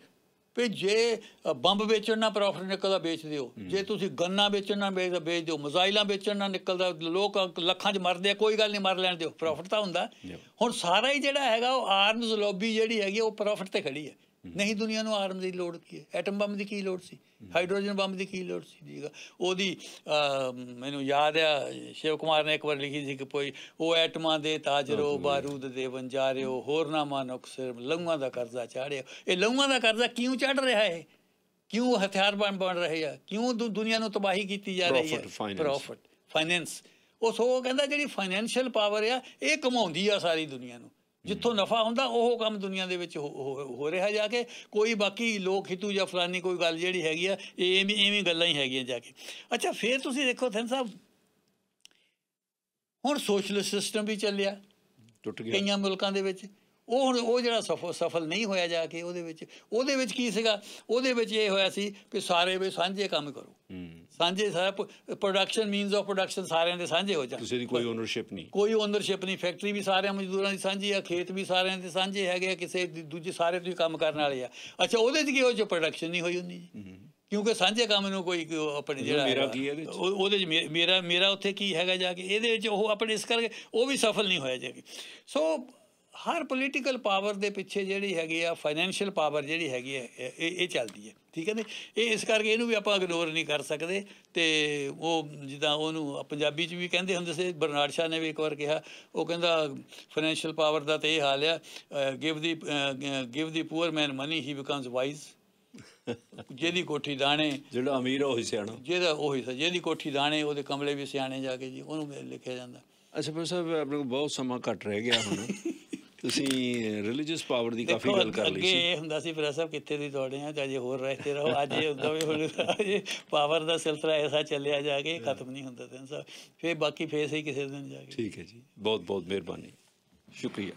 ਵੀ ਜੇ ਬੰਬ ਵੇਚਣ ਨਾਲ ਪ੍ਰੋਫਿਟ ਨਿਕਲਦਾ ਵੇਚ ਦਿਓ, ਜੇ ਤੁਸੀਂ ਗੰਨਾ ਵੇਚਣ ਨਾਲ ਵੇਚ ਦਿਓ, ਮਿਜ਼ਾਈਲਾਂ ਵੇਚਣ ਨਾਲ ਨਿਕਲਦਾ ਲੋਕ ਲੱਖਾਂ 'ਚ ਮਰਦੇ ਆ, ਕੋਈ ਗੱਲ ਨਹੀਂ ਮਰ ਲੈਣ ਦਿਓ, ਪ੍ਰੋਫਿਟ ਤਾਂ ਹੁੰਦਾ। ਹੁਣ ਸਾਰਾ ਹੀ ਜਿਹੜਾ ਹੈਗਾ ਉਹ ਆਰਮਜ਼ ਲੌਬੀ ਜਿਹੜੀ ਹੈਗੀ ਉਹ ਪ੍ਰੋਫਿਟ 'ਤੇ ਖੜੀ ਹੈ। ਨਹੀਂ ਦੁਨੀਆ ਨੂੰ ਆਰਮ ਦੀ ਲੋੜ ਕੀ ਹੈ? ਐਟਮ ਬੰਬ ਦੀ ਕੀ ਲੋੜ ਸੀ? ਹਾਈਡਰੋਜਨ ਬੰਬ ਦੀ ਕੀ ਲੋੜ ਸੀ? ਜੀ ਉਹਦੀ ਮੈਨੂੰ ਯਾਦ ਆ ਸ਼ਿਵ ਕੁਮਾਰ ਨੇ ਇੱਕ ਵਾਰ ਲਿਖੀ ਸੀ ਕਿ ਕੋਈ ਉਹ ਐਟਮਾਂ ਦੇ ਤਾਜਰੋ, ਬਾਰੂਦ ਦੇ ਵੰਜਾਰਿਓ, ਹੋਰ ਨਾ ਮਾਨੁਖ ਸਿਰ ਲਹੂਆਂ ਦਾ ਕਰਜ਼ਾ ਚਾੜਿਓ। ਇਹ ਲਹੂਆਂ ਦਾ ਕਰਜ਼ਾ ਕਿਉਂ ਚੜ੍ਹ ਰਿਹਾ ਹੈ? ਕਿਉਂ ਹਥਿਆਰ ਬਣ ਰਹੇ ਆ? ਕਿਉਂ ਦੁਨੀਆ ਨੂੰ ਤਬਾਹੀ ਕੀਤੀ ਜਾ ਰਹੀ ਹੈ? Profit, finance. ਉਹ ਸੋ ਕਹਿੰਦਾ ਜਿਹੜੀ ਫਾਈਨੈਂਸ਼ੀਅਲ ਪਾਵਰ ਆ ਇਹ ਕਮਾਉਂਦੀ ਆ ਸਾਰੀ ਦੁਨੀਆ ਨੂੰ। ਜਿੱਥੋਂ ਨਫਾ ਹੁੰਦਾ ਉਹ ਕੰਮ ਦੁਨੀਆ ਦੇ ਵਿੱਚ ਹੋ ਰਿਹਾ ਜਾ ਕੇ। ਕੋਈ ਬਾਕੀ ਲੋਕ ਹਿੱਤੂ ਜਾਂ ਫਲਾਨੀ ਕੋਈ ਗੱਲ ਜਿਹੜੀ ਹੈਗੀ ਆ ਇਹ ਇਵੇਂ ਗੱਲਾਂ ਹੀ ਹੈਗੀਆਂ ਜਾ ਕੇ। ਅੱਛਾ ਫਿਰ ਤੁਸੀਂ ਦੇਖੋ ਸੈਨ ਸਾਹਿਬ, ਹੁਣ ਸੋਸ਼ਲਿਸਟ ਸਿਸਟਮ ਵੀ ਚੱਲਿਆ ਟੁੱਟ ਗਿਆ ਕਈਆਂ ਮੁਲਕਾਂ ਦੇ ਵਿੱਚ। ਉਹ ਹੁਣ ਉਹ ਜਿਹੜਾ ਸਫਲ ਨਹੀਂ ਹੋਇਆ ਜਾ ਕੇ ਉਹਦੇ ਵਿੱਚ ਕੀ ਸੀਗਾ? ਉਹਦੇ ਵਿੱਚ ਇਹ ਹੋਇਆ ਸੀ ਕਿ ਸਾਰੇ ਵੀ ਸਾਂਝੇ ਕੰਮ ਕਰੋ, ਸਾਂਝੇ ਸਾਰਾ ਪ੍ਰੋਡਕਸ਼ਨ, ਮੀਨਸ ਆਫ ਪ੍ਰੋਡਕਸ਼ਨ ਸਾਰਿਆਂ ਦੇ ਸਾਂਝੇ ਹੋ ਜਾਣ, ਕਿਸੇ ਦੀ ਕੋਈ ਓਨਰਸ਼ਿਪ ਨਹੀਂ, ਕੋਈ ਓਨਰਸ਼ਿਪ ਨਹੀਂ। ਫੈਕਟਰੀ ਵੀ ਸਾਰਿਆਂ ਮਜ਼ਦੂਰਾਂ ਦੀ ਸਾਂਝੀ ਆ, ਖੇਤ ਵੀ ਸਾਰਿਆਂ ਦੇ ਸਾਂਝੇ ਹੈਗੇ ਆ, ਕਿਸੇ ਦੂਜੇ ਸਾਰੇ ਤੁਸੀਂ ਕੰਮ ਕਰਨ ਵਾਲੇ ਆ। ਅੱਛਾ ਉਹਦੇ 'ਚ ਕੀ ਉਹ 'ਚ ਪ੍ਰੋਡਕਸ਼ਨ ਨਹੀਂ ਹੋਈ ਹੁੰਦੀ ਜੀ, ਕਿਉਂਕਿ ਸਾਂਝੇ ਕੰਮ ਨੂੰ ਕੋਈ ਆਪਣੇ ਜਿਹੜਾ ਮੇਰਾ ਕੀ ਹੈ ਉਹਦੇ 'ਚ ਮੇਰਾ ਉੱਥੇ ਕੀ ਹੈਗਾ ਜਾ ਕੇ, ਇਹਦੇ ਵਿੱਚ ਉਹ ਆਪਣੇ ਇਸ ਕਰਕੇ ਉਹ ਵੀ ਸਫਲ ਨਹੀਂ ਹੋਇਆ ਜਾ ਕੇ। ਸੋ ਹਰ ਪੋਲੀਟੀਕਲ ਪਾਵਰ ਦੇ ਪਿੱਛੇ ਜਿਹੜੀ ਹੈਗੀ ਆ ਫਾਈਨੈਂਸ਼ੀਅਲ ਪਾਵਰ ਜਿਹੜੀ ਹੈਗੀ ਹੈ ਇਹ ਚੱਲਦੀ ਹੈ, ਠੀਕ ਹੈ ਨੇ। ਇਹ ਇਸ ਕਰਕੇ ਇਹਨੂੰ ਵੀ ਆਪਾਂ ਇਗਨੋਰ ਨਹੀਂ ਕਰ ਸਕਦੇ। ਅਤੇ ਉਹ ਜਿੱਦਾਂ ਉਹਨੂੰ ਪੰਜਾਬੀ 'ਚ ਵੀ ਕਹਿੰਦੇ ਹੁੰਦੇ ਸੀ, ਬਰਨਾਰਡ ਸ਼ਾਹ ਨੇ ਵੀ ਇੱਕ ਵਾਰ ਕਿਹਾ, ਉਹ ਕਹਿੰਦਾ ਫਾਈਨੈਂਸ਼ੀਅਲ ਪਾਵਰ ਦਾ ਤਾਂ ਇਹ ਹਾਲ ਆ, ਗਿਵ ਦੀ ਪੂਅਰ ਮੈਨ ਮਨੀ ਹੀ ਬਿਕਮਸ ਵਾਈਜ਼। ਜਿਹਦੀ ਕੋਠੀ ਦਾਣੇ, ਜਿਹੜਾ ਅਮੀਰ ਉਹੀ ਸਿਆਣਾ, ਜਿਹਦੀ ਕੋਠੀ ਦਾਣੇ ਉਹਦੇ ਕਮਲੇ ਵੀ ਸਿਆਣੇ ਜਾ ਕੇ ਜੀ, ਉਹਨੂੰ ਲਿਖਿਆ ਜਾਂਦਾ। ਅੱਛਾ ਪਰ ਸਾਹਿਬ ਆਪਣੇ ਕੋਲ ਬਹੁਤ ਸਮਾਂ ਘੱਟ ਰਹਿ ਗਿਆ ਹੁਣ। ਤੁਸੀਂ ਰਿਲੀਜੀਅਸ ਪਾਵਰ ਦੀ ਕਾਫੀ ਗੱਲ ਕਰ ਲਈ ਸੀ। ਅੱਗੇ ਇਹ ਹੁੰਦਾ ਸੀ ਫਿਰ ਸਾਹਿਬ ਕਿੱਥੇ ਦੀ ਦੌੜੇ ਆ, ਅਜੇ ਹੋਰ ਰਹਿਤੇ ਰਹੋ। ਅੱਜ ਇਹ ਹੁੰਦਾ ਵੀ ਹੁਣ ਪਾਵਰ ਦਾ ਸਿਲਸਿਲਾ ਐਸਾ ਚੱਲਿਆ ਜਾ ਕੇ ਖਤਮ ਨਹੀਂ ਹੁੰਦਾ। ਫਿਰ ਬਾਕੀ ਫੇਸ ਹੀ ਕਿਸੇ ਦਿਨ ਜਾ ਕੇ। ਠੀਕ ਹੈ ਜੀ, ਬਹੁਤ ਬਹੁਤ ਮਿਹਰਬਾਨੀ, ਸ਼ੁਕਰੀਆ।